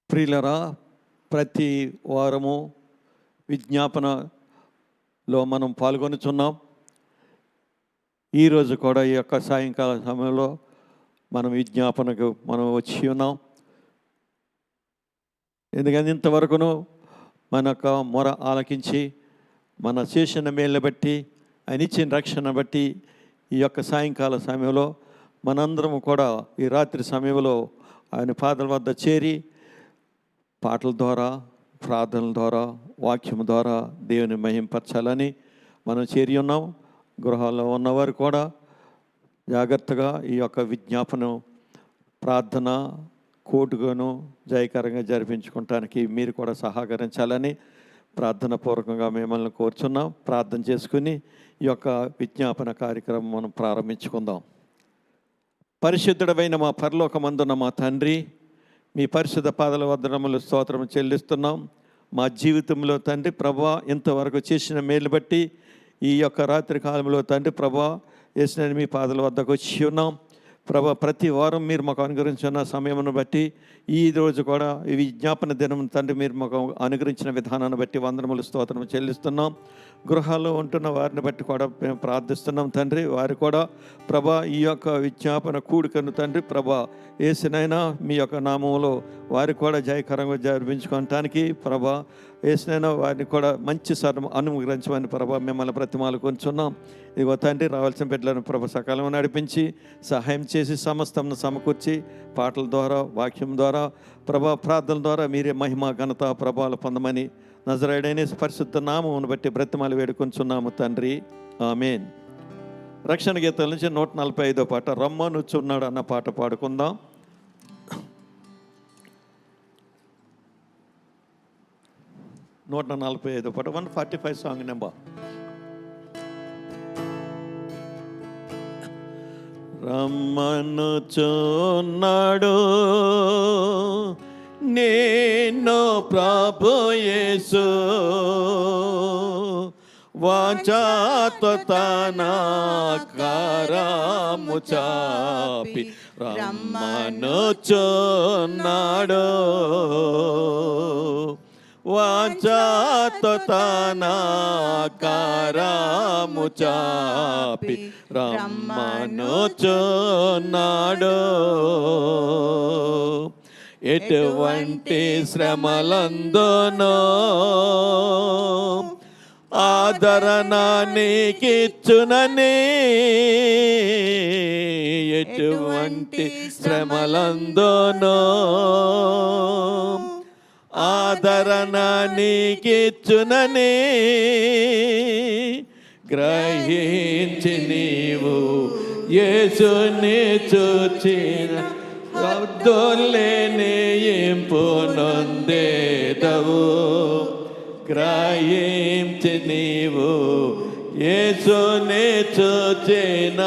ప్రియులరా, ప్రతి వారము విజ్ఞాపనలో మనం పాల్గొనుచున్నాం. ఈరోజు కూడా ఈ యొక్క సాయంకాల సమయంలో మనం విజ్ఞాపనకు మనం వచ్చి ఉన్నాం. ఎందుకంటే ఇంతవరకును మన యొక్క మొర ఆలకించి మన చేసిన మేలుని బట్టి ఆయన ఇచ్చిన రక్షణ బట్టి ఈ యొక్క సాయంకాల సమయంలో మనందరము కూడా ఈ రాత్రి సమయంలో ఆయన పాదల వద్ద చేరి పాటల ద్వారా, ప్రార్థనల ద్వారా, వాక్యం ద్వారా దేవుని మహింపరచాలని మనం చేరి ఉన్నాం. గృహాల్లో ఉన్నవారు కూడా జాగ్రత్తగా ఈ యొక్క విజ్ఞాపనం ప్రార్థన కోటుగాను జయకరంగా జరిపించుకోవటానికి మీరు కూడా సహకరించాలని ప్రార్థన పూర్వకంగా మిమ్మల్ని కోరుచున్నాం. ప్రార్థన చేసుకుని ఈ యొక్క విజ్ఞాపన కార్యక్రమం మనం ప్రారంభించుకుందాం. పరిశుద్ధుడమైన మా పరలోకమందున్న మా తండ్రి, మీ పరిశుద్ధ పాదల వందనములు స్తోత్రం చెల్లిస్తున్నాం. మా జీవితంలో తండ్రి ప్రభువా, ఇంతవరకు చేసిన మేలు బట్టి ఈ యొక్క రాత్రి కాలంలో తండ్రి ప్రభువా చేసిన మీ పాదల వద్దకు వచ్చి ఉన్నాం. ప్రభా, ప్రతి వారం మీరు మాకు అనుగ్రహించిన సమయమును బట్టి ఈ రోజు కూడా ఈ విజ్ఞాపన దినం తండ్రి మీరు మాకు అనుగ్రహించిన విధానాన్ని బట్టి వందనములు స్తోత్రం చెల్లిస్తున్నాం. గృహాల్లో ఉంటున్న వారిని బట్టి కూడా మేము ప్రార్థిస్తున్నాం తండ్రి. వారు కూడా ప్రభా ఈ యొక్క విజ్ఞాపన కూడికను తండ్రి ప్రభా యేసునైనా మీ యొక్క నామంలో వారు కూడా జయకరంగా జరిపించుకోవటానికి ప్రభా యేసునైనా వారిని కూడా మంచి అనుగ్రహించమని ప్రభా మిమ్మల్ని ప్రతిమాలు కొంచున్నాం. ఇదిగో తండ్రి, రావాల్సిన బిడ్డలను ప్రభ సకాలం నడిపించి సహాయం చేసి సమస్తమును సమకూర్చి పాటల ద్వారా, వాక్యం ద్వారా, ప్రభా ప్రార్థనల ద్వారా మీరే మహిమ ఘనత ప్రభావాలు పొందమని నజరేయుడైన పరిశుద్ధ నామమును బట్టి బ్రతిమాలు వేడుకొంచున్నాము తండ్రి, ఆమేన్. రక్షణ గీతాల నుంచి 145వ పాట రమ్మనుచున్నాడు అన్న పాట పాడుకుందాం. పాట 145 సాంగ్ నెంబర్. రమ్మనుచున్నాడు నేను ప్రభు యేసు, వాంఛతో తన కరము చాపి రమ్మనుచున్నాడు, వాంఛతో తన కరము చాపి రమ్మనుచున్నాడు. ఎటువంటి శ్రమలందునో ఆదరణ నీకిచ్చునని, ఎటువంటి శ్రమలందునో ఆదరణ నీకిచ్చునని గ్రహించి నీవు యేసుని చూచిన అబ్దుల్లేని ఇంపు నొందేదవు. గ్రహించి నీవు యేసుని చూచిన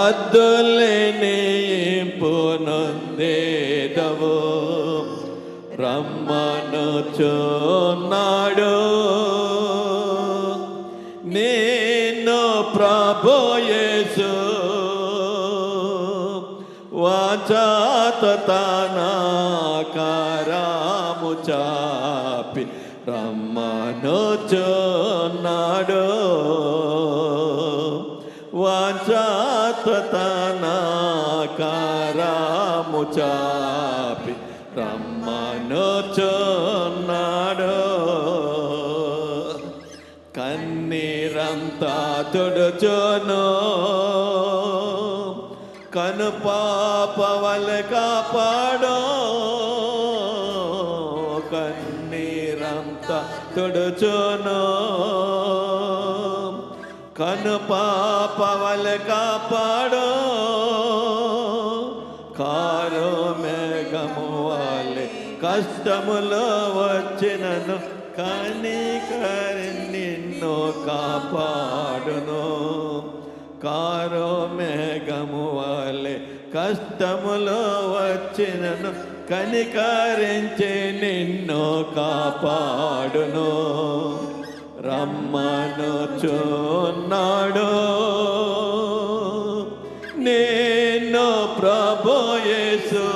అబ్దుల్లేని ఇంపు నొందేదవు. రమ్మనుచున్నాడు నేను ప్రభు యేసు, వాంఛతో తన కరము చాపి రమ్మనుచున్నాడు, వాంఛతో తన కరము చాపి రమ్మనుచున్నాడు. కన్నీరంతా తుడుచును, కను పాపవల కాపాడో, కన్నీరంతా తుడుచును, కను పాపవల కాపాడో. కారు మేఘము వాలే కష్టములో వచ్చినను కనికరి నిన్ను కాపాడును. కారు మేఘము వాలే కష్టములో వచ్చినను కనికరించి నిన్ను కాపాడును. రమ్మనుచున్నాడు నేను ప్రభు యేసు,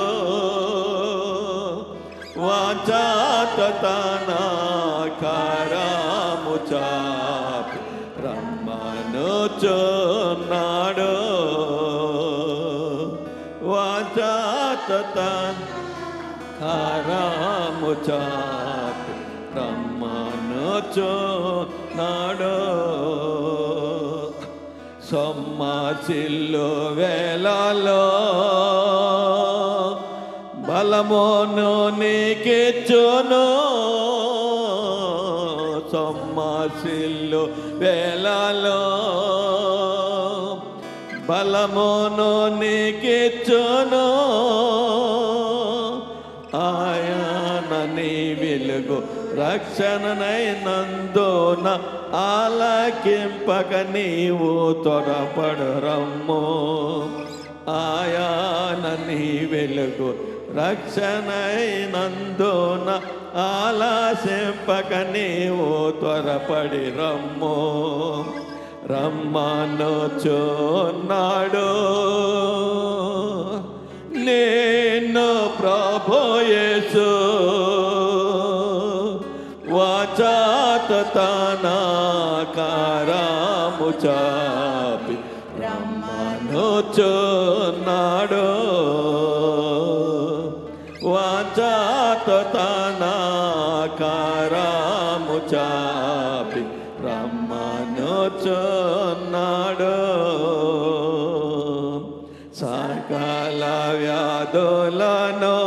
వాంఛ తన కరము చాపి రమ్మనుచున్నాడు. వాచాత తన కరము చాపి రమ్మనుచున్నాడు. సొమ్మసిల్లు వేళలో బలమును నీకిచ్చును. సొమ్మసిల్లు వేళలో బలమును నీకిచ్చును. ఆయన నీ వెలుగు రక్షణనైనందున ఆలకింపక నీవు త్వరపడు రమ్ము. ఆయన నీ వెలుగు రక్షణైనందున ఆలసింపక నీవు త్వరపడి రమ్ము. రమ్మనుచున్నాడు నేను ప్రభు యేసు. వాచాత తన కరము చాపి రమ్మనుచున్నాడు. వాచాత తన కరము చాపి రమ్మనుచున్నాడు. సకల వ్యాధులను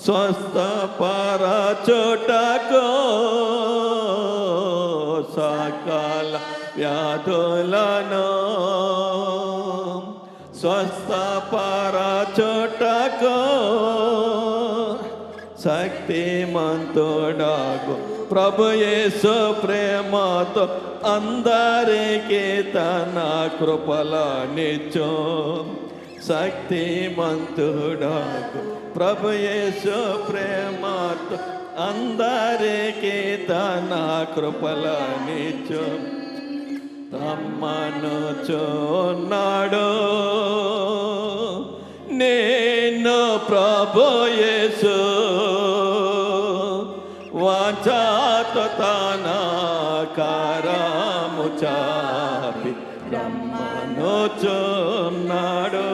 స్వస్థపరచుటకు, సకల వ్యాధులను స్వస్థపరచుటకు శక్తిమంతుడాగు ప్రభు యేసు ప్రేమతో అందరికీ తన కృపలనిచ్చు. శక్తిమంతుడాగు ప్రభు యేసు ప్రేమతో అందరికీ తన కృపలనిచ్చు. రమ్మనుచున్నాడు నేను ప్రభు యేసు. వాచాత తన కరము చాపి రమ్మనుచున్నాడు.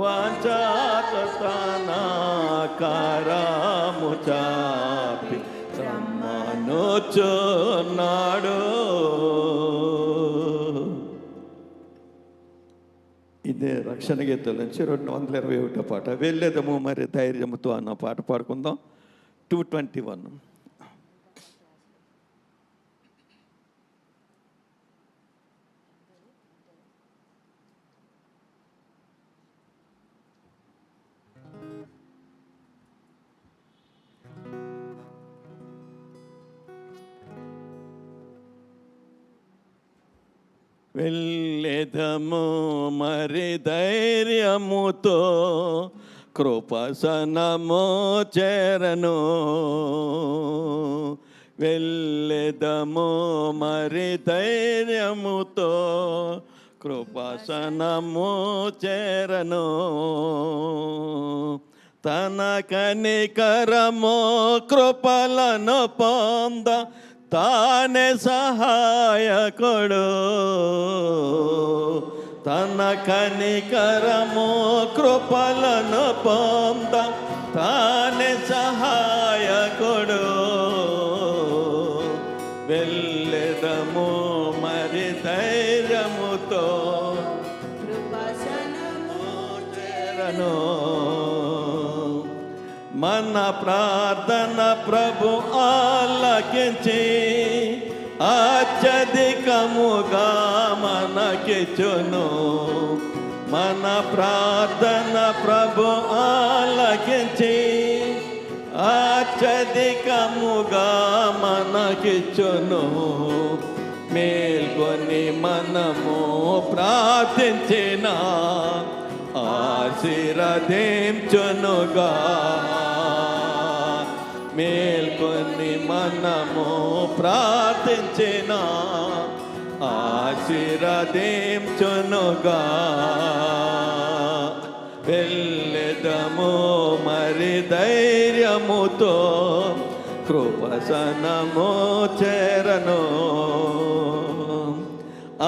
వాచాత తన కరము చాపి రమ్మనుచున్నాడు. ఇదే రక్షణ గీతాల నుంచి 221 పాట. వెళ్ళేదము మరి ధైర్యముతో అన్న పాట పాడుకుందాం. 221. వెళ్ళేదము మరి ధైర్యముతో కృపాసనము చేరను. వెళ్ళేదము మరి ధైర్యముతో కృపాసనము చేరను. తన కనికరము కృపలను పొంద తానే సహాయకుడు. తన కనికరము కృపలను పొంద తానే సహాయకుడు. వెళ్ళెదము మరి ధైర్యముతో కృపాసనము చేరను. మన ప్రార్థన ప్రభు ఆలకించి అత్యధికముగా మనకిచ్చును. మన ప్రార్థన ప్రభు ఆలకించి అత్యధికముగా మనకిచ్చును. మేల్కొని మనము ప్రార్థించిన ఆశీర్వదించునుగా. మేల్కొని మనము ప్రార్థించిన ఆశీర్వదించునుగా. వెళ్ళెద వెళ్ళెదము మరి ధైర్యముతో కృపసనము చేరను.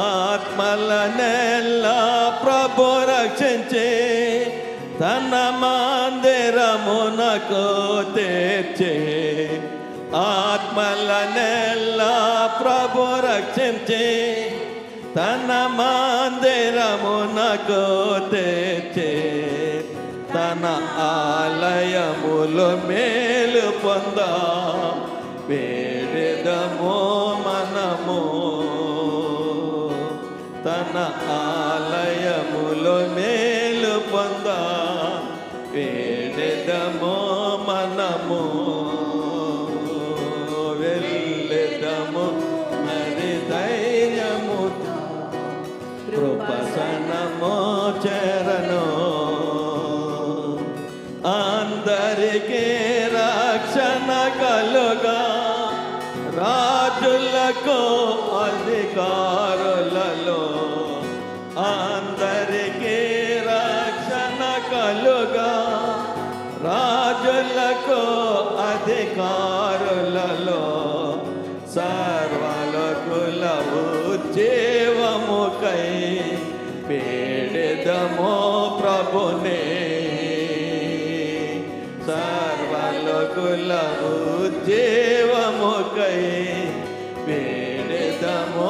ఆత్మలనెల్లా ప్రభు రక్షించి తన మందిరమునకు తెచ్చి, ఆత్మలనెల్లా ప్రభు రక్షించి తన మందిరమునకు తెచ్చి, తన ఆలయములు మేలు పొంద వేడెదము మనము. తన ఆలయములు మేలు పొంద వేడెదము మనము. వెళ్ళెదము మరి ధైర్యము కృపసనము చేరను. అందరికీ రక్షణ కలుగా రాజులకు అధికారులలో, అందరికీ రక్షణ కలుగా రాజులకు అధికారులలో, సర్వలోకుల ఉజ్జీవముకై వేడెదము ప్రభునే. సర్వలోకుల ఉజ్జీవముకై వేడెదము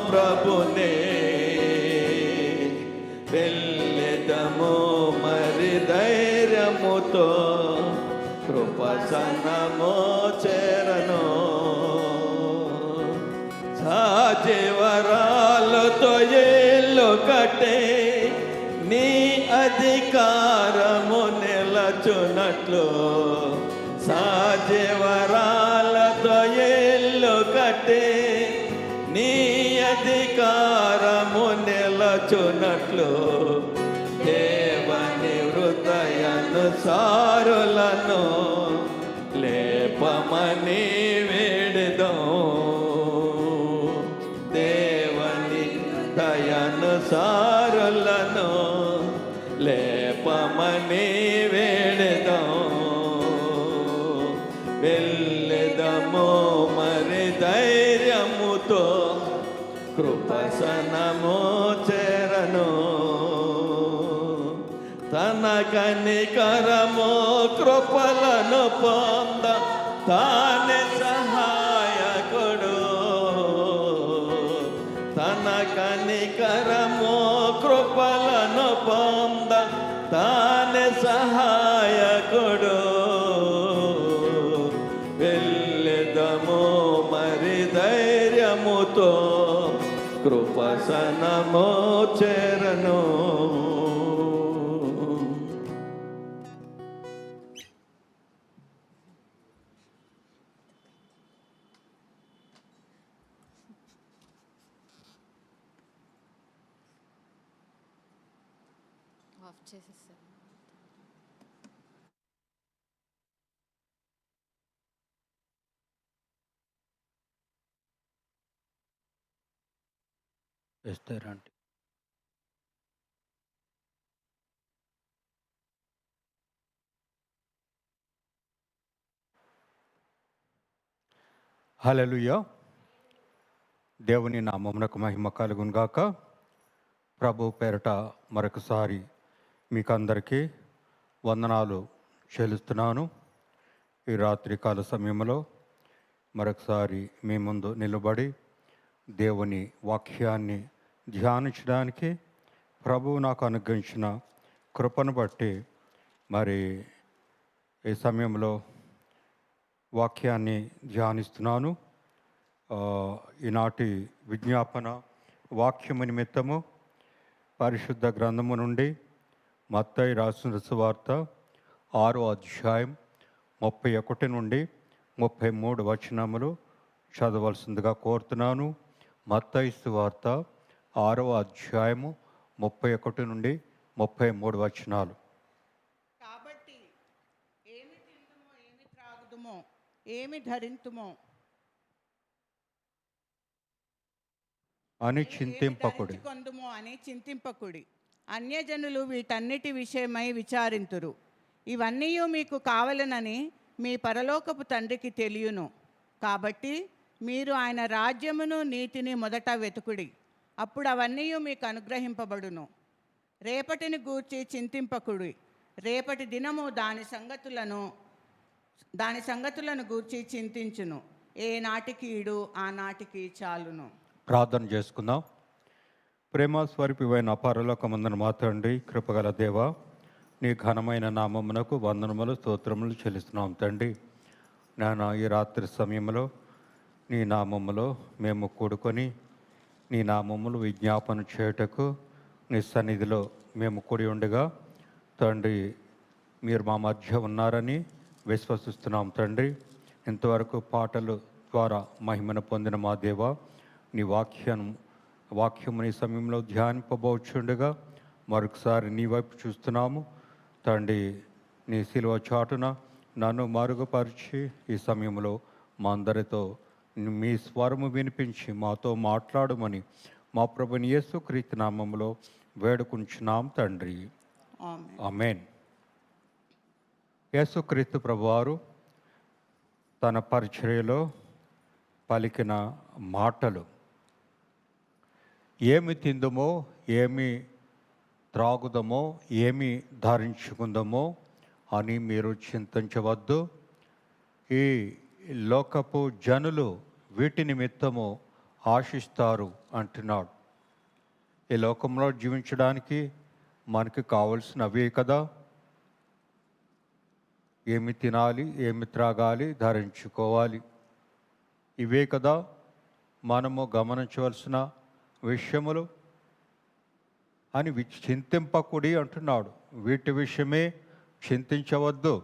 ప్రభునే. వెళ్ళెదము మరి ధైర్యముతో కృపసనము చేరను. సజీవరాలతో ఇల్లు కట్టే నీ అధికారము నిలచునట్లు, సజీవరాలతో ఇల్లు కట్టే నీ అధికారము నిలచునట్లు, దేవని హృదయానుసారులను లేపమని వేడెదం. దేవని దయానుసారులను లేపమని వేడెదం. వెళ్ళెదము మరి ధైర్యముతో కృపసనము చేరను. తన కనికరము కృపలను పొంద తానే సహాయకుడు. తన కనికరము కృపలను పొంద తానే సహాయకుడు. వెళ్ళెదము మరి ధైర్యముతో కృపసనము చేరను. ఆఫ్ చేసేసారు. వేస్తారంటే హల్లెలూయా. దేవుని నామమునకు మహిమ కలుగును గాక. ప్రభు పేరట మరొకసారి మీకు అందరికీ వందనాలు చెల్లిస్తున్నాను. ఈ రాత్రికాల సమయంలో మరొకసారి మీ ముందు నిలబడి దేవుని వాక్యాన్ని ధ్యానించడానికి ప్రభువు నాకు అనుగ్రహించిన కృపను బట్టి మరి ఈ సమయంలో వాక్యాన్ని ధ్యానిస్తున్నాను. ఈనాటి విజ్ఞాపన వాక్యము నిమిత్తము పరిశుద్ధ గ్రంథము నుండి మత్తయి రాసిన సువార్త 6వ అధ్యాయం 31 నుండి 33 వచనములు చదవలసిందిగా కోరుతున్నాను. మత్తయి సువార్త 6వ అధ్యాయము 31 నుండి 33 వచనాలు. కాబట్టి ఏమి తిందుమో ఏమి త్రాగుదుమో ఏమి ధరింతుమో అని చింతింపకుడి. కొందుమో అని చింతింపకుడి. అన్యజనులు వీటన్నిటి విషయమై విచారింతురు. ఇవన్నీ మీకు కావలనని మీ పరలోకపు తండ్రికి తెలియను. కాబట్టి మీరు ఆయన రాజ్యమును నీతిని మొదట వెతుకుడి, అప్పుడు అవన్నీ మీకు అనుగ్రహింపబడును. రేపటిని గూర్చి చింతింపకుడి, రేపటి దినము దాని సంగతులను గూర్చి చింతించును. ఏ నాటికి ఈడు ఆ నాటికి చాలును. ప్రార్థన చేసుకుందాం. ప్రేమ స్వరూపివైన పరలోకమందున మా తండ్రి, కృపగల దేవ, నీ ఘనమైన నామమునకు వందనములు స్తోత్రములు చెల్లిస్తున్నాం తండ్రి. నాన్న, ఈ రాత్రి సమయంలో నీ నామములో మేము కూడుకొని నీ నామములు విజ్ఞాపన చేయుటకు నీ సన్నిధిలో మేము కూడి ఉండగా తండ్రి, మీరు మా మధ్య ఉన్నారని విశ్వసిస్తున్నాం తండ్రి. ఇంతవరకు పాటల ద్వారా మహిమను పొందిన మా దేవ, నీ వాక్యము నీ సమయంలో ధ్యానింపబోచుండగా మరొకసారి నీ వైపు చూస్తున్నాము తండ్రి. నీ శిలువ చాటున నన్ను మరుగుపరిచి ఈ సమయంలో మా అందరితో మీ స్వరము వినిపించి మాతో మాట్లాడమని మా ప్రభుని యేసుక్రీస్తు నామములో వేడుకుంటున్నాం తండ్రి. ఆమేన్. ఆమేన్. యేసుక్రీస్తు ప్రభువారు తన పరిచర్యలో పలికిన మాటలు, ఏమి తిందుమో, ఏమి త్రాగుదమో, ఏమి ధరించుకుందామో అని మీరు చింతించవద్దు. ఈ లోకపు జనులు వీటి నిమిత్తము ఆశిస్తారు అంటున్నాడు. ఈ లోకంలో జీవించడానికి మనకి కావలసినవే కదా. ఏమి తినాలి, ఏమి త్రాగాలి, ధరించుకోవాలి, ఇవే కదా మనము గమనించవలసిన విషయములు అని చింతింపకుడి అంటున్నాడు. వీటి విషయమే చింతించవద్దు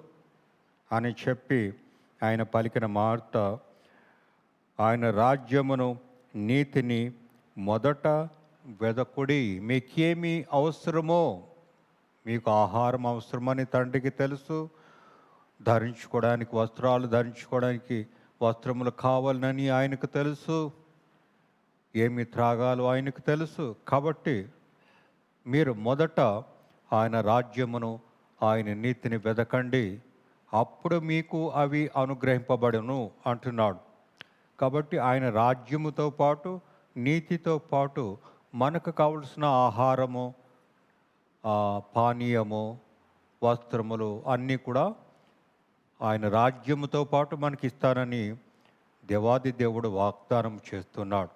అని చెప్పి ఆయన పలికిన మాట, ఆయన రాజ్యమును నీతిని మొదట వెదకుడి. మీకేమి అవసరమో, మీకు ఆహారం అవసరమని తండ్రికి తెలుసు, ధరించుకోవడానికి వస్త్రాలు ధరించుకోవడానికి వస్త్రములు కావాలని ఆయనకు తెలుసు, ఏమి త్రాగాలో ఆయనకు తెలుసు. కాబట్టి మీరు మొదట ఆయన రాజ్యమును, ఆయన నీతిని వెదకండి, అప్పుడు మీకు అవి అనుగ్రహింపబడును అంటున్నాడు. కాబట్టి ఆయన రాజ్యముతో పాటు నీతితో పాటు మనకు కావలసిన ఆహారము, పానీయము, వస్త్రములు అన్నీ కూడా ఆయన రాజ్యముతో పాటు మనకి ఇస్తానని దేవాది దేవుడు వాగ్దానం చేస్తున్నాడు.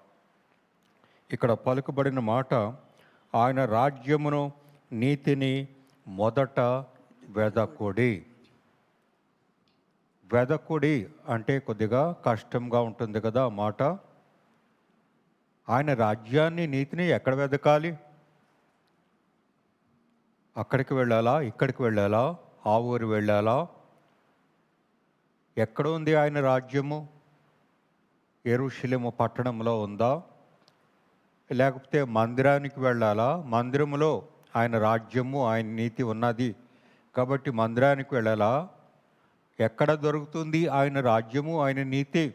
ఇక్కడ పలుకుబడిన మాట, ఆయన రాజ్యమును నీతిని మొదట వెదకుడి. వెదకుడి అంటే కొద్దిగా కష్టంగా ఉంటుంది కదా మాట. ఆయన రాజ్యాన్ని, నీతిని ఎక్కడ వెదకాలి? అక్కడికి వెళ్ళాలా, ఇక్కడికి వెళ్ళాలా, ఆ ఊరు వెళ్ళాలా? ఎక్కడ ఉంది ఆయన రాజ్యము? యెరూషలేము పట్టణంలో ఉందా, లేకపోతే మందిరానికి వెళ్ళాలా? మందిరములో ఆయన రాజ్యము, ఆయన నీతి ఉన్నది కాబట్టి మందిరానికి వెళ్ళాలా? ఎక్కడ దొరుకుతుంది ఆయన రాజ్యము, ఆయన నీతి?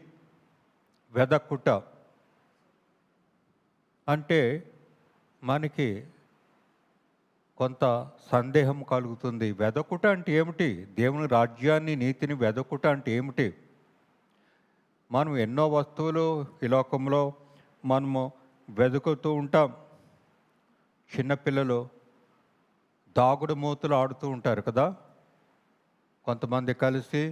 వెదక్కుట అంటే మనకి కొంత సందేహం కలుగుతుంది. వెదకుట అంటే ఏమిటి? దేవుని రాజ్యాన్ని, నీతిని వెదకుట అంటే ఏమిటి? మనం ఎన్నో వస్తువులు ఈ లోకంలో మనము వెతుకుతూ ఉంటాం. చిన్నపిల్లలు దాగుడు మూతలు ఆడుతూ ఉంటారు కదా. కొంతమంది కలిసి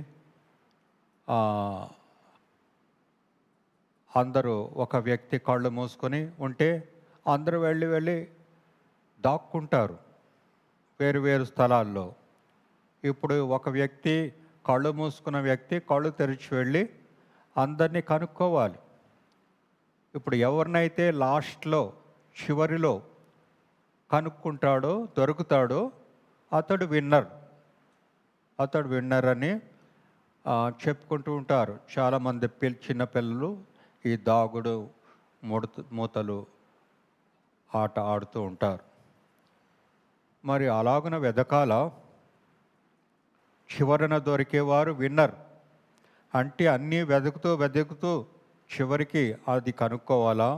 అందరూ, ఒక వ్యక్తి కళ్ళు మూసుకొని ఉంటే అందరూ వెళ్ళి దాక్కుంటారు వేరు వేరు స్థలాల్లో. ఇప్పుడు ఒక వ్యక్తి, కళ్ళు మూసుకున్న వ్యక్తి కళ్ళు తెరిచి వెళ్ళి అందరినీ కనుక్కోవాలి. ఇప్పుడు ఎవరినైతే లాస్ట్లో, చివరిలో కనుక్కుంటాడో, దొరుకుతాడో అతడు విన్నర్. అతడు విన్నర్ అని చెప్పుకుంటూ ఉంటారు చాలామంది చిన్నపిల్లలు. ఈ దాగుడు మూతలు ఆట ఆడుతూ ఉంటారు. మరి అలాగున వెదకాల, చివరన దొరికేవారు విన్నర్. అంటే అన్నీ వెతుకుతూ చివరికి అది కనుక్కోవాలా?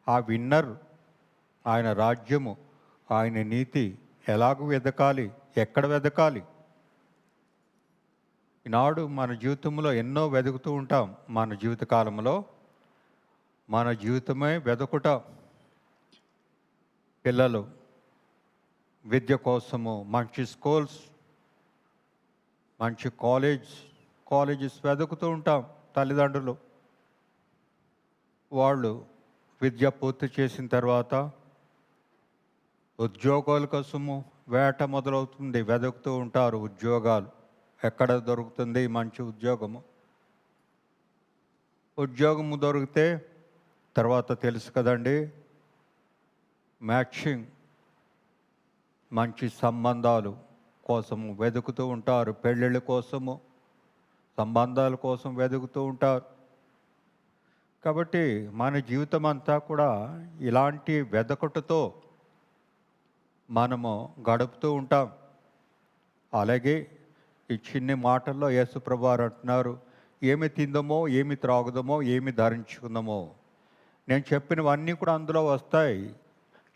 ఆ విన్నర్ ఆయన రాజ్యము, ఆయన నీతి ఎలాగూ వెదకాలి, ఎక్కడ వెదకాలి? ఈనాడు మన జీవితంలో ఎన్నో వెతుకుతూ ఉంటాం. మన జీవితకాలంలో మన జీవితమే వెతుకుట. పిల్లలు విద్య కోసము మంచి స్కూల్స్, మంచి కాలేజెస్ వెతుకుతూ ఉంటాం. తల్లిదండ్రులు వాళ్ళు విద్య పూర్తి చేసిన తర్వాత ఉద్యోగాల కోసము వేట మొదలవుతుంది. వెతుకుతూ ఉంటారు ఉద్యోగాలు. ఎక్కడ దొరుకుతుంది మంచి ఉద్యోగము దొరికితే తర్వాత తెలుసు కదండి, మ్యాచింగ్, మంచి సంబంధాలు కోసము వెతుకుతూ ఉంటారు. పెళ్ళిళ్ళ కోసము, సంబంధాల కోసం వెతుకుతూ ఉంటారు. కాబట్టి మన జీవితం అంతా కూడా ఇలాంటి వెదకుటతో మనము గడుపుతూ ఉంటాం. అలాగే ఈ చిన్ని మాటల్లో యేసుప్రభు వారు అంటున్నారు, ఏమి తిందమో, ఏమి త్రాగుదమో, ఏమి ధరించుకుందామో. నేను చెప్పినవన్నీ కూడా అందులో వస్తాయి.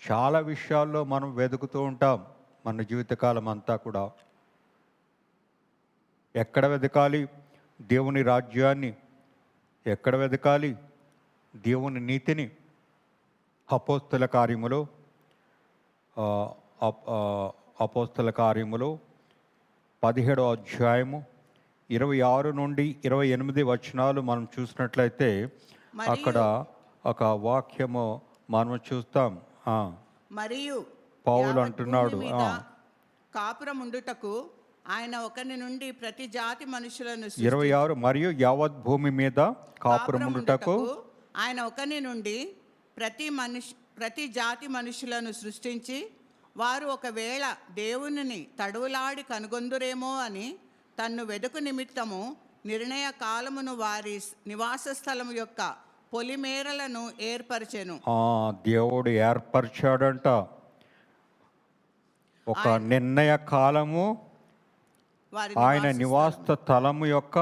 చాలా విషయాల్లో మనం వెతుకుతూ ఉంటాం మన జీవితకాలం అంతా కూడా. ఎక్కడ వెతకాలి దేవుని రాజ్యాన్ని? ఎక్కడ వెతకాలి దేవుని నీతిని? అపోస్తల కార్యములు 17వ అధ్యాయము 26 నుండి 28 వచనాలు మనం చూసినట్లయితే అక్కడ ఒక వాక్యము మనం చూస్తాం. మరియు పౌలు అంటున్నాడు, కాపురముండుటకు ఆయన ఒకని నుండి ప్రతి జాతి మనుషులను 26, మరియు యావత్ భూమి మీద కాపురముండుటకు ఆయన ఒకని నుండి ప్రతి జాతి మనుషులను సృష్టించి, వారు ఒకవేళ దేవునిని తడువులాడి కనుగొందురేమో అని తన్ను వెదుకు నిమిత్తము నిర్ణయ కాలమును వారి నివాస స్థలము యొక్క పొలిమేరలను ఏర్పరచెను. దేవుడు ఏర్పరిచాడంట ఒక నిర్ణయ కాలము. ఆయన నివాస స్థలము యొక్క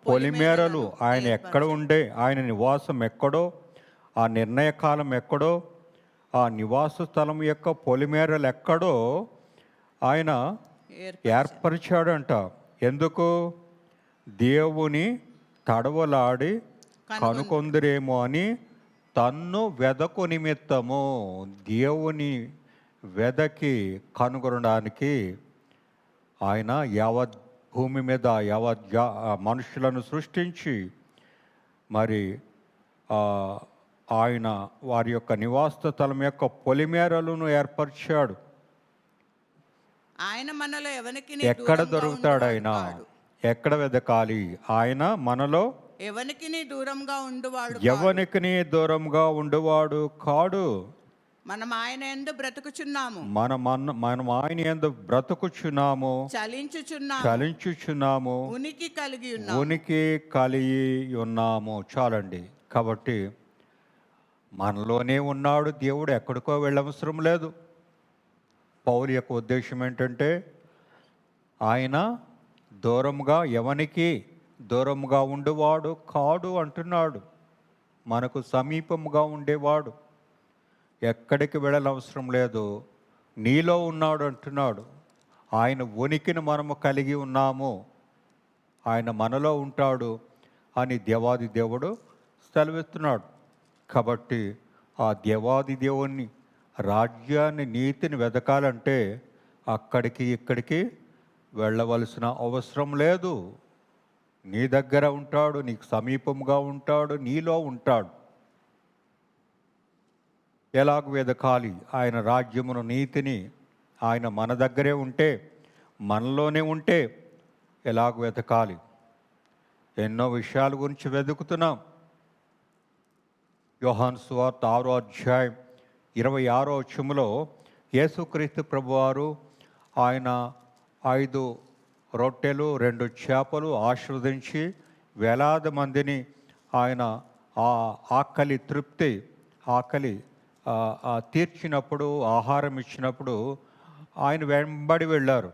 పొలిమేరలు, ఆయన ఎక్కడ ఉండే, ఆయన నివాసం ఎక్కడో, ఆ నిర్ణయ కాలం ఎక్కడో, ఆ నివాస స్థలం యొక్క పొలిమేరలు ఎక్కడో ఆయన ఏర్పరిచాడంట. ఎందుకు? దేవుని తడవలాడి కనుకొందిరేమో అని తన్ను వెదకు నిమిత్తము. దేవుని వెదకి కనుగొనడానికి ఆయన యావత్ భూమి మీద యావత్ మనుషులను సృష్టించి, మరి ఆయన వారి యొక్క నివాస స్థలం యొక్క పొలిమేరలను ఏర్పరిచాడు. ఆయన మనలో ఎవరికి ఎక్కడ దొరుకుతాడు? ఆయన ఎక్కడ వెదకాలి? ఆయన మనలో ఎవనికి దూరంగా ఉండువాడు కాడు. మనం ఆయన యందు బ్రతుకుచున్నాము, మనం ఆయన యందు బ్రతుకుచున్నాము, చలించుచున్నాము, ఉనికి కలిగి ఉన్నాము. చాలండి. కాబట్టి మనలోనే ఉన్నాడు దేవుడు, ఎక్కడికో వెళ్ళవసరం లేదు. పౌలు యొక్క ఉద్దేశం ఏంటంటే ఆయన ఎవనికి దూరంగా ఉండేవాడు కాడు అంటున్నాడు. మనకు సమీపంగా ఉండేవాడు, ఎక్కడికి వెళ్ళనవసరం లేదు, నీలో ఉన్నాడు అంటున్నాడు. ఆయన ఉనికిని మనము కలిగి ఉన్నాము, ఆయన మనలో ఉంటాడు అని దేవాది దేవుడు సెలవిస్తున్నాడు. కాబట్టి ఆ దేవాది దేవుని రాజ్యాన్ని, నీతిని వెతకాలంటే అక్కడికి ఇక్కడికి వెళ్ళవలసిన అవసరం లేదు. నీ దగ్గర ఉంటాడు, నీకు సమీపంగా ఉంటాడు, నీలో ఉంటాడు. ఎలాగ వెతకాలి ఆయన రాజ్యమును, నీతిని? ఆయన మన దగ్గరే ఉంటే, మనలోనే ఉంటే ఎలాగ వెతకాలి? ఎన్నో విషయాల గురించి వెతుకుతున్నాం. యోహాను సువార్త 6వ అధ్యాయం 26వ వచనంలో యేసుక్రీస్తు ప్రభువారు ఆయన 5 రొట్టెలు 2 చేపలు ఆశీర్వదించి వేలాది మందిని ఆయన ఆకలి తీర్చినప్పుడు, ఆహారం ఇచ్చినప్పుడు ఆయన వెంబడి వెళ్ళారు.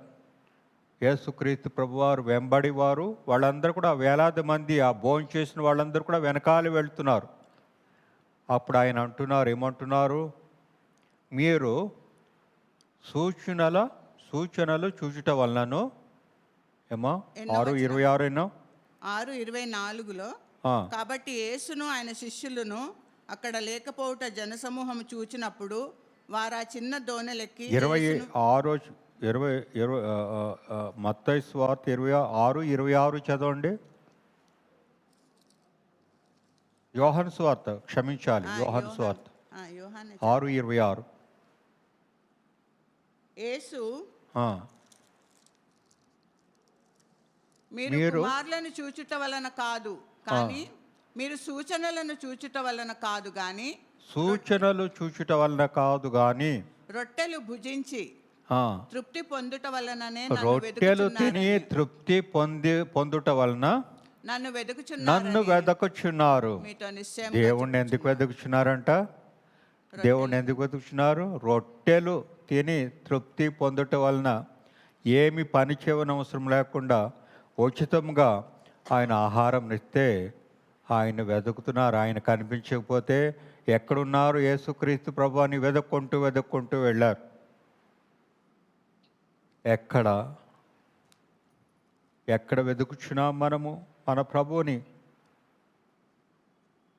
యేసుక్రీస్తు ప్రభువారు వెంబడి వాళ్ళందరూ కూడా వేలాది మంది, ఆ భోజనం చేసిన వాళ్ళందరూ కూడా వెనకాల వెళ్తున్నారు. అప్పుడు ఆయన ఏమంటున్నారు? మీరు సూచనలు చూచుట వలనను ఏమా ఎన్నో 6:26 6:24లో కాబట్టి యేసును ఆయన శిష్యులను అక్కడ లేకపోవుట జనసమూహం చూచినప్పుడు వారు ఆ చిన్న దోణెలెక్కి 26 మత్తయి సువార్త 26:26 చదవండి. యోహాను సువార్త, క్షమించాలి, యోహాను సువార్త యోహానే 6:26. యేసు ఆ, మీరు కుమారులను చూచుట వలన కాదు కానీ మీరు సూచనలను చూచుట వలన కాదు గాని సూచనలు చూచుట వలన కాదు గాని రొట్టెలు భుజించి తృప్తి పొందుట వలననే రొట్టెలు తిని తృప్తి పొందుట వలన నన్ను వెదకుచున్నారు. మీతో నిశ్చయం దేవుణ్ణి ఎందుకు వెతుకుచున్నారంట? దేవుణ్ణి ఎందుకు వెతుకుచున్నారు? రొట్టెలు తిని తృప్తి పొందుట వలన ఏమి పని చేయనవసరం లేకుండా ఉచితంగా ఆయన ఆహారం ఇస్తే ఆయన వెతుకుతున్నారు. ఆయన కనిపించకపోతే ఎక్కడున్నారు యేసుక్రీస్తు ప్రభువాని వెతుక్కుంటూ వెళ్ళారు. ఎక్కడ వెతుకుచున్నాం మనము మన ప్రభువుని?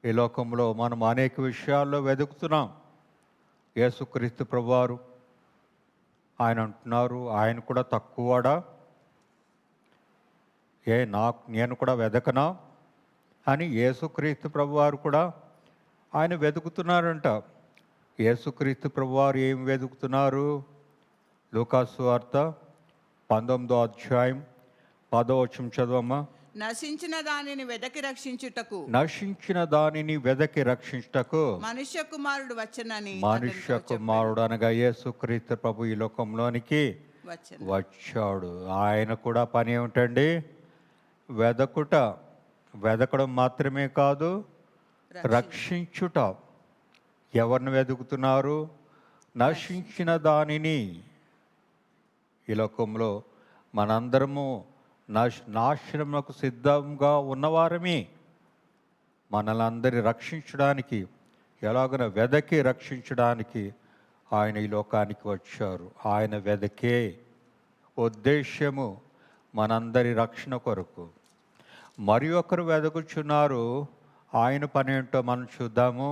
ఈ లోకంలో మనం అనేక విషయాల్లో వెతుకుతున్నాం. యేసుక్రీస్తు ప్రభువారు ఆయన అంటున్నారు, ఆయన కూడా తక్కువడా? నేను కూడా వెదకనా అని యేసుక్రీస్తు ప్రభువారు కూడా ఆయన వెతుకుతున్నారంట. యేసుక్రీస్తు ప్రభువారు ఏం వెతుకుతున్నారు? లూకాసు వార్త 19వ అధ్యాయం 10వ వచనం చదవమ్మా. నశించిన దానిని వెదకి రక్షించుటకు మనుష్య కుమారుడు వచ్చనని. మనుష్య కుమారుడు అనగా యేసుక్రీస్తు ప్రభు ఈ లోకంలోనికి వచ్చాడు. ఆయన కూడా పని ఏమిటండి? వెదకడం మాత్రమే కాదు, రక్షించుట. ఎవరిని వెతుకుతున్నారు? నశించిన దానిని. ఈ లోకంలో మనందరము నాశనములకు సిద్ధంగా ఉన్నవారమే. మనల్ని అందరినీ రక్షించడానికి, ఎలాగైనా వెదకి రక్షించడానికి ఆయన ఈ లోకానికి వచ్చారు. ఆయన వెదకే ఉద్దేశ్యము మనందరి రక్షణ కొరకు. మరి ఒకరు వెదకుచున్నారు. ఆయన పని ఏంటో మనం చూద్దాము.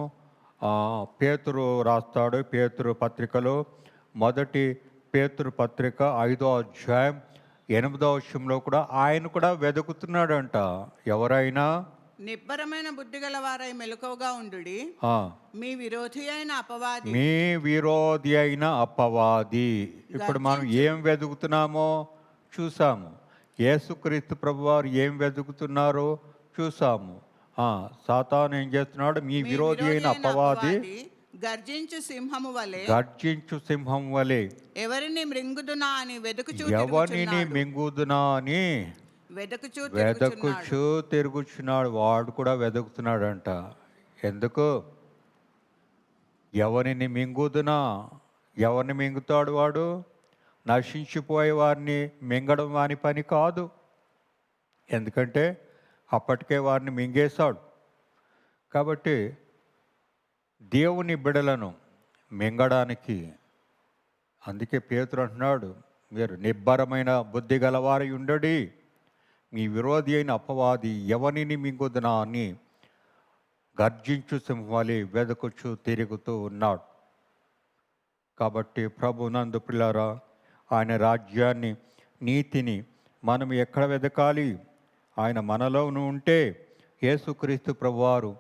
పేతురు రాస్తాడు పేతురు పత్రికలో, మొదటి పేతురు పత్రిక 5వ అధ్యాయం 8వ వచనంలో కూడా ఆయన కూడా వెతుకుతున్నాడంట. ఎవరైనా నిబ్బరమైన బుద్ధి గల వారై మెలకువగా ఉండుడి, మీ విరోధి అయిన అపవాది. ఇప్పుడు మనం ఏం వెతుకుతున్నామో చూసాము. యేసుక్రీస్తు ప్రభువారు ఏం వెతుకుతున్నారో చూసాము. సాతాను ఏం చేస్తున్నాడు? మీ విరోధి అయిన అపవాది గర్జించు సింహం వలె ఎవరిని మింగుదునా అని వెదకుచూ తిరుగుచున్నాడు. వాడు కూడా వెతుకుతున్నాడంట. ఎందుకు? ఎవరిని మింగుదునా? ఎవరిని మింగుతాడు వాడు? నశించిపోయే వారిని మింగడం వాని పని కాదు. ఎందుకంటే అప్పటికే వారిని మింగేశాడు. కాబట్టి దేవుని బిడలను మింగడానికి, అందుకే పేతురు అంటున్నాడు, మీరు నిబ్బరమైన బుద్ధి గలవారై ఉండడి, మీ విరోధి అయిన అపవాది ఎవరిని మింగుదునా అని గర్జించు సింహాలి వెదకుచు తిరుగుతూ ఉన్నాడు. కాబట్టి ప్రభునందు పిల్లారా, ఆయన రాజ్యాన్ని, నీతిని మనం ఎక్కడ వెదకాలి? ఆయన మనలోనూ ఉంటే యేసుక్రీస్తు ప్రభువారు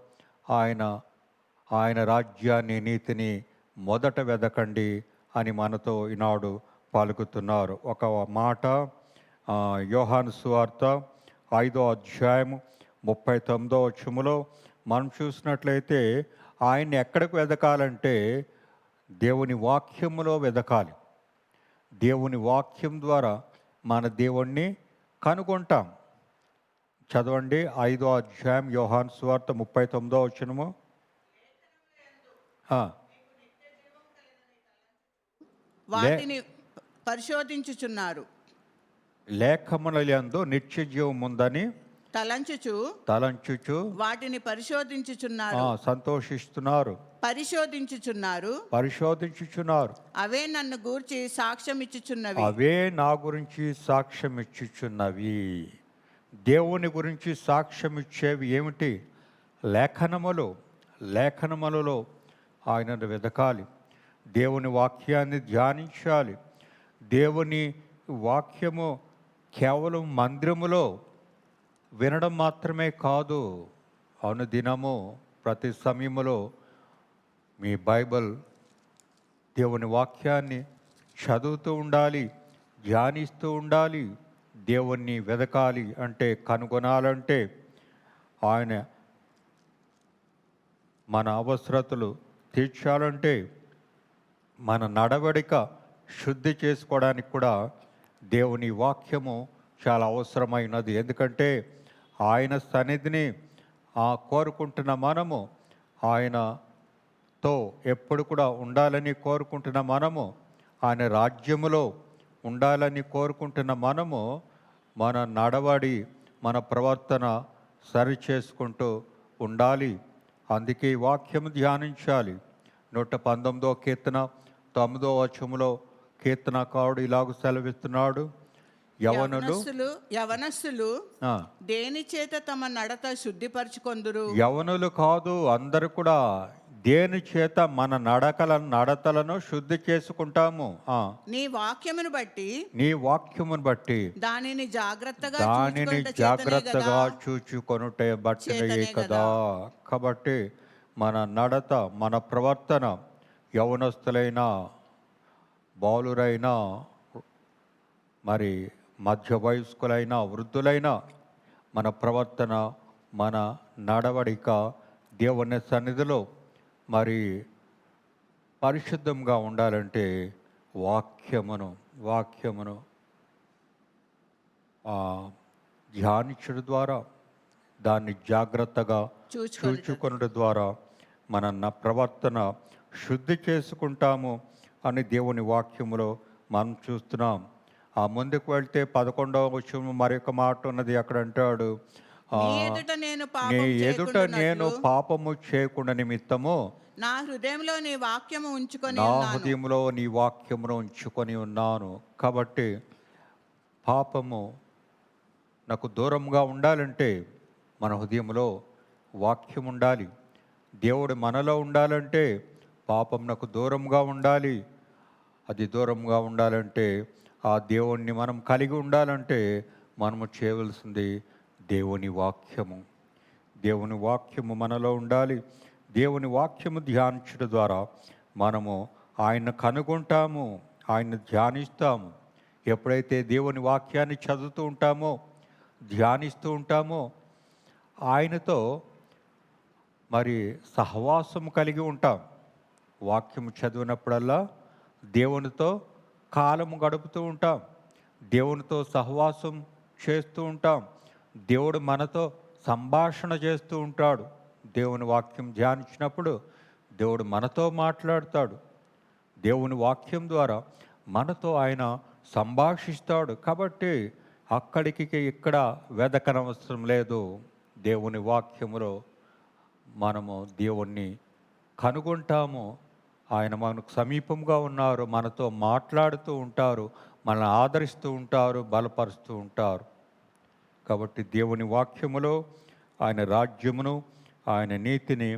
ఆయన రాజ్యాన్ని, నీతిని మొదట వెదకండి అని మనతో ఈనాడు పలుకుతున్నారు. ఒక మాట యోహాను సువార్త 5వ అధ్యాయం 39వ వచనములో మనం చూసినట్లయితే ఆయన్ని ఎక్కడికి వెదకాలంటే దేవుని వాక్యములో వెదకాలి. దేవుని వాక్యం ద్వారా మన దేవుణ్ణి కనుగొంటాం. చదవండి 5వ అధ్యాయం యోహాను సువార్త 39వ వచనము. వాటిని పరిశోధించుచున్నారు, లేఖములందు నిత్య జీవం ఉందని తలంచుచు వాటిని పరిశోధించుచున్నారు. సంతోషిస్తున్నారు, పరిశోధించుచున్నారు. అవే నన్ను గూర్చి సాక్ష్యం ఇచ్చుచున్నవి. అవే నా గురించి సాక్ష్యం ఇచ్చుచున్నవి. దేవుని గురించి సాక్ష్యం ఇచ్చేవి ఏమిటి? లేఖనములలో ఆయనను వెతకాలి, దేవుని వాక్యాన్ని ధ్యానించాలి. దేవుని వాక్యము కేవలం మందిరములో వినడం మాత్రమే కాదు, అనుదినము ప్రతి సమయములో మీ బైబిల్ దేవుని వాక్యాన్ని చదువుతూ ఉండాలి, ధ్యానిస్తూ ఉండాలి. దేవుణ్ణి వెతకాలి అంటే, కనుగొనాలంటే, ఆయన మన అవసరతలు తీర్చాలంటే, మన నడవడిక శుద్ధి చేసుకోవడానికి కూడా దేవుని వాక్యము చాలా అవసరమైనది. ఎందుకంటే ఆయన సన్నిధిని కోరుకుంటున్న మనము, ఆయనతో ఎప్పుడు కూడా ఉండాలని కోరుకుంటున్న మనము, ఆయన రాజ్యములో ఉండాలని కోరుకుంటున్న మనము మన నడవడి, మన ప్రవర్తన సరి చేసుకుంటూ ఉండాలి. అందుకే ఈ వాక్యము ధ్యానించాలి. 119వ కీర్తన 9వ వచనములో కీర్తనకారుడు ఇలాగ సెలవిస్తున్నాడు, యవనస్తులు దేని చేత తమ నడత శుద్ధిపరచుకొందురు? యవనులు కాదు, అందరూ కూడా దేని చేత మన నడతలను శుద్ధి చేసుకుంటాము? నీ వాక్యమును బట్టి దానిని జాగ్రత్తగా చూచుకొనుటే బట్టినయే కదా. కాబట్టి మన నడత, మన ప్రవర్తన, యవనస్తులైనా బాలురైనా మరి మధ్య వయస్కులైనా వృద్ధులైనా, మన ప్రవర్తన, మన నడవడిక దేవుని సన్నిధిలో మరి పరిశుద్ధంగా ఉండాలంటే వాక్యమును ధ్యానించడం ద్వారా, దాన్ని జాగ్రత్తగా చూచుకొనడం ద్వారా మన ప్రవర్తన శుద్ధి చేసుకుంటాము అని దేవుని వాక్యములో మనం చూస్తున్నాం. ముందుకు వెళ్తే 11వ వచనం మరొక మాట ఉన్నది. అక్కడ అంటాడు, నీ ఎదుట నేను పాపము చేయకుండా నిమిత్తము నా హృదయంలో నీ వాక్యమును ఉంచుకొని ఉన్నాను. కాబట్టి పాపము నాకు దూరంగా ఉండాలంటే మన హృదయంలో వాక్యం ఉండాలి. దేవుడు మనలో ఉండాలంటే పాపం నాకు దూరంగా ఉండాలి. అది దూరంగా ఉండాలంటే, ఆ దేవుణ్ణి మనం కలిగి ఉండాలంటే మనము చేయవలసింది దేవుని వాక్యము మనలో ఉండాలి. దేవుని వాక్యము ధ్యానించడం ద్వారా మనము ఆయన కనుగొంటాము, ఆయన ధ్యానిస్తాము. ఎప్పుడైతే దేవుని వాక్యాన్ని చదువుతూ ఉంటామో, ధ్యానిస్తూ ఉంటామో, ఆయనతో మరి సహవాసం కలిగి ఉంటాం. వాక్యము చదివినప్పుడల్లా దేవునితో కాలము గడుపుతూ ఉంటాం, దేవునితో సహవాసం చేస్తూ ఉంటాం. దేవుడు మనతో సంభాషణ చేస్తూ ఉంటాడు. దేవుని వాక్యం ధ్యానించినప్పుడు దేవుడు మనతో మాట్లాడతాడు. దేవుని వాక్యం ద్వారా మనతో ఆయన సంభాషిస్తాడు. కాబట్టి అక్కడికి ఇక్కడ వెదకనవసరం లేదు. దేవుని వాక్యములో మనము దేవుణ్ణి కనుగొంటాము. ఆయన మనకు సమీపంగా ఉన్నారు, మనతో మాట్లాడుతూ ఉంటారు, మనల్ని ఆదరిస్తూ ఉంటారు, బలపరుస్తూ ఉంటారు. కాబట్టి దేవుని వాక్యములో ఆయన రాజ్యమును, ఆయన నీతిని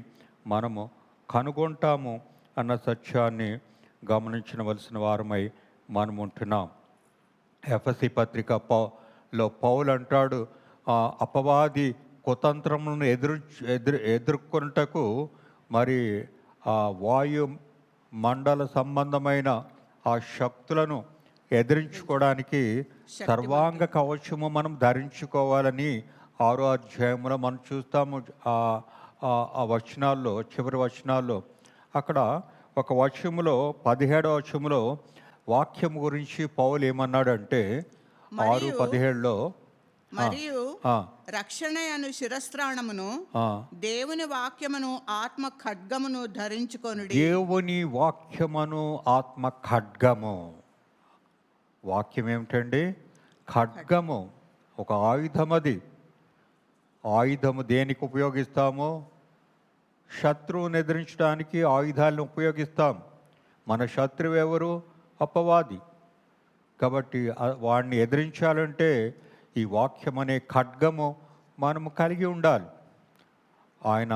మనము కనుగొంటాము అన్న సత్యాన్ని గమనించవలసిన వారమై మనం ఉంటున్నాం. ఎఫెసీ పత్రికలో పౌలు అంటాడు, అపవాది కుతంత్రములను ఎదుర్కొనుటకు మరి ఆ వాయు మండల సంబంధమైన ఆ శక్తులను ఎదిరించుకోవడానికి సర్వాంగ కవచము మనం ధరించుకోవాలని 6వ అధ్యాయంలో మనం చూస్తాము. ఆ వచనాల్లో, చివరి వచనాల్లో అక్కడ ఒక వచనములో 17వ వచనములో వాక్యం గురించి పౌలు ఏమన్నాడంటే 6:17లో, మరియు రక్షణ అను శిరస్త్రాణమును దేవుని వాక్యమును ఆత్మ ఖడ్గమును ధరించుకొనుడి. దేవుని వాక్యమును ఆత్మ ఖడ్గము. వాక్యం ఏమిటండి? ఖడ్గము, ఒక ఆయుధం. అది ఆయుధము దేనికి ఉపయోగిస్తామో? శత్రువుని ఎదిరించడానికి ఆయుధాలను ఉపయోగిస్తాం. మన శత్రువు ఎవరు? అపవాది. కాబట్టి వాడిని ఎదిరించాలంటే ఈ వాక్యం అనే ఖడ్గము మనము కలిగి ఉండాలి. ఆయన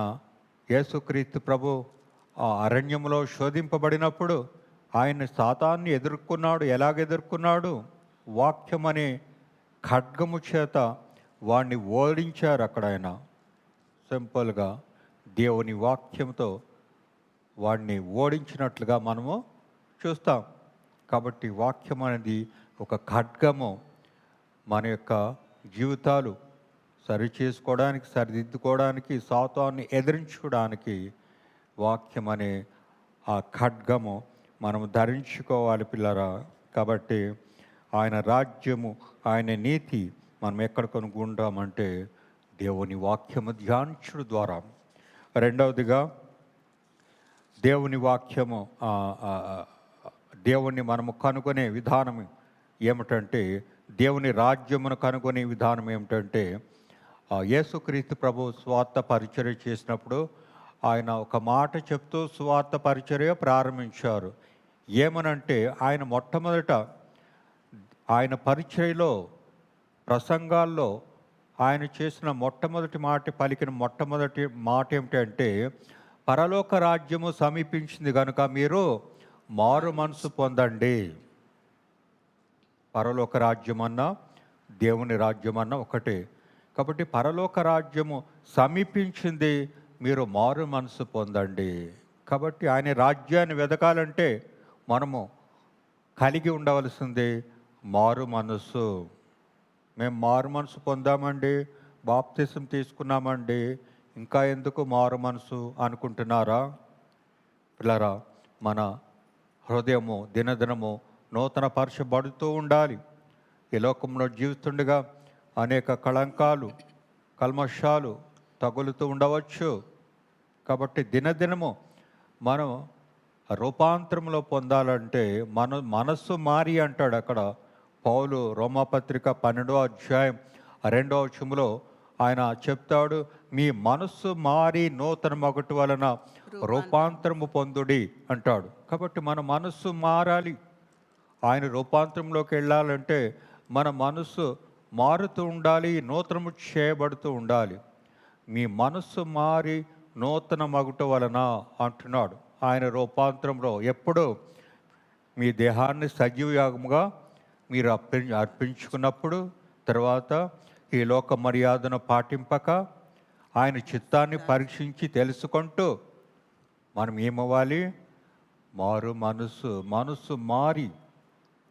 యేసుక్రీస్తు ప్రభు ఆ అరణ్యంలో శోధింపబడినప్పుడు ఆయన సాతాన్ని ఎదుర్కొన్నాడు. ఎలాగ ఎదుర్కొన్నాడు? వాక్యం అనే ఖడ్గము చేత వాడిని ఓడించారు. అక్కడ ఆయన సింపుల్గా దేవుని వాక్యంతో వాడిని ఓడించినట్లుగా మనము చూస్తాం. కాబట్టి వాక్యం అనేది ఒక ఖడ్గము. మన యొక్క జీవితాలు సరిచేసుకోవడానికి, సరిదిద్దుకోవడానికి, సాతాన్ని ఎదిరించుకోవడానికి వాక్యం అనే ఆ ఖడ్గము మనము ధరించుకోవాలి పిల్లరా. కాబట్టి ఆయన రాజ్యము, ఆయన నీతి మనం ఎక్కడ కనుక్కుంటామంటే దేవుని వాక్యము ధ్యానించడం ద్వారా. రెండవదిగా దేవుని వాక్యము దేవుణ్ణి మనము కనుగొనే విధానం ఏమిటంటే, దేవుని రాజ్యమును కనుగొనే విధానం ఏమిటంటే, యేసుక్రీస్తు ప్రభు స్వార్థ పరిచర్య చేసినప్పుడు ఆయన ఒక మాట చెప్తూ స్వార్థ పరిచర్య ప్రారంభించారు. ఏమనంటే, ఆయన మొట్టమొదట ఆయన పరిచర్యలో ప్రసంగాల్లో ఆయన చేసిన మొట్టమొదటి మాట ఏమిటంటే, పరలోక రాజ్యము సమీపించింది కనుక మీరు మారు మనసు పొందండి. పరలోక రాజ్యమన్నా దేవుని రాజ్యమన్నా ఒకటే. కాబట్టి పరలోక రాజ్యము సమీపించింది, మీరు మారు మనసు పొందండి. కాబట్టి ఆయన రాజ్యాన్ని వెతకాలంటే మనము కలిగి ఉండవలసింది మారు మనసు. మేము మారు మనసు పొందామండి, బాప్తిసం తీసుకున్నామండి, ఇంకా ఎందుకు మారు మనసు అనుకుంటున్నారా? పిల్లరా, మన హృదయము దినదినము నూతన పరచబడుతూ ఉండాలి. ఈ లోకంలో జీవిస్తుండగా అనేక కళంకాలు, కల్మషాలు తగులుతూ ఉండవచ్చు. కాబట్టి దినదినము మనం రూపాంతరంలో పొందాలంటే మన మనస్సు మారి అంటాడు అక్కడ పౌలు. రోమాపత్రిక 12వ అధ్యాయం 2వ వచనంలో ఆయన చెప్తాడు, మీ మనస్సు మారి నూతన మొగటు వలన రూపాంతరము పొందుడి అంటాడు. కాబట్టి మన మనస్సు మారాలి. ఆయన రూపాంతరంలోకి వెళ్ళాలంటే మన మనస్సు మారుతూ ఉండాలి, నూతనము చేయబడుతూ ఉండాలి. మీ మనస్సు మారి నూతన మగుట వలన అంటున్నాడు. ఆయన రూపాంతరంలో ఎప్పుడు మీ దేహాన్ని సజీవయాగముగా మీరు అర్పించుకున్నప్పుడు, తర్వాత ఈ లోక మర్యాదను పాటింపక ఆయన చిత్తాన్ని పరీక్షించి తెలుసుకుంటూ మనం ఏమవ్వాలి? మారు మనసు మారి,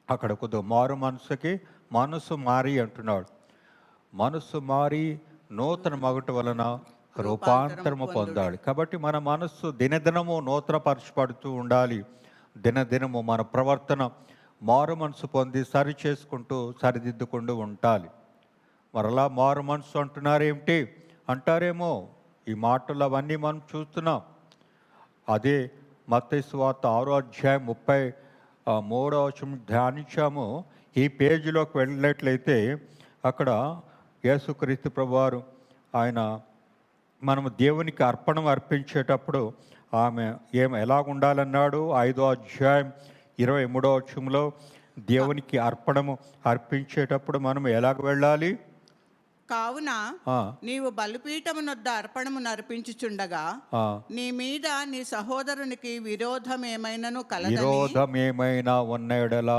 అక్కడ కొద్దిగా మారు మనసుకి మనసు మారి అంటున్నాడు. మనసు మారి నూతన మగుట వలన రూపాంతరము పొందాలి. కాబట్టి మన మనస్సు దినదినము నూతన పరచబడుతూ ఉండాలి. దినదినము మన ప్రవర్తన మారు మనసు పొంది సరి చేసుకుంటూ సరిదిద్దుకుంటూ ఉండాలి. మరలా మారు మనసు అంటున్నారేమిటి అంటారేమో, ఈ మాటలు అవన్నీ మనం చూస్తున్నాం. అదే మత్తయి సువార్త 6వ అధ్యాయం 33వ వచనం ధ్యానించాము. ఈ పేజీలోకి వెళ్ళినట్లయితే అక్కడ యేసుక్రీస్తు ప్రభువారు ఆయన మనము దేవునికి అర్పించేటప్పుడు ఆమె ఎలాగ ఉండాలన్నాడు? 5వ అధ్యాయం 23వ వచనంలో దేవునికి అర్పించేటప్పుడు మనం ఎలాగ వెళ్ళాలి? కావున నీవు బలిపీఠమునొద్ద అర్పణము అర్పించుచుండగా నీ మీద నీ సహోదరునికి విరోధం ఏమైనా ఉన్న ఎడలా,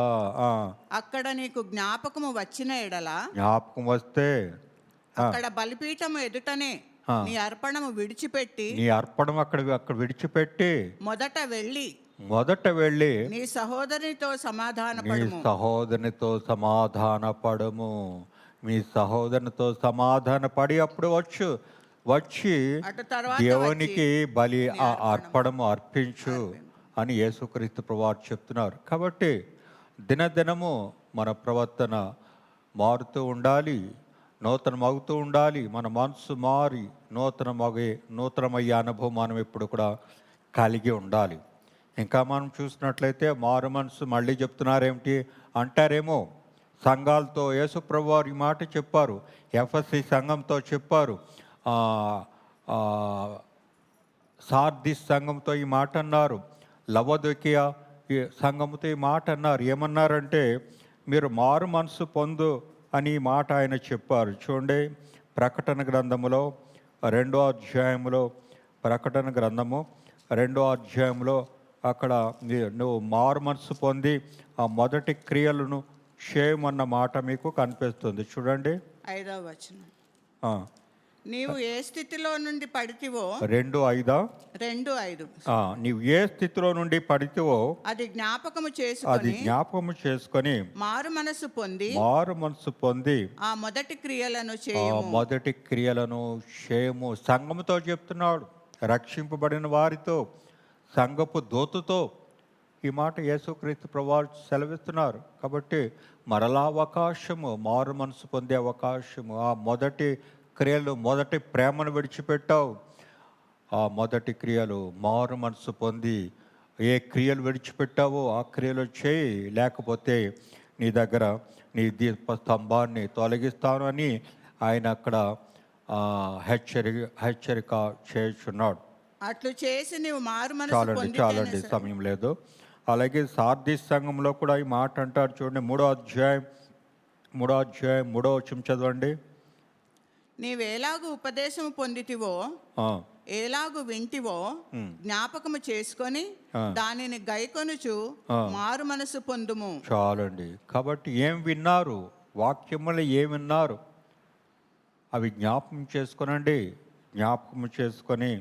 అక్కడ నీకు జ్ఞాపకము వచ్చిన ఎడలా, జ్ఞాపకం వస్తే అక్కడ బలిపీఠము ఎదుటనే నీ అర్పణము విడిచిపెట్టి, నీ అర్పణం అక్కడ విడిచిపెట్టి మొదట వెళ్ళి నీ సహోదరునితో సమాధానపడము. మీ సహోదరునితో సమాధానపడి అప్పుడు వచ్చి దేవునికి బలి అర్పణము అర్పించు అని యేసుక్రీస్తు ప్రభువారు చెప్తున్నారు. కాబట్టి దినదినము మన ప్రవర్తన మారుతూ ఉండాలి, నూతనమవుతూ ఉండాలి. మన మనసు మారి నూతనమయ్యే అనుభవం మనం ఎప్పుడు కూడా కలిగి ఉండాలి. ఇంకా మనం చూసినట్లయితే మారు మనసు మళ్ళీ చెప్తున్నారేమిటి అంటారేమో, సంఘాలతో యేసు ప్రభువారు ఈ మాట చెప్పారు, ఎఫెసీ సంఘంతో చెప్పారు. ఆ, ఆ, సార్దిస్ సంఘంతో ఈ మాట అన్నారు, లవోదికయ ఈ సంఘంతో ఈ మాట అన్నారు. ఏమన్నారంటే, మీరు మారు మనసు పొందు అని ఈ మాట ఆయన చెప్పారు. చూడండి, ప్రకటన గ్రంథములో 2వ అధ్యాయంలో, ప్రకటన గ్రంథము 2వ అధ్యాయంలో అక్కడ నువ్వు మారు మనసు పొంది ఆ మొదటి క్రియలను చేయమన్న మాట మీకు కనిపిస్తుంది. చూడండి, 5వ వచనం. ఆ, నీవు ఏ స్థితిలో నుండి పడితివో 2:5. 2:5 నీవు ఏ స్థితిలో నుండి పడితేవో అది జ్ఞాపకము అది చేసుకొని జ్ఞాపకము చేసుకొని మారు మనసు పొంది మారు మనసు పొంది ఆ మొదటి క్రియలను ఆ చేయము. మొదటి క్రియలను చేయము. సంఘముతో చెప్తున్నాడు, రక్షింపబడిన వారితో, సంఘపు దూతతో ఈ మాట యేసుక్రీస్తు ప్రభువారు సెలవిస్తున్నారు. కాబట్టి మరలా అవకాశము, మారు మనసు పొందే అవకాశము, ఆ మొదటి క్రియలు, మొదటి ప్రేమను విడిచిపెట్టావు, ఆ మొదటి క్రియలు మారు మనసు పొంది ఏ క్రియలు విడిచిపెట్టావో ఆ క్రియలు చేయి, లేకపోతే నీ దగ్గర నీ దీపస్తంభాన్ని తొలగిస్తాను అని ఆయన అక్కడ హెచ్చరిక చేయుచున్నాడు. అట్లు చేసి నీవు మారు మనసు చాలండి పొందితేనే సరే. సమయం లేదు. అలాగే సార్దీస్ సంఘంలో కూడా ఈ మాట అంటారు. చూడండి, 3వ అధ్యాయం 3వ వచనం చదవండి. నీవేలాగు ఉపదేశము పొందితివో ఆ, ఏలాగు వింటివో జ్ఞాపకము చేసుకొని దానిని గైకొనుచు మారు మనసు పొందుము. చాలండి. కాబట్టి ఏం విన్నారు, వాక్యములు ఏం విన్నారు అవి జ్ఞాపకం చేసుకొనండి. జ్ఞాపకం చేసుకొని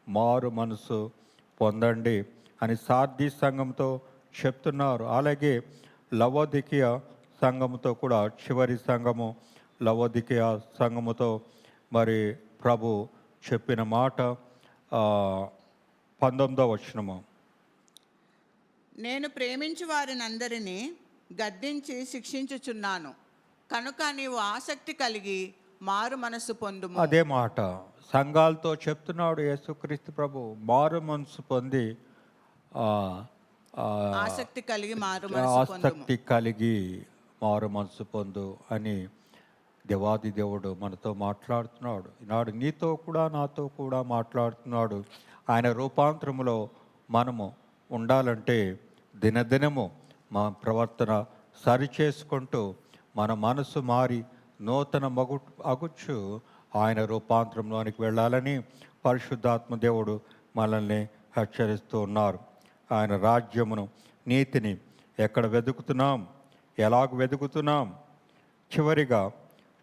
మారు మనసు పొందండి అని సార్దీస్ సంఘంతో చెప్తున్నారు. అలాగే లవోదికయ సంఘముతో కూడా, చివరి సంఘము లవోదికయ సంఘముతో మరి ప్రభు చెప్పిన మాట 19వ వచనము. నేను ప్రేమించు వారిని అందరినీ గద్దించి శిక్షించుచున్నాను కనుక నీవు ఆసక్తి కలిగి మారు మనసు పొందుము. అదే మాట సంఘాలతో చెప్తున్నాడు యేసుక్రీస్తు ప్రభు. మారు మనసు పొంది ఆసక్తి కలిగి మారు మనసు పొందుము. ఆసక్తి కలిగి మారు మనసు పొందు అని దేవాది దేవుడు మనతో మాట్లాడుతున్నాడు. ఈనాడు నీతో కూడా నాతో కూడా మాట్లాడుతున్నాడు. ఆయన రూపాంతరములో మనము ఉండాలంటే దినదినము మా ప్రవర్తన సరిచేసుకుంటూ మన మనసు మారి నూతన అగుచ్చు ఆయన రూపాంతరంలోనికి వెళ్ళాలని పరిశుద్ధాత్మ దేవుడు మనల్ని హెచ్చరిస్తూ ఉన్నారు. ఆయన రాజ్యమును, నీతిని ఎక్కడ వెతుకుతున్నాం, ఎలాగ వెతుకుతున్నాం?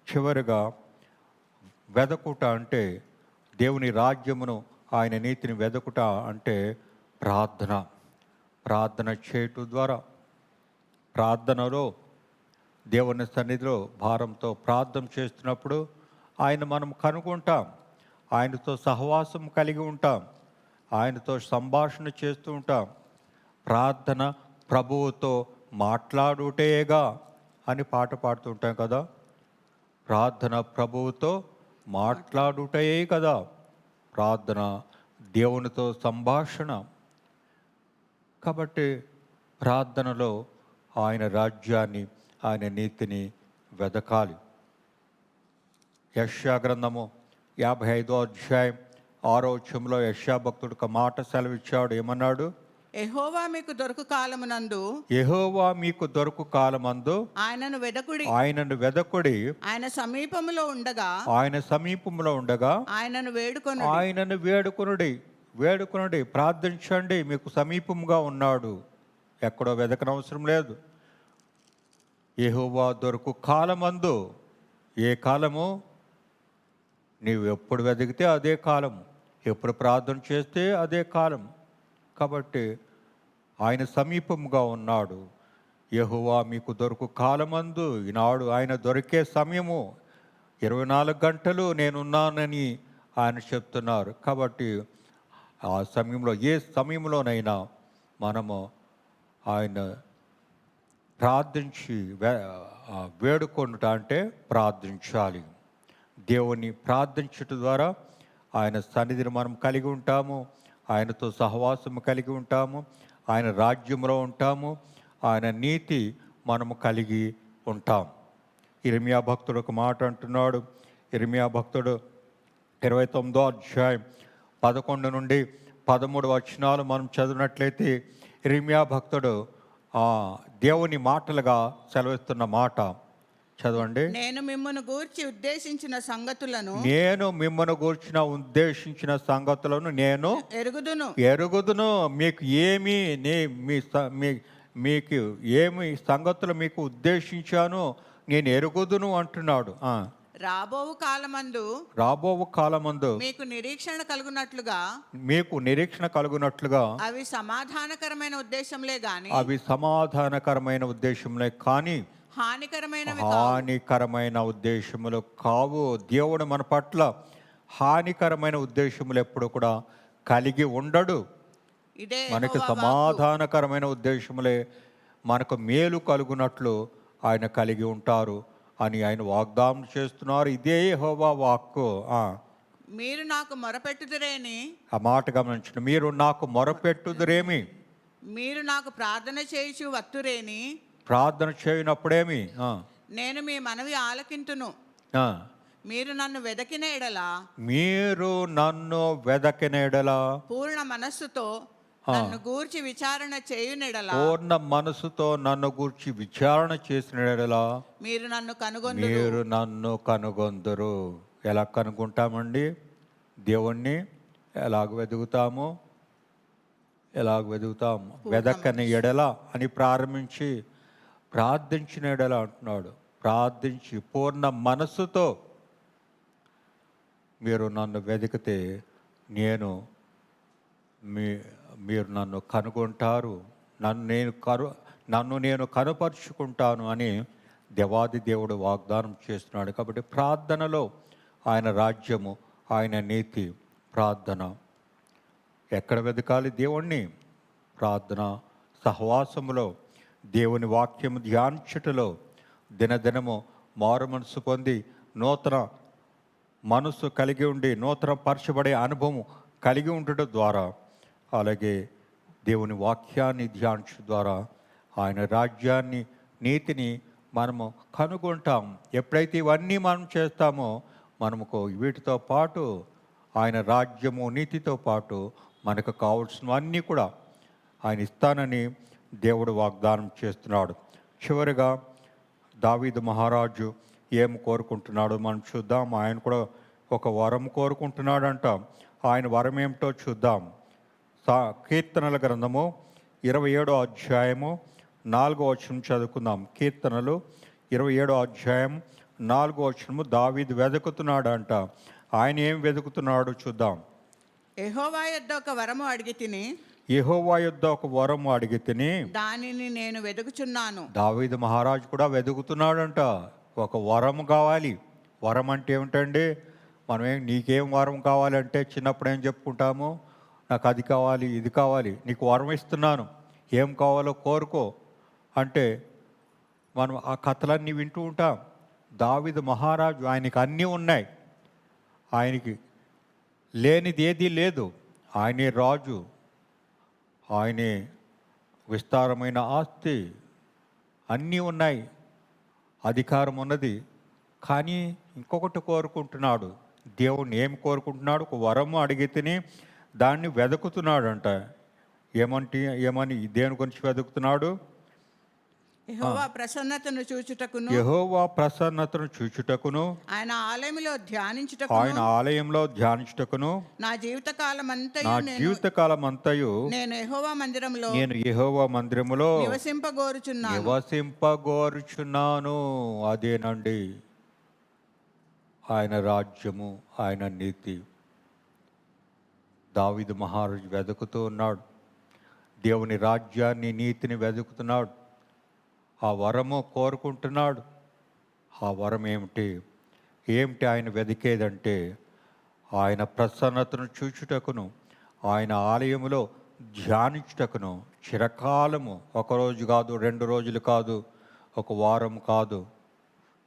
చివరిగా వెదకుట అంటే, దేవుని రాజ్యమును, ఆయన నీతిని వెదకుట అంటే ప్రార్థన చేయటం ద్వారా, ప్రార్థనలో దేవుని సన్నిధిలో భారంతో ప్రార్థన చేస్తున్నప్పుడు ఆయన మనం కనుగొంటాం, ఆయనతో సహవాసం కలిగి ఉంటాం, ఆయనతో సంభాషణ చేస్తూ ఉంటాం. ప్రార్థన ప్రభువుతో మాట్లాడుటేగా అని పాట పాడుతూ ఉంటాం కదా. ప్రార్థన ప్రభువుతో మాట్లాడుటే కదా ప్రార్థన, దేవునితో సంభాషణ. కాబట్టి ప్రార్థనలో ఆయన రాజ్యాన్ని, ఆయన నీతిని వెదకాలి. యెషయా గ్రంథము 55వ అధ్యాయం 6వ వచనంలో యెషయా భక్తుడు ఒక మాట సెలవిచ్చాడు. ఏమన్నాడు? యెహోవా మీకు దొరకు కాలమునందు, యెహోవా మీకు దొరకు కాలమందు ఆయనను వెదకుడి, ఆయన సమీపములో ఉండగా, ఆయనను వేడుకొనుడి, ప్రార్థించండి, మీకు సమీపంగా ఉన్నాడు. ఎక్కడో వెదకనవసరం లేదు. యెహోవా దొరకు కాలమందు, ఏ కాలము? నీవు ఎప్పుడు వెతికితే అదే కాలం, ఎప్పుడు ప్రార్థన చేస్తే అదే కాలం. కాబట్టి ఆయన సమీపంగా ఉన్నాడు. యెహోవా మీకు దొరకు కాలమందు, ఈనాడు ఆయన దొరికే సమయము 24 గంటలు నేనున్నానని ఆయన చెప్తున్నారు. కాబట్టి ఆ సమయంలో, ఏ సమయంలోనైనా మనము ఆయన ప్రార్థించి వేడుకొనుట అంటే ప్రార్థించాలి. దేవుని ప్రార్థించటం ద్వారా ఆయన సన్నిధిని మనం కలిగి ఉంటాము, ఆయనతో సహవాసము కలిగి ఉంటాము, ఆయన రాజ్యంలో ఉంటాము, ఆయన నీతి మనము కలిగి ఉంటాం. ఇర్మియా భక్తుడు ఒక మాట అంటున్నాడు. ఇర్మియా భక్తుడు 29వ అధ్యాయం 11 నుండి 13 వచనాలు మనం చదివినట్లయితే ఇర్మియా భక్తుడు దేవుని మాటలుగా సెలవిస్తున్న మాట చదవండి. నేను మిమ్మును గూర్చి ఉద్దేశించిన సంగతులను నేను ఎరుగుదును మీకు ఏమి మీకు ఏమి సంగతులు మీకు ఉద్దేశించాను నేను ఎరుగుదును అంటున్నాడు. రాబో కాలమందు మీకు నిరీక్షణ కలుగునట్లుగా అవి సమాధానకరమైన ఉద్దేశంలే కానీ హానికరమైన ఉద్దేశములు కావు. దేవుడు మన పట్ల హానికరమైన ఉద్దేశములు ఎప్పుడు కూడా కలిగి ఉండడు. మనకు సమాధానకరమైన ఉద్దేశములే మనకు మేలు కలుగునట్లు ఆయన కలిగి ఉంటారు అని ఆయన వాగ్దానం చేస్తున్నారు. ఇదే యెహోవా వాక్కు. మీరు నాకు మొరపెట్టుదురేని, ఆ మాట గమనించండి. మీరు నాకు మొరపెట్టుదురేమి, మీరు నాకు ప్రార్థన చేయుచు వత్తురేని, ప్రార్థన చేయనప్పుడేమి నేను మీ మనవి ఆలకింతును. మీరు నన్ను వెదకిన ఎడల పూర్ణ మనస్సుతో నన్ను గూర్చి విచారణ చేసిన ఎడల మీరు నన్ను కనుగొందురు. ఎలా కనుగొంటామండి దేవుణ్ణి? ఎలాగ వెదుగుతాము? వెదకని ఎడల అని ప్రారంభించి ప్రార్థించిన ఎడల అంటున్నాడు. ప్రార్థించి పూర్ణ మనస్సుతో మీరు నన్ను వెతికితే మీరు నన్ను కనుగొంటారు, నన్ను నేను కనుపరుచుకుంటాను అని దేవాది దేవుడు వాగ్దానం చేస్తున్నాడు. కాబట్టి ప్రార్థనలో ఆయన రాజ్యము, ఆయన నీతి. ప్రార్థన ఎక్కడ వెతకాలి దేవుణ్ణి? ప్రార్థన సహవాసములో, దేవుని వాక్యము ధ్యానించుటలో, దినదినము మారు మనసు పొంది నూతన మనసు కలిగి ఉండి నూతన పరచబడే అనుభవం కలిగి ఉండటం ద్వారా, అలాగే దేవుని వాక్యాన్ని ధ్యానించడం ద్వారా ఆయన రాజ్యాన్ని, నీతిని మనము కనుగొంటాం. ఎప్పుడైతే ఇవన్నీ మనం చేస్తామో మనకు వీటితో పాటు ఆయన రాజ్యము, నీతితో పాటు మనకు కావాల్సినవన్నీ కూడా ఆయన ఇస్తానని దేవుడు వాగ్దానం చేస్తున్నాడు. చివరిగా దావీదు మహారాజు ఏం కోరుకుంటున్నాడో మనం చూద్దాం. ఆయన కూడా ఒక వరం కోరుకుంటున్నాడంట. ఆయన వరం ఏమిటో చూద్దాం. కీర్తనల గ్రంథము 27వ అధ్యాయము 4వ వచనం చదువుకుందాం. కీర్తనలు 27వ అధ్యాయం 4వ వచనము. దావీదు వెతుకుతున్నాడంట. ఆయన ఏం వెతుకుతున్నాడో చూద్దాం. యెహోవా యొద్ద ఒక వరము అడిగి తిని దానిని నేను వెతుకుచున్నాను. దావీదు మహారాజు కూడా వెతుకుతున్నాడంట. ఒక వరం కావాలి. వరం అంటే ఏమిటండి? నీకేం వరం కావాలంటే చిన్నప్పుడు ఏం చెప్పుకుంటాము? నాకు అది కావాలి, ఇది కావాలి, నీకు వరం ఇస్తున్నాను, ఏం కావాలో కోరుకో అంటే మనం ఆ కథలన్నీ వింటూ ఉంటాం. దావీదు మహారాజు, ఆయనకి అన్నీ ఉన్నాయి, ఆయనకి లేనిది ఏదీ లేదు. ఆయనే రాజు, ఆయనే విస్తారమైన ఆస్తి, అన్నీ ఉన్నాయి, అధికారం ఉన్నది. కానీ ఇంకొకటి కోరుకుంటున్నాడు. దేవుణ్ణి ఏం కోరుకుంటున్నాడు? ఒక వరము అడిగి తిని దాన్ని వెతుకుతున్నాడంట. ఏమని దేని గురించి వెతుకుతున్నాడు? యెహోవా ప్రసన్నతను చూచుటకును ఆయన ఆలయంలో ధ్యానించుటకును నా జీవితకాలమంతయు నేను యెహోవా మందిరములో నివసింపగోరుచున్నాను. అదేనండి ఆయన రాజ్యము, ఆయన నీతి. దావీదు మహారాజు వెతుకుతూ ఉన్నాడు. దేవుని రాజ్యాన్ని, నీతిని వెతుకుతున్నాడు. ఆ వరము కోరుకుంటున్నాడు. ఆ వరం ఏమిటి ఆయన వెతికేదంటే ఆయన ప్రసన్నతను చూచుటకును, ఆయన ఆలయములో ధ్యానించుటకును, చిరకాలము, ఒకరోజు కాదు, 2 రోజులు కాదు, ఒక వారం కాదు,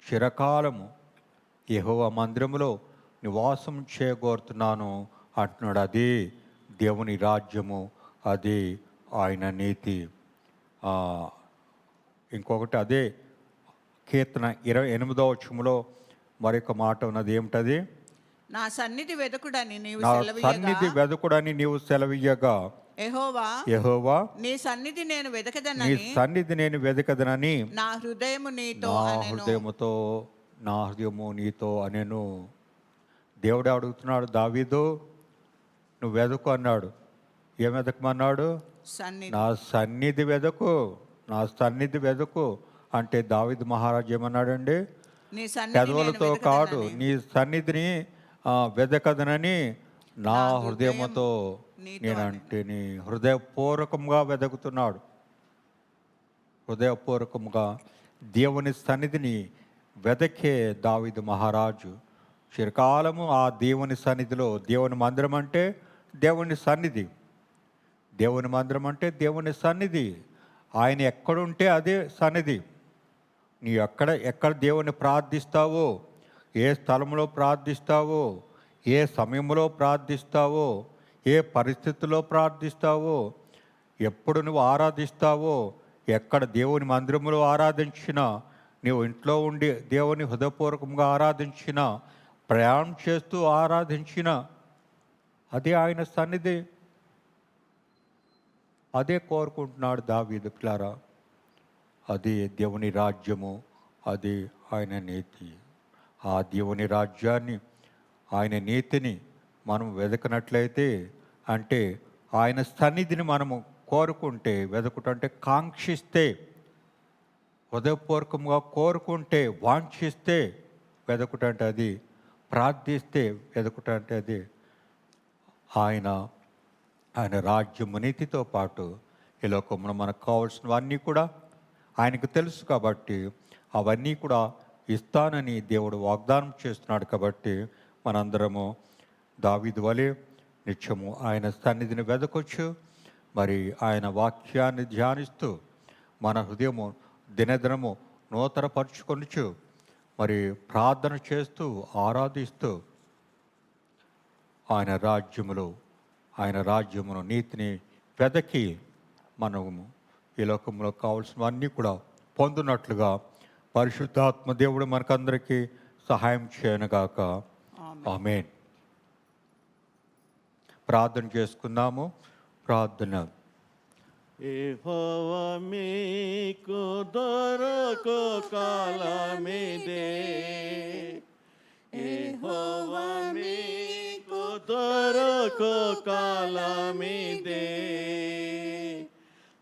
చిరకాలము యెహోవా మందిరములో నివాసం చేయగోరుతున్నాను అంటున్నాడు. అది దేవుని రాజ్యము, అది ఆయన నీతి. ఇంకొకటి అదే కీర్తన 28వ వచనములో మరొక మాట ఉన్నది. ఏమిటది? నా సన్నిధి వెదకుడని నీవు నా సెలవీయగా సన్నిధి వెదకుడని నీవు సెలవీయగా యెహోవా యెహోవా నీ సన్నిధి నేను నీ వెదకదనని సన్నిధి నేను వెదకదనని నా హృదయము నీతో నా అనెను. హృదయముతో నా హృదయము నీతో అనెను. దేవుడు అడుగుతున్నాడు, దావీదు నువ్వు వెదకు అన్నాడు. ఏం వెదకమన్నాడు? సన్నిధి. నా సన్నిధి వెదకు, నా సన్నిధి వెదకు అంటే దావీదు మహారాజు ఏమన్నాడండి? నీ సన్నిధి నేను పెదవులతో కాదు, వెదకదనని నీ సన్నిధిని వెదకదనని నా హృదయముతో నీతో నేనంటే నీ హృదయపూర్వకంగా వెదకుతున్నాడు. హృదయపూర్వకంగా దేవుని సన్నిధిని వెదకే దావీదు మహారాజు. చిరకాలము ఆ దేవుని సన్నిధిలో, దేవుని మందిరం అంటే దేవుని సన్నిధి, దేవుని మందిరం అంటే దేవుని సన్నిధి. ఆయన ఎక్కడుంటే అదే సన్నిధి. నీ ఎక్కడ దేవుని ప్రార్థిస్తావో, ఏ స్థలంలో ప్రార్థిస్తావో, ఏ సమయంలో ప్రార్థిస్తావో, ఏ పరిస్థితుల్లో ప్రార్థిస్తావో, ఎప్పుడు నువ్వు ఆరాధిస్తావో, ఎక్కడ దేవుని మందిరంలో ఆరాధించినా, నీవు ఇంట్లో ఉండి దేవుని హృదయపూర్వకంగా ఆరాధించినా, ప్రయాణం చేస్తూ ఆరాధించినా అదే ఆయన సన్నిధి. అదే కోరుకుంటున్నాడు దావీదు పిల్లారా. అది దేవుని రాజ్యము, అది ఆయన నీతి. ఆ దేవుని రాజ్యాన్ని, ఆయన నీతిని మనం వెదకనట్లయితే, అంటే ఆయన సన్నిధిని మనము కోరుకుంటే, వెదకుటంటే కాంక్షిస్తే, హృదయపూర్వకంగా కోరుకుంటే, వాంఛిస్తే వెదకుటంటే అది, ప్రార్థిస్తే వెదకుటంటే అది ఆయన రాజ్యము నీతితో పాటు ఈ లోకంలో మనకు కావాల్సినవన్నీ కూడా ఆయనకు తెలుసు కాబట్టి అవన్నీ కూడా ఇస్తానని దేవుడు వాగ్దానం చేస్తున్నాడు. కాబట్టి మనందరము దావీదు వలె నిత్యము ఆయన సన్నిధిని వెదకొచ్చు. మరి ఆయన వాక్యాన్ని ధ్యానిస్తూ మన హృదయము దినదినము నూతనపరుచుకొనుచు, మరి ప్రార్థన చేస్తూ ఆరాధిస్తూ ఆయన రాజ్యమును నీతిని వెదకి మనము ఈ లోకంలో కావాల్సినవన్నీ కూడా పొందునట్లుగా పరిశుద్ధాత్మ దేవుడు మనకందరికీ సహాయం చేయనుగాక. ఆమేన్. ప్రార్థన చేసుకుందాము. ప్రార్థన. యెహోవా మీకు దొరకు కాలమిదే, యెహోవా మీకు దొరకు కాలమిదే,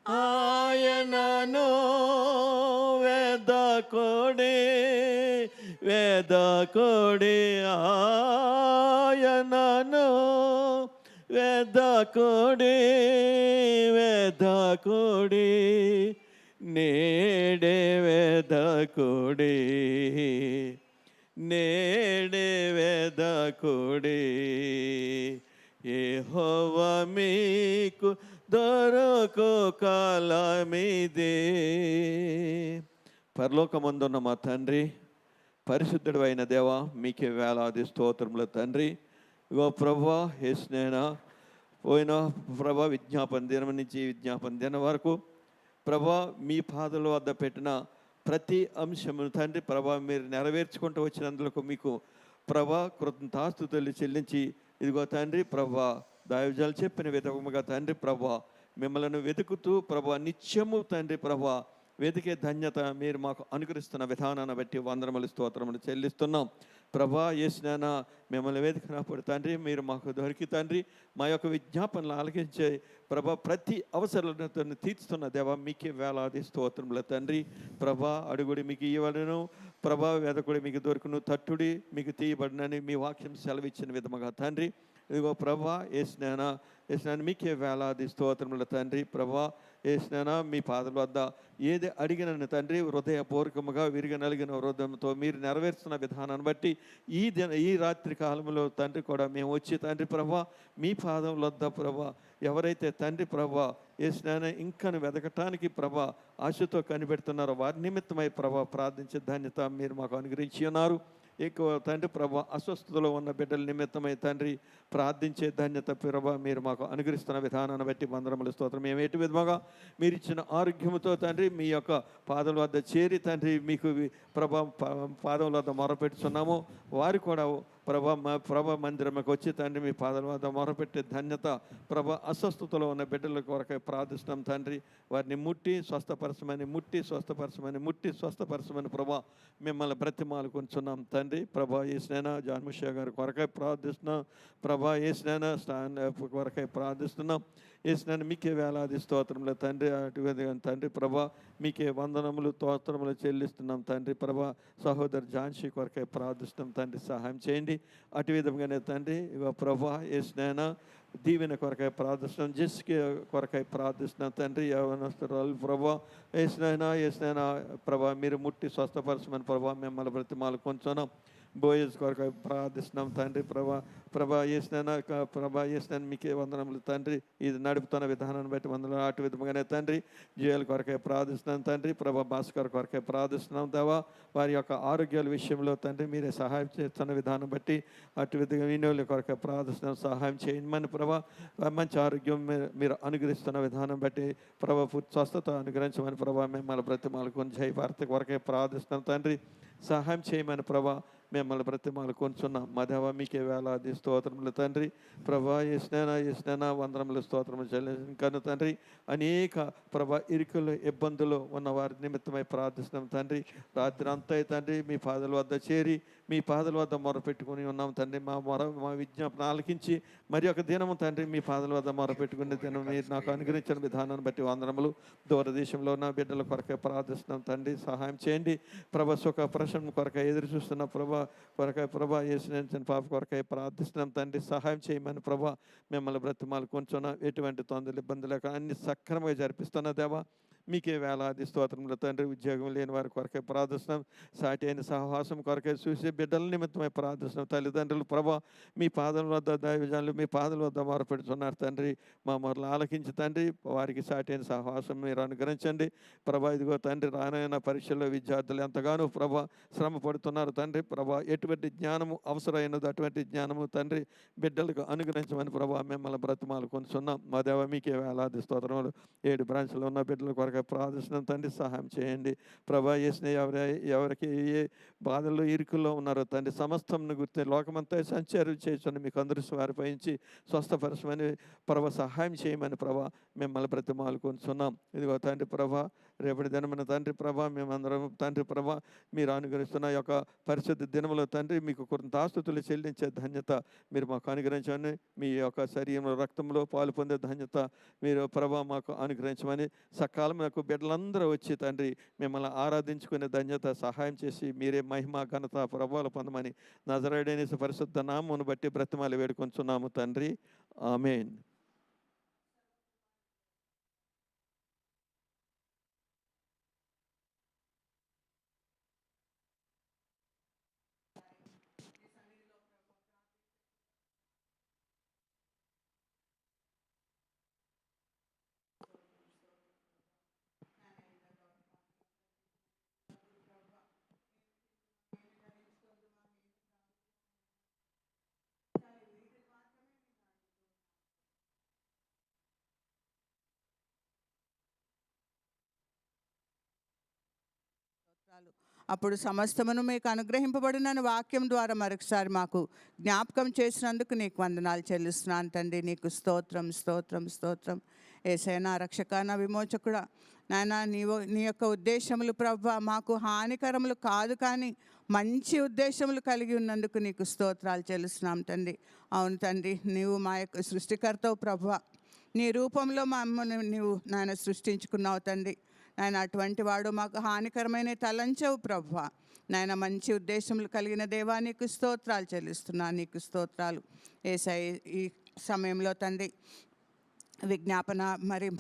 ఆయనను వెదకుడి ఆయనను వెదకుడి నేడే వెదకుడి యెహోవా మీకు దొరకు కాలమిదే. పరలోకమందున్న మా తండ్రి, పరిశుద్ధుడు అయిన దేవా, మీకే వేలాది స్తోత్రములు తండ్రి. ఇగో ప్రభువా, యేసునైనా పోయిన ప్రభా విజ్ఞాపన దినం నుంచి విజ్ఞాపన దినం వరకు ప్రభా మీ పాదల వద్ద పెట్టిన ప్రతి అంశమును తండ్రి ప్రభా మీరు నెరవేర్చుకుంటూ వచ్చినందుకు మీకు ప్రభా కృతజ్ఞతాస్తుతులు చెల్లించి, ఇదిగో తండ్రి ప్రభా దైవజనులు చెప్పిన విధముగా తండ్రి ప్రభా మిమ్మల్ని వెతుకుతూ ప్రభా నిత్యము తండ్రి ప్రభా వెతికే ధన్యత మీరు మాకు అనుకరిస్తున్న విధానాన్ని బట్టి వందనములు స్తోత్రములు చెల్లిస్తున్నాం. ప్రభా యేసునైనా మిమ్మల్ని వెతికినప్పుడు తండ్రి మీరు మాకు దొరికి తండ్రి మా యొక్క విజ్ఞాపనలు ఆలకించే ప్రభా ప్రతి అవసరాలను తీర్చుతున్న దేవా మీకే వేలాది స్తోత్రములు తండ్రి. ప్రభా అడుగుడి మీకు ఇవ్వడను, ప్రభా వెదకుడి మీకు దొరుకును, తట్టుడి మీకు తీయబడినని మీ వాక్యం సెలవిచ్చిన విధముగా తండ్రి. ఇదిగో ప్రభా యేసునైనా మీకే వేలాది స్తోత్రములు తండ్రి. ప్రభా యేసునైనా మీ పాదల వద్ద ఏది అడిగినను తండ్రి హృదయపూర్వకముగా విరిగనలిగిన హృదయంతో మీరు నెరవేర్చున్న విధానాన్ని బట్టి ఈ రాత్రి కాలంలో తండ్రి కూడా మేము వచ్చి తండ్రి ప్రభా మీ పాదముల వద్ద ప్రభా ఎవరైతే తండ్రి ప్రభా యేసునైనా ఇంకను వెదకటానికి ప్రభా ఆశతో కనిపెడుతున్నారో వారి నిమిత్తమై ప్రభా ప్రార్థించే ధన్యత మీరు మాకు అనుగ్రహించి ఉన్నారు. ఎక్కువ తండ్రి ప్రభా అస్వస్థతలో ఉన్న బిడ్డల నిమిత్తమై తండ్రి ప్రార్థించే ధన్యత ప్రభా మీరు మాకు అనుగ్రహిస్తున్న విధానాన్ని బట్టి వందనములు స్తోత్రం. మేము ఎటు విధముగా మీరు ఇచ్చిన ఆరోగ్యముతో తండ్రి మీ యొక్క పాదల వద్ద చేరి తండ్రి మీకు ప్రభా పాదముల వద్ద మొరపెట్టుచున్నాము. వారు కూడా ప్రభా మందిరంకి వచ్చి తండ్రి మీ పాదాల వద్ద మొరపెట్టే ధన్యత అస్వస్థతలో ఉన్న బిడ్డల కొరకై ప్రార్థిస్తున్నాం తండ్రి. వారిని ముట్టి స్వస్థపరచమని మిమ్మల్ని బ్రతిమాలు కొంచున్నాం తండ్రి. ఏసునైనా జాన్ముషియా గారి కొరకై ప్రార్థిస్తున్నాం. ఏసునైనా స్టాండ్ కొరకై ప్రార్థిస్తున్నాం. ఏసునైనా మీకే వేలాది స్తోత్రములు తండ్రి. అటు విధంగా తండ్రి మీకే వందనములు స్తోత్రములు చెల్లిస్తున్నాం తండ్రి. సహోదరు ఝాన్సీ కొరకై ప్రార్థిస్తున్నాం తండ్రి, సహాయం చేయండి. అటు విధంగానే తండ్రి ఏసునైనా దీవెన కొరకై ప్రార్థిస్తున్నాం. జెస్కి కొరకై ప్రార్థిస్తున్నాం తండ్రి. యవనస్తురాలు ఏసునైనా మీరు ముట్టి స్వస్థపరచమని మిమ్మల్ని బ్రతిమాలు కొంచున్నాం. బోయస్ కొరకై ప్రార్థిస్తున్నాం తండ్రి. ఏసునైనా మీకే వందనములు తండ్రి. ఇది నడుపుతున్న విధానాన్ని బట్టి వందనములు. అటు విధంగానే తండ్రి జేఎల్ కొరకై ప్రార్థిస్తున్నాం తండ్రి. భాస్కర్ కొరకై ప్రార్థిస్తున్నాం దేవా. వారి యొక్క ఆరోగ్యాల విషయంలో తండ్రి మీరే సహాయం చేస్తున్న విధానం బట్టి అటు విధంగా వినియోగ కొరకై ప్రార్థిస్తున్నాం. సహాయం చేయమని మంచి ఆరోగ్యం మీరు అనుగ్రహిస్తున్న విధానం బట్టి స్వస్థత అనుగ్రహించమని మిమ్మల్ని బ్రతిమాలుకొని జై భారత కొరకై ప్రార్థిస్తున్నాం తండ్రి. సహాయం చేయమని మిమ్మల్ని బ్రతిమాలు కొంచున్నాం. మా దేవ మీకే వేలాది స్తోత్రములు తండ్రి. ఏసునైనా వందనములు స్తోత్రములు చెల్లించను తండ్రి. అనేక ఇరుకులు ఇబ్బందులు ఉన్న వారి నిమిత్తమై ప్రార్థిస్తున్నాం తండ్రి. రాత్రి అంతా తండ్రి మీ పాదల వద్ద చేరి మీ పాదల వద్ద మొరపెట్టుకుని ఉన్నాం తండ్రి. మా విజ్ఞాపన ఆలకించి మరి ఒక దినము తండ్రి మీ పాదల వద్ద మొరపెట్టుకునే దినం మీరు నాకు అనుగ్రహించిన విధానాన్ని బట్టి వందనములు. దూరదేశంలో ఉన్న బిడ్డల కొరకై ప్రార్థిస్తున్నాం తండ్రి, సహాయం చేయండి. సుఖ ప్రశ్న కొరకై ఎదురు చూస్తున్న కొరకై ఏసునైనా పాప కొరకై ప్రార్థిస్తున్నాం తండ్రి, సహాయం చేయమని మిమ్మల్ని బ్రతిమాలు కొంచెం ఎటువంటి తొందరలు ఇబ్బంది లేక అన్ని సక్రమంగా జరిపిస్తున్న దేవా మీకే వేలాది స్తోత్రములు తండ్రి. ఉద్యోగం లేని వారి కొరకై ప్రార్థిస్తున్నాం. సాటి అయిన సహవాసం కొరకై చూసి బిడ్డల నిమిత్తమై ప్రార్థిస్తున్నాం. తల్లిదండ్రులు మీ పాదల వద్ద దైవజనులు మీ పాదల వద్ద మొరపెడుతున్నారు తండ్రి. మా మొరలు ఆలకించి తండ్రి వారికి సాటి అయిన సహవాసం మీరు అనుగ్రహించండి. ఇదిగో తండ్రి రానైన పరీక్షల్లో విద్యార్థులు ఎంతగానో శ్రమ పడుతున్నారు తండ్రి. ఎటువంటి జ్ఞానము అవసరమైనది అటువంటి జ్ఞానము తండ్రి బిడ్డలకు అనుగ్రహించమని మిమ్మల్ని బ్రతిమాలు కొంటున్నాం. మా దేవ మీకే వేలాది స్తోత్రములు. 7 బ్రాంచ్లో ఉన్న బిడ్డల కొరకై ప్రార్థిస్తున్నాం తండ్రి, సహాయం చేయండి. చేసిన ఎవరికి ఏ బాధల్లో ఇరుకుల్లో ఉన్నారో తండ్రి సమస్తం గుర్తి లోకమంతా సంచారం చేయొచ్చని మీకు అందరూ వారిపైంచి స్వస్థపరచమని సహాయం చేయమని మిమ్మల్ని బ్రతిమాలు కొంటున్నాం. ఇదిగో తండ్రి రేపటి దినమైన తండ్రి మేమందరం తండ్రి మీరు అనుగ్రహిస్తున్న యొక్క పరిశుద్ధ దినములో తండ్రి మీకు కృతజ్ఞతాస్తుతులు చెల్లించే ధన్యత మీరు మాకు అనుగ్రహించమని, మీ యొక్క శరీరంలో రక్తంలో పాలు పొందే ధన్యత మీరు మాకు అనుగ్రహించమని, సకాలంలో బిడ్డలందరూ వచ్చి తండ్రి మిమ్మల్ని ఆరాధించుకునే ధన్యత సహాయం చేసి మీరే మహిమ ఘనత ప్రభావాలు పొందమని నజరేయుడైన యేసు పరిశుద్ధ నామమును బట్టి బ్రతిమాలి వేడుకొంచున్నాము తండ్రి, ఆమేన్. అప్పుడు సమస్తమును మీకు అనుగ్రహింపబడిన వాక్యం ద్వారా మరొకసారి మాకు జ్ఞాపకం చేసినందుకు నీకు వందనాలు చెల్లిస్తున్నాను తండ్రి. నీకు స్తోత్రం స్తోత్రం స్తోత్రం. యేసయ్యా రక్షక నా విమోచకుడా నాయన నీ యొక్క ఉద్దేశములు ప్రభువా మాకు హానికరములు కాదు కానీ మంచి ఉద్దేశములు కలిగి ఉన్నందుకు నీకు స్తోత్రాలు చెల్లిస్తున్నాం తండ్రి. అవును తండ్రి, నీవు మా యొక్క సృష్టికర్తవు ప్రభువా. నీ రూపంలో మమ్మల్ని నీవు నాయన సృష్టించుకున్నావు తండ్రి. నాయన అటువంటి వాడు మాకు హానికరమైన తలంచవు ప్రభువా. నాయన మంచి ఉద్దేశములు కలిగిన దేవా నీకు స్తోత్రాలు చెల్లిస్తున్నాను, నీకు స్తోత్రాలు. యేసయ్య ఈ సమయంలో తండ్రి విజ్ఞాపన మరి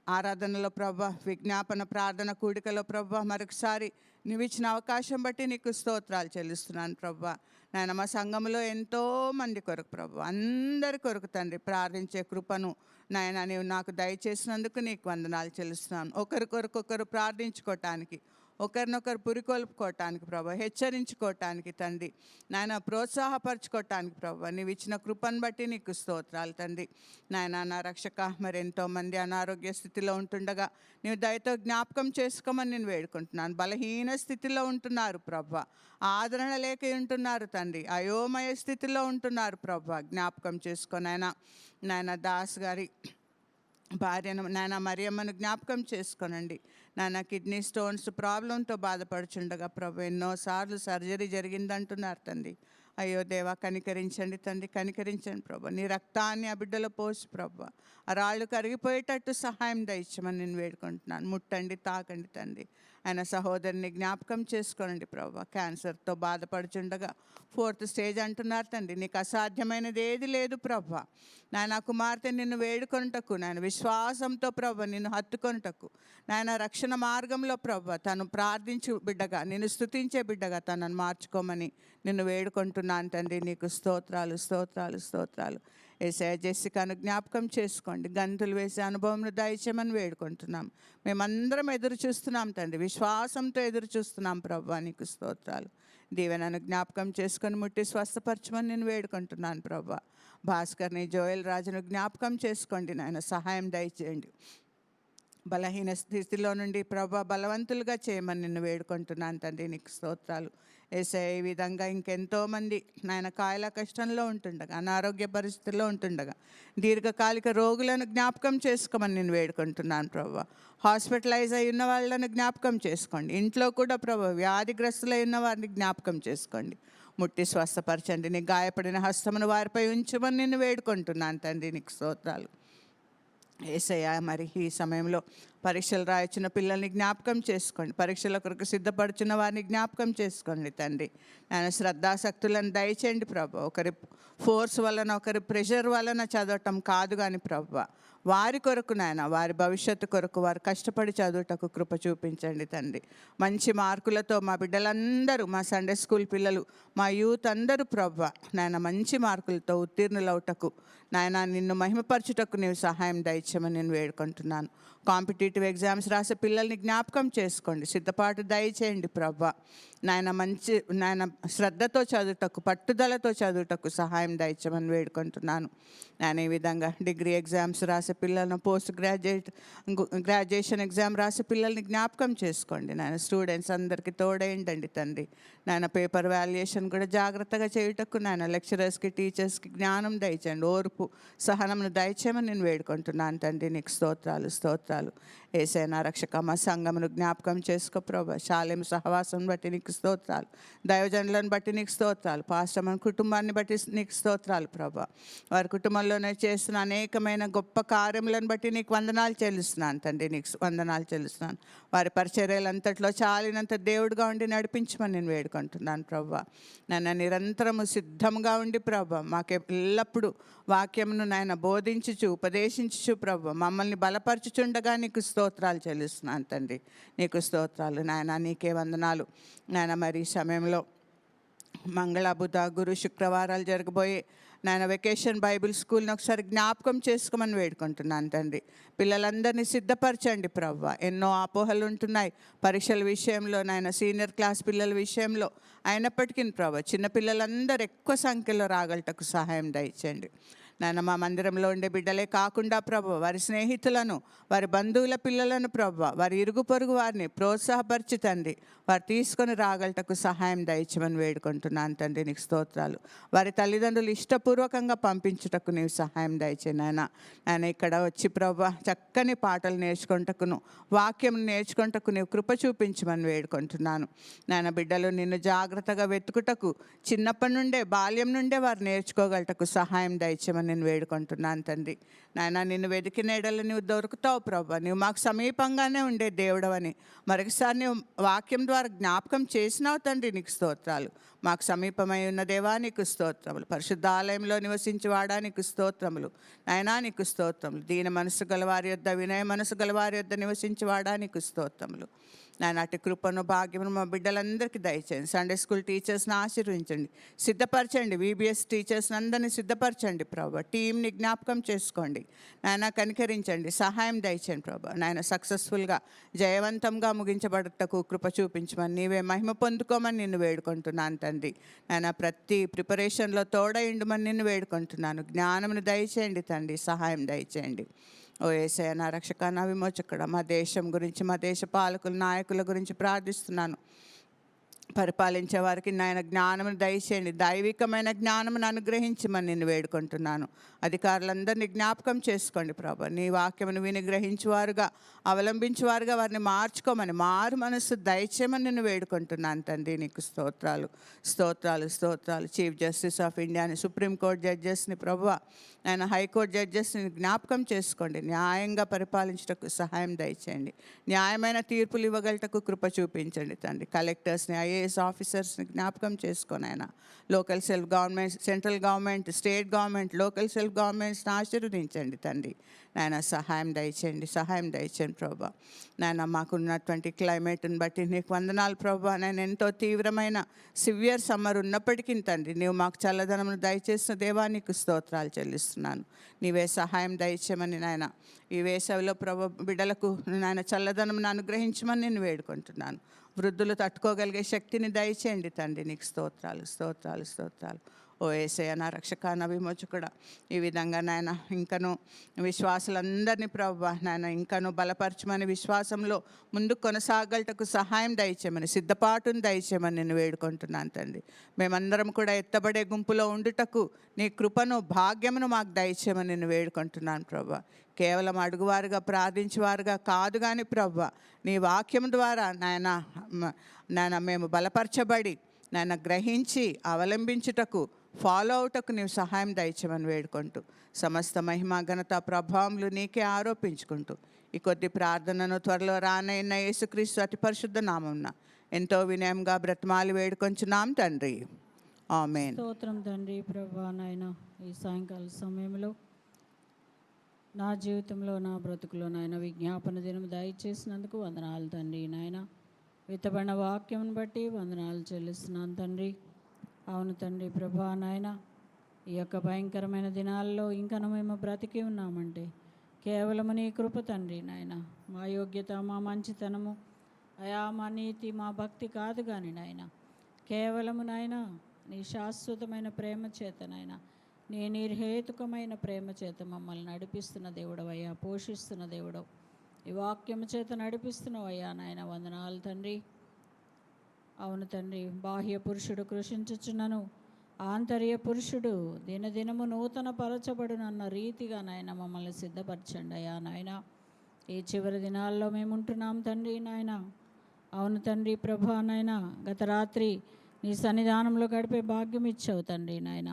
ఆరాధనలో ప్రభా, విజ్ఞాపన ప్రార్థన కూడికలో ప్రభా మరొకసారి నువ్వు ఇచ్చిన అవకాశం బట్టి నీకు స్తోత్రాలు చెల్లిస్తున్నాను ప్రభా. నాయన మా సంఘంలో ఎంతోమంది కొరకు ప్రభు, అందరి కొరకు తండ్రి ప్రార్థించే కృపను నాయన నీవు నాకు దయచేసినందుకు నీకు వందనాలు చెల్లిస్తున్నాను. ఒకరికొరకు ఒకరు ప్రార్థించుకోవటానికి, ఒకరినొకరు పురికొల్పుకోవటానికి ప్రభా, హెచ్చరించుకోవటానికి తండ్రి, నాయన ప్రోత్సాహపరచుకోవటానికి ప్రభా, నీవు ఇచ్చిన కృపను బట్టి నీకు స్తోత్రాలు తండ్రి. నాయన నా రక్షక, మరి ఎంతోమంది అనారోగ్య స్థితిలో ఉంటుండగా నీవు దయతో జ్ఞాపకం చేసుకోమని నేను వేడుకుంటున్నాను. బలహీన స్థితిలో ఉంటున్నారు ప్రభా, ఆదరణ లేక ఉంటున్నారు తండ్రి, అయోమయ స్థితిలో ఉంటున్నారు ప్రభా, జ్ఞాపకం చేసుకోనైనా. నాయన దాస్ గారి భార్యను నాయన మరియమ్మను జ్ఞాపకం చేసుకోనండి. నాయన కిడ్నీ స్టోన్స్ ప్రాబ్లంతో బాధపడుచుండగా ప్రభు ఎన్నోసార్లు సర్జరీ జరిగిందంటున్నారు తండ్రి. అయ్యో దేవా, కనికరించండి తండ్రి, కనికరించండి ప్రభు. నీ రక్తాన్ని ఆ బిడ్డలో పోసి ప్రభు ఆ రాళ్ళు కరిగిపోయేటట్టు సహాయం దయచమని నేను వేడుకుంటున్నాను. ముట్టండి, తాకండి తండ్రి. ఆయన సహోదరిని జ్ఞాపకం చేసుకోనండి ప్రభు, క్యాన్సర్తో బాధపడుచుండగా 4th స్టేజ్ అంటున్నారు తండ్రి. నీకు అసాధ్యమైనది ఏది లేదు ప్రభు. నాయన కుమార్తె నిన్ను వేడుకొనుటకు, నాయన విశ్వాసంతో ప్రభు నిన్ను హత్తుకొనుటకు, నాయన రక్షణ మార్గంలో ప్రభు తను ప్రార్థించు బిడ్డగా, నిన్ను స్తుతించే బిడ్డగా తనను మార్చుకోమని నిన్ను వేడుకుంటున్నాను తండ్రి. నీకు స్తోత్రాలు, స్తోత్రాలు, స్తోత్రాలు. యేసయ్య జెస్సికాను జ్ఞాపకం చేసుకోండి, గంతులు వేసే అనుభవంను దయచేయమని వేడుకుంటున్నాం. మేమందరం ఎదురు చూస్తున్నాం తండ్రి, విశ్వాసంతో ఎదురు చూస్తున్నాం ప్రభు. నీకు స్తోత్రాలు. దీవెనను జ్ఞాపకం చేసుకొని ముట్టి స్వస్థపరచమని నేను వేడుకుంటున్నాను ప్రభు. భాస్కర్ని, జోయల్ రాజును జ్ఞాపకం చేసుకోండి నాయన, సహాయం దయచేయండి. బలహీన స్థితిలో నుండి ప్రభా బలవంతులుగా చేయమని నిన్ను వేడుకుంటున్నాను తండ్రి. నీకు స్తోత్రాలు. యేసయ్య ఈ విధంగా ఇంకెంతోమంది నాయన కాయల కష్టంలో ఉంటుండగా, అనారోగ్య పరిస్థితుల్లో ఉంటుండగా, దీర్ఘకాలిక రోగులను జ్ఞాపకం చేసుకోమని నేను వేడుకుంటున్నాను ప్రభా. హాస్పిటలైజ్ అయి ఉన్న వాళ్ళను జ్ఞాపకం చేసుకోండి. ఇంట్లో కూడా ప్రభా వ్యాధిగ్రస్తులై ఉన్న వారిని జ్ఞాపకం చేసుకోండి. ముట్టి స్వస్థపరచండి. నీ గాయపడిన హస్తమును వారిపై ఉంచమని నిన్ను వేడుకుంటున్నాను తండ్రి. నీకు స్తోత్రాలు. యేసయ్య మరి ఈ సమయంలో పరీక్షలు రాయించిన పిల్లల్ని జ్ఞాపకం చేసుకోండి. పరీక్షల కొరకు సిద్ధపడుచున్న వారిని జ్ఞాపకం చేసుకోండి తండ్రి. నేను శ్రద్ధాశక్తులను దయచేయండి ప్రభు. ఒకరి ఫోర్స్ వలన, ఒకరి ప్రెషర్ వలన చదవటం కాదు కానీ ప్రభు, వారి కొరకు నాయన, వారి భవిష్యత్తు కొరకు వారు కష్టపడి చదువుటకు కృప చూపించండి తండ్రి. మంచి మార్కులతో మా బిడ్డలందరూ, మా సండే స్కూల్ పిల్లలు, మా యూత్ అందరూ ప్రభు నాయన మంచి మార్కులతో ఉత్తీర్ణులవుటకు నాయన, నిన్ను మహిమపరచుటకు నీవు సహాయం దయచేయమని నేను వేడుకుంటున్నాను. కాంపిటేటివ్ ఎగ్జామ్స్ రాసే పిల్లల్ని జ్ఞాపకం చేసుకోండి, సిద్ధపాటు దయచేయండి ప్రభా. నాయన మంచి నాయన శ్రద్ధతో చదువుటకు, పట్టుదలతో చదువుటకు సహాయం దయచేయమని వేడుకుంటున్నాను. నేను ఈ విధంగా డిగ్రీ ఎగ్జామ్స్ రాసే పిల్లలను, పోస్ట్ గ్రాడ్యుయేషన్ ఎగ్జామ్ రాసే పిల్లల్ని జ్ఞాపకం చేసుకోండి. నాయన స్టూడెంట్స్ అందరికీ తోడేయండి తండ్రి. నాయన పేపర్ వాల్యుయేషన్ కూడా జాగ్రత్తగా చేయుటకు నాయన లెక్చరర్స్కి, టీచర్స్కి జ్ఞానం దయచేయండి, ఓర్పు సహనంను దయచేయమని నేను వేడుకుంటున్నాను తండ్రి. నీకు స్తోత్రాలు, స్తోత్రాలు. యేసయ్య నా రక్షక, మా సంఘమును జ్ఞాపకం చేసుకో ప్రభా. శాలేం సహవాసం బట్టి నీకు స్తోత్రాలు, దైవజనులను బట్టి నీకు స్తోత్రాలు, పాస్టర్ మన కుటుంబాన్ని బట్టి నీకు స్తోత్రాలు ప్రభా. వారి కుటుంబంలోనే చేస్తున్న అనేకమైన గొప్ప కార్యములను బట్టి నీకు వందనాలు చెల్లిస్తున్నాను తండ్రి. నీకు వందనాలు చెల్లిస్తున్నాను. వారి పరిచర్యలంతట్లో చాలినంత దేవుడిగా ఉండి నడిపించమని నేను వేడుకుంటున్నాను ప్రభా. నన్ను నిరంతరము సిద్ధంగా ఉండి ప్రభా, మాకు ఎల్లప్పుడూ వాక్యమును నాయన బోధించుచు, ఉపదేశించుచు ప్రభా, మమ్మల్ని బలపరచుచుండగా నీకు స్తోత్రాలు చెల్లిస్తున్నాను తండ్రి. నీకు స్తోత్రాలు నాయన, నీకే వందనాలు నాయన. మరి ఈ సమయంలో మంగళ, బుధ, గురు, శుక్రవారాలు జరగబోయే నాయన వెకేషన్ బైబిల్ స్కూల్ని ఒకసారి జ్ఞాపకం చేసుకోమని వేడుకుంటున్నాను తండ్రి. పిల్లలందరినీ సిద్ధపరచండి ప్రభా. ఎన్నో అపోహలు ఉంటున్నాయి పరీక్షల విషయంలో నాయన, సీనియర్ క్లాస్ పిల్లల విషయంలో. అయినప్పటికీ ప్రభా, చిన్నపిల్లలందరూ ఎక్కువ సంఖ్యలో రాగలటకు సహాయం దయచేయండి నాయన. మా మందిరంలో ఉండే బిడ్డలే కాకుండా ప్రభు, వారి స్నేహితులను, వారి బంధువుల పిల్లలను ప్రభు, వారి ఇరుగు పొరుగు వారిని ప్రోత్సాహపరిచి తండ్రి, వారు తీసుకొని రాగలటకు సహాయం దయచేయమని వేడుకుంటున్నాను తండ్రి. నీకు స్తోత్రాలు. వారి తల్లిదండ్రులు ఇష్టపూర్వకంగా పంపించుటకు నీవు సహాయం దయచేయి నాయన. ఆయన ఇక్కడ వచ్చి ప్రభు చక్కని పాటలు నేర్చుకుంటకును, వాక్యం నేర్చుకుంటకు నీవు కృప చూపించమని వేడుకుంటున్నాను నాయన. బిడ్డలు నిన్ను జాగ్రత్తగా వెతుకుటకు చిన్నప్పటి నుండే, బాల్యం నుండే వారు నేర్చుకోగలటకు సహాయం దయచేయమని నేను వేడుకుంటున్నాను తండ్రి. నాయన నిన్ను వెతికిన ఎడల నువ్వు దొరుకుతావు ప్రభా. నువ్వు మాకు సమీపంగానే ఉండే దేవుడవని మరొకసారి నువ్వు వాక్యం ద్వారా జ్ఞాపకం చేసినావు తండ్రి. నీకు స్తోత్రాలు. మాకు సమీపమై ఉన్న దేవా నీకు స్తోత్రములు. పరిశుద్ధ ఆలయంలో నివసించువాడా నీకు స్తోత్రములు. నాయనా నీకు స్తోత్రములు. దీన మనసు గలవారి యొద్ద, వినయ మనసు గలవారి యొద్ద నివసించువాడా నీకు స్తోత్రములు. నాయన అటు కృపను భాగ్యమును మా బిడ్డలందరికీ దయచేయండి. సండే స్కూల్ టీచర్స్ని ఆశీర్వించండి, సిద్ధపరచండి. VBS టీచర్స్ని అందరినీ సిద్ధపరచండి ప్రభా. టీంని జ్ఞాపకం చేసుకోండి నాయన, కనికరించండి, సహాయం దయచేయండి ప్రభా. నాయన సక్సెస్ఫుల్గా జయవంతంగా ముగించబడటకు కృప చూపించమని, నీవే మహిమ పొందుకోమని నిన్ను వేడుకుంటున్నాను తండ్రి. నాయన ప్రతి ప్రిపరేషన్లో తోడైండుమని నిన్ను వేడుకుంటున్నాను. జ్ఞానమును దయచేయండి తండ్రి, సహాయం దయచేయండి. ఓ యేసయ్య నా రక్షక, నా విమోచకుడ, మా దేశం గురించి, మా దేశ పాలకులు, నాయకుల గురించి ప్రార్థిస్తున్నాను. పరిపాలించే వారికి నాయన జ్ఞానమును దయచేయండి, దైవికమైన జ్ఞానమును అనుగ్రహించమని నిన్ను వేడుకుంటున్నాను. అధికారులందరినీ జ్ఞాపకం చేసుకోండి ప్రభా. నీ వాక్యమును విని గ్రహించువారుగా, అవలంబించువారుగా వారిని మార్చుకోమని, మారు మనస్సు దయచేయమని నిన్ను వేడుకుంటున్నాను తండ్రి. నీకు స్తోత్రాలు, స్తోత్రాలు, స్తోత్రాలు. చీఫ్ జస్టిస్ ఆఫ్ ఇండియాని, సుప్రీంకోర్టు జడ్జెస్ని ప్రభువా, ఆయన హైకోర్టు జడ్జెస్ని జ్ఞాపకం చేసుకోండి. న్యాయంగా పరిపాలించటకు సహాయం దయచేయండి. న్యాయమైన తీర్పులు ఇవ్వగలటకు కృప చూపించండి తండ్రి. కలెక్టర్స్ని, IAS ఆఫీసర్స్ని జ్ఞాపకం చేసుకొని ఆయన local self government, central government, state government, local self గవర్నమెంట్స్ని ఆశీర్వదించండి తండ్రి. నాయన సహాయం దయచేయండి, సహాయం దయచేయండి ప్రభా. నాయన మాకున్నటువంటి క్లైమేట్ని బట్టి నీకు వందనాలు ప్రభా. నేను ఎంతో తీవ్రమైన సివియర్ సమ్మర్ ఉన్నప్పటికీ తండ్రి, నీవు మాకు చల్లదనమును దయచేసిన దేవా నీకు స్తోత్రాలు చెల్లిస్తున్నాను. నీవే సహాయం దయచేయమని నాయన ఈ వేసవిలో ప్రభు బిడ్డలకు నాయన చల్లదనమును అనుగ్రహించమని నేను వేడుకుంటున్నాను. వృద్ధులు తట్టుకోగలిగే శక్తిని దయచేయండి తండ్రి. నీకు స్తోత్రాలు, స్తోత్రాలు, స్తోత్రాలు. ఓ యేసయ్య నా రక్షక, నా విమోచకుడా, ఈ విధంగా నాయన ఇంకను విశ్వాసులందరినీ ప్రభువా నాయన ఇంకను బలపరచమని, విశ్వాసంలో ముందుకు కొనసాగలటకు సహాయం దయచేయమని, సిద్ధపాటును దయచేయమని నేను వేడుకుంటున్నాను తండ్రి. మేమందరం కూడా ఎత్తబడే గుంపులో ఉండుటకు నీ కృపను, భాగ్యమును మాకు దయచేయమని నేను వేడుకుంటున్నాను ప్రభువా. కేవలం అడుగువారుగా, ప్రార్థించేవారుగా కాదు కానీ ప్రభువా, నీ వాక్యం ద్వారా నాయన మేము బలపరచబడి నాయన గ్రహించి అవలంబించుటకు, ఫాలో అవుటకు నీవు సహాయం దయచేయమని వేడుకుంటూ, సమస్త మహిమ, ఘనత, ప్రభావములు నీకే ఆరోపించుకుంటూ ఈ కొద్ది ప్రార్థనను త్వరలో రానైన యేసుక్రీస్తు అతి పరిశుద్ధ నామమున ఎంతో వినయంగా బ్రతమాలి వేడుకొంచున్నాం తండ్రి. ఆమేన్. స్తోత్రం తండ్రి. ప్రభా నాయన ఈ సాయంకాల సమయంలో నా జీవితంలో, నా బ్రతుకులో నాయన విజ్ఞాపన దినం దయచేసినందుకు వందనాలు తండ్రి. నాయన విత్తబడిన వాక్యం బట్టి వందనాలు చెల్లిస్తున్నాను తండ్రి. అవును తండ్రి ప్రభా నాయన, ఈ యొక్క భయంకరమైన దినాల్లో ఇంకను మేము బ్రతికి ఉన్నామంటే కేవలము నీ కృప తండ్రి. నాయన మా యోగ్యత, మా మంచితనము, అయా మా నీతి, మా భక్తి కాదు కానీ నాయన కేవలము నాయన నీ శాశ్వతమైన ప్రేమ చేత నాయన, నీ నిర్హేతుకమైన ప్రేమ చేత మమ్మల్ని నడిపిస్తున్న దేవుడవయ్యా, పోషిస్తున్న దేవుడవు, ఈ వాక్యం చేత నడిపిస్తున్నావు అయ్యా నాయన. వందనాలు తండ్రి. అవును తండ్రి, బాహ్య పురుషుడు కృషించుచున్నను, ఆంతర్య పురుషుడు దినదినము నూతన పరచబడునన్న రీతిగా నాయన మమ్మల్ని సిద్ధపరచండి అయ్యా నాయన. ఈ చివరి దినాల్లో మేము ఉంటున్నాం తండ్రి నాయన. అవును తండ్రి ప్రభా నాయన, గత రాత్రి నీ సన్నిధానంలో గడిపే భాగ్యం ఇచ్చావు తండ్రి నాయన.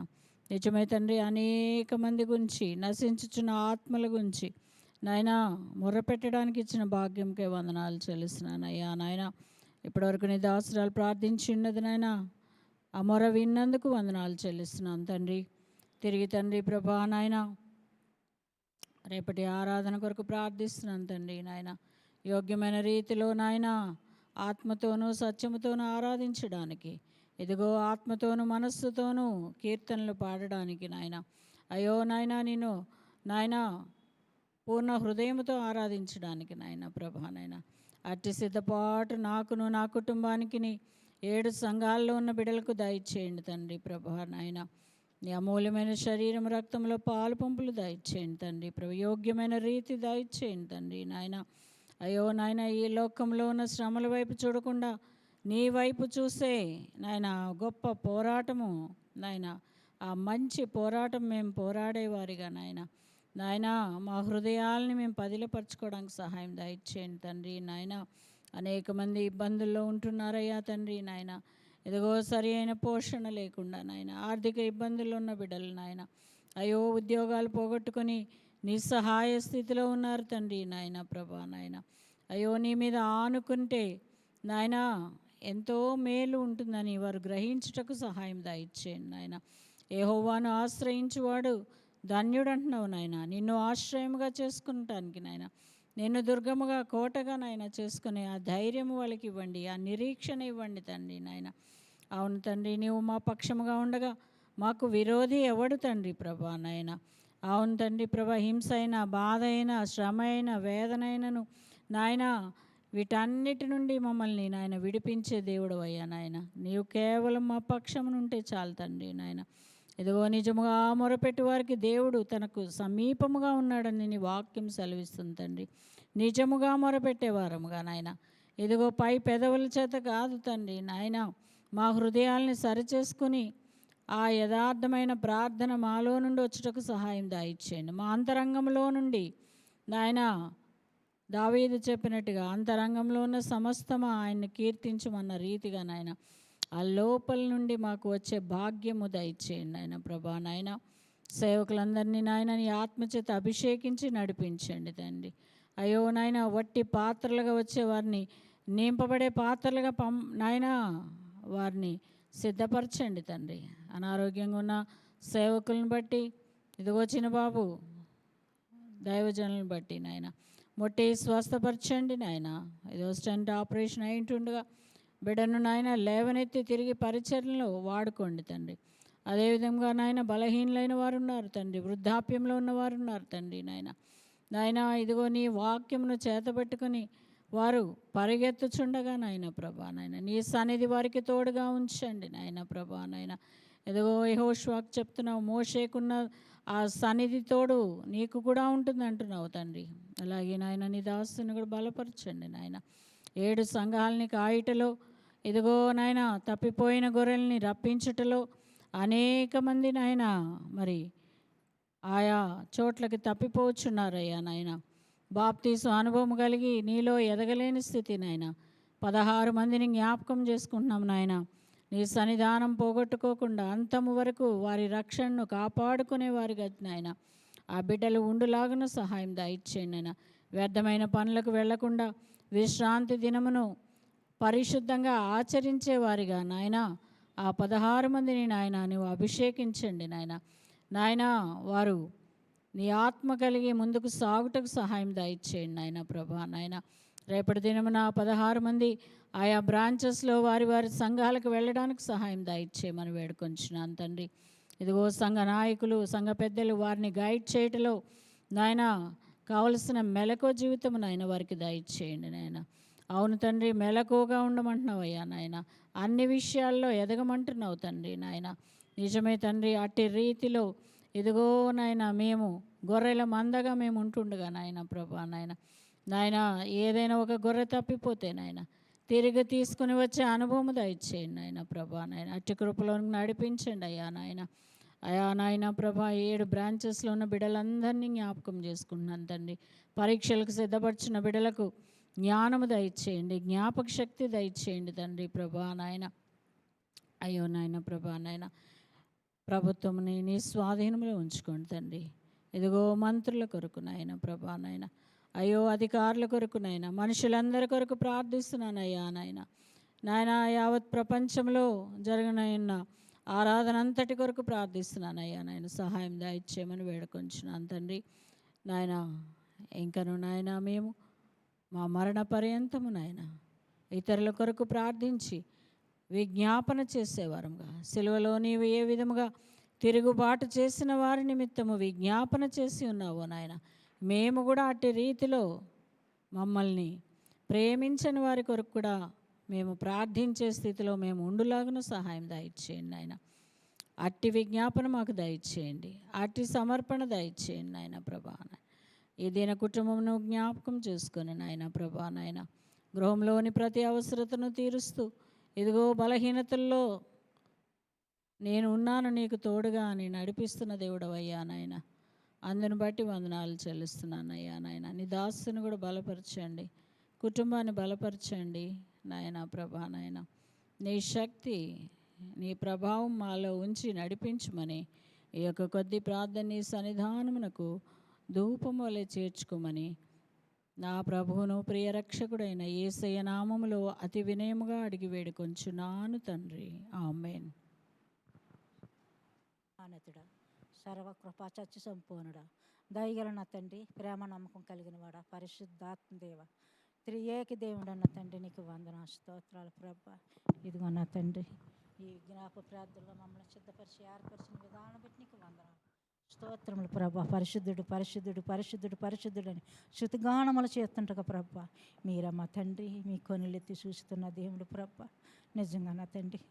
నిజమే తండ్రి, అనేక మంది గురించి, నశించుచున్న ఆత్మల గురించి నాయన మొర్రపెట్టడానికి ఇచ్చిన భాగ్యంకే వందనాలు చెల్లిస్తున్నాను అయ్యా నాయన. ఇప్పటివరకు నీ దాసురాలు ప్రార్థించి ఉన్నది నాయన, ఆ మొర విన్నందుకు వందనాలు చెల్లిస్తున్నాను తండ్రి. తిరిగి తండ్రి ప్రభా నాయన రేపటి ఆరాధన కొరకు ప్రార్థిస్తున్నాను తండ్రి నాయన. యోగ్యమైన రీతిలో నాయన ఆత్మతోనూ సత్యముతోనూ ఆరాధించడానికి, ఇదిగో ఆత్మతోనూ మనస్సుతోనూ కీర్తనలు పాడడానికి నాయన, అయ్యో నాయన నేను నాయన పూర్ణ హృదయంతో ఆరాధించడానికి నాయన ప్రభా నాయన అట్టి సిద్ధపాటు నాకును, నా కుటుంబానికి, 7 సంఘాల్లో ఉన్న బిడ్డలకు దయచేయండి తండ్రి ప్రభా నాయన. నీ అమూల్యమైన శరీరం, రక్తంలో పాలు పంపులు దయచేయండి తండ్రి ప్రభు. యోగ్యమైన రీతి దయచేయండి తండ్రి నాయన. అయ్యో నాయన, ఈ లోకంలో ఉన్న శ్రమల వైపు చూడకుండా నీ వైపు చూసే నాయన గొప్ప పోరాటము నాయన, ఆ మంచి పోరాటం మేము పోరాడేవారిగా నాయన మా హృదయాల్ని మేము పదిలపరచుకోవడానికి సహాయం దయచేయండి తండ్రి నాయన. అనేక మంది ఇబ్బందుల్లో ఉంటున్నారయ్యా తండ్రి నాయన. ఇదిగో సరి అయిన పోషణ లేకుండా నాయన, ఆర్థిక ఇబ్బందులు ఉన్న బిడ్డలు నాయన, అయ్యో ఉద్యోగాలు పోగొట్టుకొని నిస్సహాయ స్థితిలో ఉన్నారు తండ్రి నాయన ప్రభా నాయన. అయ్యో నీ మీద ఆనుకుంటే నాయన ఎంతో మేలు ఉంటుందని వారు గ్రహించుటకు సహాయం దయచేయండి నాయన. యెహోవాను ఆశ్రయించువాడు ధన్యుడు అంటున్నావు నాయన. నిన్ను ఆశ్రయముగా చేసుకుంటానికి నాయన, నిన్ను దుర్గముగా కోటగా నాయన చేసుకునే ఆ ధైర్యం వాళ్ళకి ఇవ్వండి, ఆ నిరీక్షణ ఇవ్వండి తండ్రి నాయన. అవును తండ్రి, నీవు మా పక్షముగా ఉండగా మాకు విరోధి ఎవడు తండ్రి ప్రభా నాయన. అవును తండ్రి ప్రభా, హింస అయినా, బాధ అయినా, శ్రమ అయినా, వేదనైనను నాయన, వీటన్నిటి నుండి మమ్మల్ని నాయన విడిపించే దేవుడు అయ్యా నాయన. నీవు కేవలం మా పక్షమునుంటే చాలు తండ్రి నాయన. ఇదిగో నిజముగా మొరపెట్టి వారికి దేవుడు తనకు సమీపముగా ఉన్నాడని నీ వాక్యం సెలవిస్తుంది తండ్రి. నిజముగా మొరపెట్టేవారముగా నాయన, ఇదిగో పై పెదవుల చేత కాదు తండ్రి నాయన, మా హృదయాల్ని సరిచేసుకుని ఆ యథార్థమైన ప్రార్థన మాలో నుండి వచ్చుటకు సహాయం దయచేయండి. మా అంతరంగంలో నుండి నాయన, దావీదు చెప్పినట్టుగా అంతరంగంలో ఉన్న సమస్తము ఆయన్ని కీర్తించమన్న రీతిగా నాయన, ఆ లోపల నుండి మాకు వచ్చే భాగ్యము దయచేయండి నాయన ప్రభా నాయన. సేవకులందరినీ నాయన నీ ఆత్మచేత అభిషేకించి నడిపించండి తండ్రి. అయ్యో నాయన, వట్టి పాత్రలుగా వచ్చే వారిని నింపబడే పాత్రలుగా నాయన వారిని సిద్ధపరచండి తండ్రి. అనారోగ్యంగా ఉన్న సేవకులను బట్టి, ఇదిగో చిన్న బాబు దైవజనులను బట్టి నాయన ముట్టి స్వస్థపరచండి నాయన. ఏదో స్టంట్ ఆపరేషన్ అయింటుండగా బిడ్డను నాయన లేవనెత్తి తిరిగి పరిచర్యలో వాడుకోండి తండ్రి. అదేవిధంగా నాయన బలహీనులైన వారు ఉన్నారు తండ్రి, వృద్ధాప్యంలో ఉన్నవారు ఉన్నారు తండ్రి నాయన. నాయన ఇదిగో నీ వాక్యమును చేతబెట్టుకుని వారు పరిగెత్తుచుండగా నాయన ప్రభా నాయన, నీ సన్నిధి వారికి తోడుగా ఉంచండి నాయన ప్రభా నాయన. ఇదిగో యెహోషువకు చెప్తున్నావు, మోషేకున్న ఆ సన్నిధి తోడు నీకు కూడా ఉంటుంది అంటున్నావు తండ్రి. అలాగే నాయన నీ దాసుని కూడా బలపరచండి నాయన. 7 సంఘాలని కాయుటలో, ఇదిగో నాయన తప్పిపోయిన గొర్రెల్ని రప్పించుటలో అనేక మంది నాయన మరి ఆయా చోట్లకి తప్పిపోవచ్చున్నారయ్యా నాయన. బాప్తీసు అనుభవం కలిగి నీలో ఎదగలేని స్థితి నాయన. 16 మందిని జ్ఞాపకం చేసుకుంటున్నాం నాయన. నీ సన్నిధానం పోగొట్టుకోకుండా అంతము వరకు వారి రక్షణను కాపాడుకునే వారిగా నాయన ఆ బిడ్డలు ఉండులాగున సహాయం దయచేయండి నాయన. వ్యర్థమైన పనులకు వెళ్లకుండా విశ్రాంతి దినమును పరిశుద్ధంగా ఆచరించే వారిగా నాయన ఆ 16 మందిని నాయన నువ్వు అభిషేకించండి నాయన. నాయన వారు నీ ఆత్మ కలిగి ముందుకు సాగుటకు సహాయం దయచేయండి నాయన ప్రభా నాయన. రేపటి దినమున 16 మంది ఆయా బ్రాంచెస్లో వారి వారి సంఘాలకు వెళ్ళడానికి సహాయం దయచేయమని వేడుకొంచున్నాను తండ్రి. ఇదిగో సంఘ నాయకులు, సంఘ పెద్దలు వారిని గైడ్ చేయటంలో నాయన కావలసిన మెలకువ జీవితం నాయన వారికి దయచేయండి నాయన. అవును తండ్రి, మెలకువగా ఉండమంటున్నావు అయ్యా నాయన. అన్ని విషయాల్లో ఎదగమంటున్నావు తండ్రి నాయన. నిజమే తండ్రి, అట్టి రీతిలో ఇదిగో నాయన మేము గొర్రెల మందగా మేము ఉంటుండగా నాయన ప్రభా నాయన, నాయన ఏదైనా ఒక గొర్రె తప్పిపోతే నాయన తిరిగి తీసుకుని వచ్చే అనుభవం దయచేయండి నాయన ప్రభా నాయన. అట్టి కృపలో నడిపించండి అయ్యా నాయన. అయా నాయన ప్రభా, 7 బ్రాంచెస్లో ఉన్న బిడ్డలందరినీ జ్ఞాపకం చేసుకుంటున్నాను తండ్రి. పరీక్షలకు సిద్ధపరిచిన బిడ్డలకు జ్ఞానము దయచేయండి, జ్ఞాపక శక్తి దయచేయండి తండ్రి ప్రభా నాయన. అయ్యో నాయన ప్రభా నాయన, ప్రభుత్వంని నీ స్వాధీనంలో ఉంచుకోండి తండ్రి. ఇదిగో మంత్రుల కొరకు నాయన ప్రభా నాయన, అయ్యో అధికారుల కొరకు నాయన, మనుషులందరి కొరకు ప్రార్థిస్తున్నానయ్యా నాయన. నాయన యావత్ ప్రపంచంలో జరగనైన ఆరాధన అంతటి కొరకు ప్రార్థిస్తున్నానయ్యా నాయన. సహాయం దయచేయమని వేడుకొంచున్నాను తండ్రి నాయన. ఇంకను నాయన మేము మా మరణ పర్యంతము నాయన ఇతరుల కొరకు ప్రార్థించి విజ్ఞాపన చేసేవారంగా, సిలువలో నీవు ఏ విధముగా తిరుగుబాటు చేసిన వారి నిమిత్తము విజ్ఞాపన చేసి ఉన్నావో నాయన, మేము కూడా అట్టి రీతిలో మమ్మల్ని ప్రేమించని వారి కొరకు కూడా మేము ప్రార్థించే స్థితిలో మేము ఉండులాగున సహాయం దయచేయండి నాయన. అట్టి విజ్ఞాపన మాకు దయచేయండి, అట్టి సమర్పణ దయచేయండి నాయన ప్రభా. ఈ దిన కుటుంబమును జ్ఞాపకం చేసుకొని నాయన ప్రభా నాయన, గృహంలోని ప్రతి అవసరతను తీరుస్తూ, ఇదిగో బలహీనతల్లో నేను ఉన్నాను నీకు తోడుగా అని నడిపిస్తున్న దేవుడవయ్యా నాయన. అందుని బట్టి వందనాలు చెల్లిస్తున్నాను అయ్యా నాయన. నీ దాసుని కూడా బలపరచండి, కుటుంబాన్ని బలపరచండి నాయన ప్రభా నాయన. నీ శక్తి, నీ ప్రభావం మాలో ఉంచి నడిపించమని ఈ యొక్క కొద్ది ప్రార్థన నీ సన్నిధానమునకు ధూపం వలె చేర్చుకోమని నా ప్రభువును ప్రియ రక్షకుడైన యేసయ్య నామములో అతి వినయముగా అడిగి వేడుకొంచున్నాను తండ్రి. ఆమేన్. ఆనతుడా, సర్వకృపా చచ్చి సంపూర్ణుడా, దయగల నా తండ్రి, ప్రేమ నమ్మకం కలిగిన వాడా, పరిశుద్ధాత్మ దేవ, త్రియేక దేవుడు అన్న తండ్రి, నీకు వందన స్తోత్రాలు ప్రభా. ఇదిగో నా తండ్రి, ఈ జ్ఞాప ప్రార్థనలో మమ్మల్ని సిద్ధపరిచి ఏర్పరిచిన విధానం బట్టి నీకు వందనాలు స్తోత్రములు ప్రభా. పరిశుద్ధుడు పరిశుద్ధుడు పరిశుద్ధుడు పరిశుద్ధుడు అని శృతిగానములు చేస్తుంటగా ప్రభా. మీరమ్మ తండ్రి, మీ కొనులెత్తి చూస్తున్న దేవుడు ప్రభా. నిజంగా నా తండ్రి,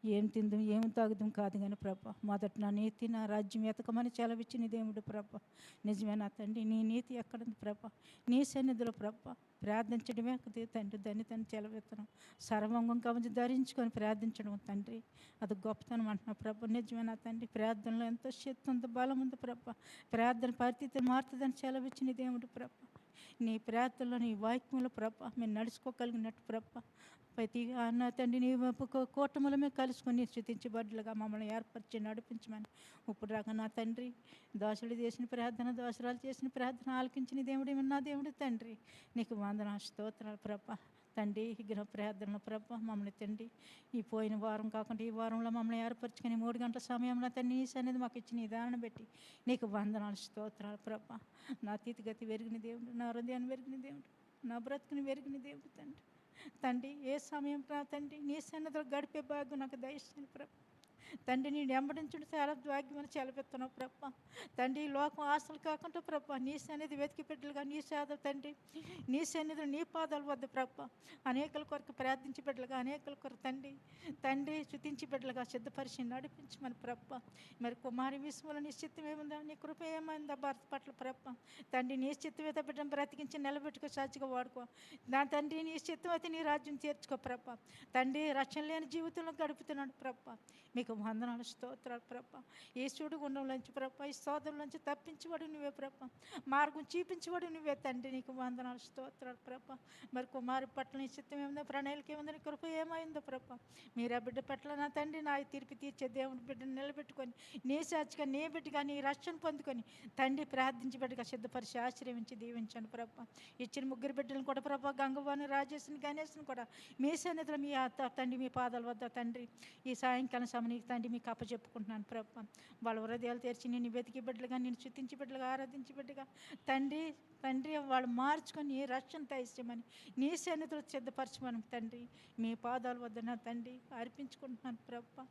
ఏం తిందాం ఏం తాగుదాం కాదు కానీ ప్రభా, మొదట నా నీతి నా రాజ్యం ఎతకమని సెలవిచ్చిన దేవుడు ప్రభా. నిజమే నా తండ్రి, నీ నీతి ఎక్కడుంది ప్రభా? నీ సన్నిధిలో ప్రభా. ప్రార్థించడమే తండ్రి దాన్ని సెలవెత్తనం, సర్వంగం కవచి ధరించుకొని ప్రార్థించడం తండ్రి, అది గొప్పతనం అంటున్నా ప్రభా. నిజమే నా తండ్రి, ప్రార్థనలో ఎంతో శక్తి ఉంది, బలం ఉంది ప్రభా. ప్రార్థన పరిస్థితి మారుతుందని సెలవిచ్చిన దేవుడు ప్రభా. నీ ప్రార్థనలో నీ వాక్యంలో ప్రభా మేము నడుచుకోగలిగినట్టు ప్రభా. ప్రతి అన్న తండ్రి నీ కూటములు మేము కలుసుకొని స్థుతించబడ్డలుగా మమ్మల్ని ఏర్పరిచి నడిపించమని ఇప్పుడు రాక నా తండ్రి, దోషులు చేసిన ప్రార్థన, దోషరాలు చేసిన ప్రార్థన ఆలకించిన దేవుడు నా దేవుడు తండ్రి, నీకు వందన స్తోత్రాలు ప్రభా. తండ్రి, విగ్రహ ప్రార్థనలు ప్రభా మమ్మల్ని తండ్రి, ఈ పోయిన వారం కాకుండా ఈ వారంలో మమ్మల్ని ఏర్పరచుకొని 3 గంటల సమయంలో తండ్రి నీ సన్నిధి మాకు ఇచ్చిన విధానం బట్టి నీకు వందనాలు స్తోత్రాలు ప్రభా. నా తీతిగతి వెరిగిన దేవుడు, నా హృదయాన్ని వెరిగిన దేవుడు, నా బ్రతుకుని వెరిగిన దేవుడు తండ్రి. తండ్రి, ఏ సమయం రా తండ్రి నీ సన్నిధిలో గడిపే భాగ్యం నాకు దయచేయండి ప్రభా. తండ్రి, నేను వెంబడించుడు చాలా భాగ్యమని సెలవెత్తున్నావు ప్రభా. తండ్రి, ఈ లోకం ఆశలు కాకుండా ప్రభా నీ సన్నిధి వెతికి బిడ్డలుగా నీ సేద తండ్రి, నీ సన్నిధిలో నీ పాదాల వద్ద ప్రభా అనేకల కొరకు ప్రార్థించి బిడ్డలుగా, అనేకల కొరకు తండ్రి శుతించి బిడ్డలుగా సిద్ధపరిచి నడిపించమని ప్రభా. మరి కుమారి విశ్వంలో నీ చిత్తం ఏముందా, నీ కృప ఏమైందా భారత పట్ల ప్రభా. తండ్రి, నీ చిత్తమైతే బిడ్డను బ్రతికించి నిలబెట్టుకో, సాక్షిగా వాడుకో. నా తండ్రి, నీ చిత్తమైతే నీ రాజ్యం చేర్చుకో ప్రభా. తండ్రి, రక్షణ లేని జీవితంలో గడుపుతున్నాడు ప్రభా. మీకు వందనాలు స్తోత్రాలు ప్రభా. ఈ చూడు గుండంలోంచి ప్రభా, ఈ సోదరులోంచి తప్పించేవాడు నువ్వే ప్రభా, మార్గం చూపించేవాడు నువ్వే తండ్రి, నీకు వందనాలు స్తోత్రాలు ప్రభా. మరి కుమారు పట్ల నీ చిత్తం ఏముందో, ప్రణాళిక ఏముందో, నీ కృప ఏమైందో ప్రభా. మీరు ఆ బిడ్డ పట్ల నా తండ్రి నా తీర్పు తీర్చే దేవుడి బిడ్డను నిలబెట్టుకొని నీ సాక్షిగా నీ బిడ్డగా నీ రక్షణ పొందుకొని తండ్రి ప్రార్థించి బిడ్డగా సిద్ధపరిచి ఆశ్రయించి దీవించండి ప్రభా. ఇచ్చిన 3 బిడ్డలను కూడా ప్రభా, గంగవాని, రాజేశ్వని, గణేశ్ని కూడా మీ సన్నిధిలో మీ తండ్రి మీ పాదాల వద్ద తండ్రి ఈ సాయంకాలం సమయానికి తండ్రి మీకు అప్పచెప్పుకుంటున్నాను ప్రభా. వాళ్ళ హృదయాలు తెరిచి నేను వెతికి బిడ్డలుగా, నేను స్తుతించి బిడ్డలుగా, ఆరాధించి బిడ్డగా తండ్రి వాళ్ళు మార్చుకొని రక్షణ దయచేయమని నీ సన్నిధిలో సిద్ధపరచమని తండ్రి మీ పాదాల వద్ద నా తండ్రి అర్పించుకుంటున్నాను ప్రభా.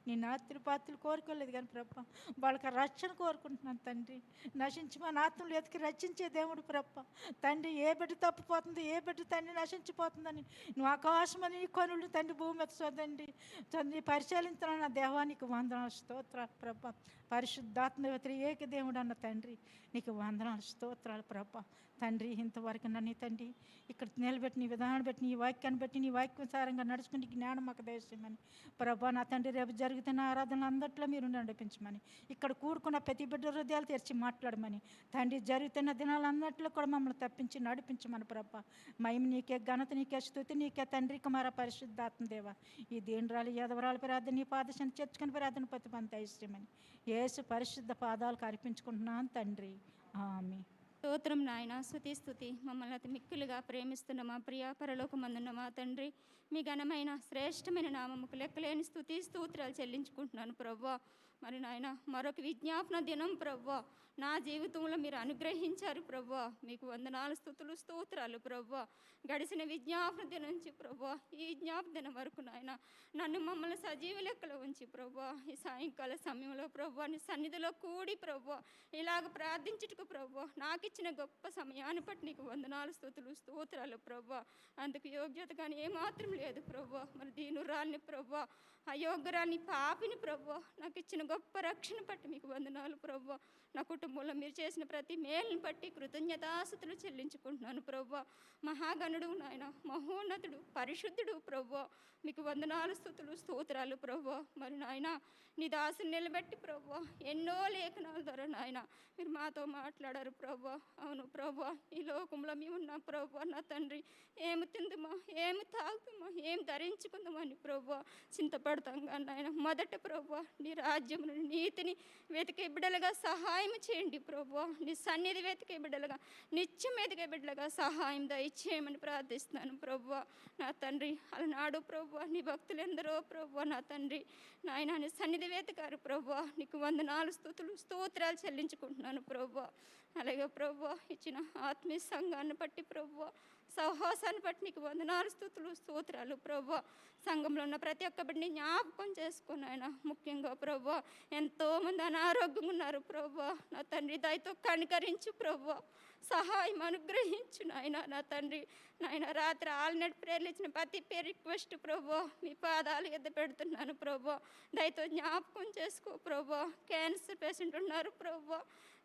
నేను ఆత్రుపాత్రులు కోరుకోలేదు కానీ ప్రభా, వాళ్ళకి రక్షణ కోరుకుంటున్నాను తండ్రి. నశించమని ఆత్మలు ఎతికి రక్షించే దేవుడు ప్రభా. తండ్రి, ఏ బిడ్డ తప్పిపోతుంది, ఏ బిడ్డ తండ్రి నశించిపోతుందని నువ్వు ఆకాశమని కొనులు తండ్రి భూమి మీద చూడండి తండ్రి పరిశీలించిన నా దేవానికి వందనాలు స్తోత్రాలు ప్రభా. పరిశుద్ధాత్మ త్రియేక దేవుడు అన్న తండ్రి, నీకు వందనాలు స్తోత్రాలు ప్రభా. తండ్రి, ఇంతవరకు నన్ను తండ్రి ఇక్కడ నిలబెట్టి నీ విధానం బట్టి నీ వాక్యాన్ని బట్టి నీ వాక్యానుసారంగా నడుచుకుని జ్ఞానం మాకు దయచేయమని ప్రభా. నా తండ్రి, రేపు జరుగుతున్న ఆరాధనలు అందట్లో మీరు నడిపించమని, ఇక్కడ కూడుకున్న ప్రతి బిడ్డ హృదయాలు తెరిచి మాట్లాడమని తండ్రి, జరుగుతున్న దినాలన్నింటిలో కూడా మమ్మల్ని తప్పించి నడిపించమని ప్రభా. మహిమ నీకే, ఘనత నీకే, స్తుతి నీకే తండ్రి, కుమార పరిశుద్ధాత్మ దేవ. ఈ దీనరాలు యదవరాలు ప్రార్థన నీ పాదశాన్ని చేర్చుకుని ప్రార్థన ప్రతిపంత దయచేయమని యేసు పరిశుద్ధ పాదాలకు అర్పించుకుంటున్నాను తండ్రి. ఆమేన్. స్తోత్రం నాయన, స్తుతి మమ్మల్ని అతి మిక్కులుగా ప్రేమిస్తున్న మా ప్రియ పరలోకమందున్న మా తండ్రి, మీ ఘనమైన శ్రేష్టమైన నామముకు లెక్కలేని స్తోత్రాలు చెల్లించుకుంటున్నాను ప్రవ్వా. మరి నాయన, మరొక విజ్ఞాపన దినం ప్రవ్వా నా జీవితంలో మీరు అనుగ్రహించారు ప్రవ్వా. మీకు వందనాలు, స్తుతులు, స్తోత్రాలు ప్రవ్వా. గడిచిన విజ్ఞాపన దినం నుంచి ప్రవ్వా ఈ విజ్ఞాపన దినం వరకు నాయన నన్ను మమ్మల్ని సజీవ లెక్కలో ఉంచి ప్రవ్వా ఈ సాయంకాల సమయంలో ప్రవ్వా నీ సన్నిధిలో కూడి ప్రవ్వా ఇలాగ ప్రార్థించుటకు ప్రవ్వా నాకు ఇచ్చిన గొప్ప సమయాన్ని బట్టి నీకు వందనాలు, స్తుతులు, స్తోత్రాలు ప్రవ్వా. అందుకు యోగ్యత కానీ ఏమాత్రం లేదు ప్రవ్వా. మరి దీనురాల్ని ప్రవ్వా, అయోగ్యరాల్ని, పాపిని ప్రవ్వా, నాకు ఇచ్చిన గొప్ప రక్షణ బట్టి మీకు వందనాలు ప్రవ్వా. నా కుటుంబంలో మీరు చేసిన ప్రతి మేలుని బట్టి కృతజ్ఞతాస్తుతులు చెల్లించుకుంటున్నాను ప్రవ్వా. మహాగణుడు నాయన, మహోన్నతుడు, పరిశుద్ధుడు ప్రవ్వా, మీకు వందనాలు, స్తుతులు, స్తోత్రాలు ప్రవ్వా. మరి నాయన, నీ దాసుని నిలబెట్టి ప్రభా ఎన్నో లేఖనాల ద్వారా నాయన మీరు మాతో మాట్లాడారు ప్రభా. అవును ప్రభా, ఈ లోకంలో మేము ఉన్నాం ప్రభా. నా తండ్రి, ఏమి తిందుమా, ఏమి తాగుతామా, ఏం ధరించుకుందామా అని ప్రభా చింతపడతాం కానీ నాయన మొదట ప్రభా నీ రాజ్యమును నీతిని వెతికే బిడ్డలుగా సహాయం చేయండి ప్రభా. నీ సన్నిధి వెతికే బిడ్డలుగా, నిత్యం వెతికే బిడ్డలుగా సహాయం దయచేయమని ప్రార్థిస్తున్నాను ప్రభా. నా తండ్రి, అలనాడు ప్రభా నీ భక్తులు ఎందరో ప్రభా నా తండ్రి నాయన నీ సన్నిధి వెతికారు ప్రభా. నీకు వందనాలు స్తోత్రాలు చెల్లించుకుంటున్నాను ప్రభా. అలాగే ప్రభా ఇచ్చిన ఆత్మీయ సంఘాన్ని బట్టి ప్రభా, సహవాసాన్ని బట్టి నీకు వందనాలు స్తోత్రాలు ప్రభా. సంఘంలో ఉన్న ప్రతి ఒక్క బిడ్డని జ్ఞాపకం చేసుకుని ఆయన, ముఖ్యంగా ప్రభా ఎంతోమంది అనారోగ్యంగా ఉన్నారు ప్రభా. నా తండ్రి దయతో కనికరించు ప్రభా, సహాయం అనుగ్రహించు నాయన. నా తండ్రి నాయన రాత్రి ఆల్నెట్ ప్రేర్లు ఇచ్చిన ప్రతి పేరు రిక్వెస్ట్ ప్రభా మీ పాదాలు ఎద్ద పెడుతున్నాను ప్రభా. దయతో జ్ఞాపకం చేసుకో ప్రభా. క్యాన్సర్ పేషెంట్ ఉన్నారు ప్రభా,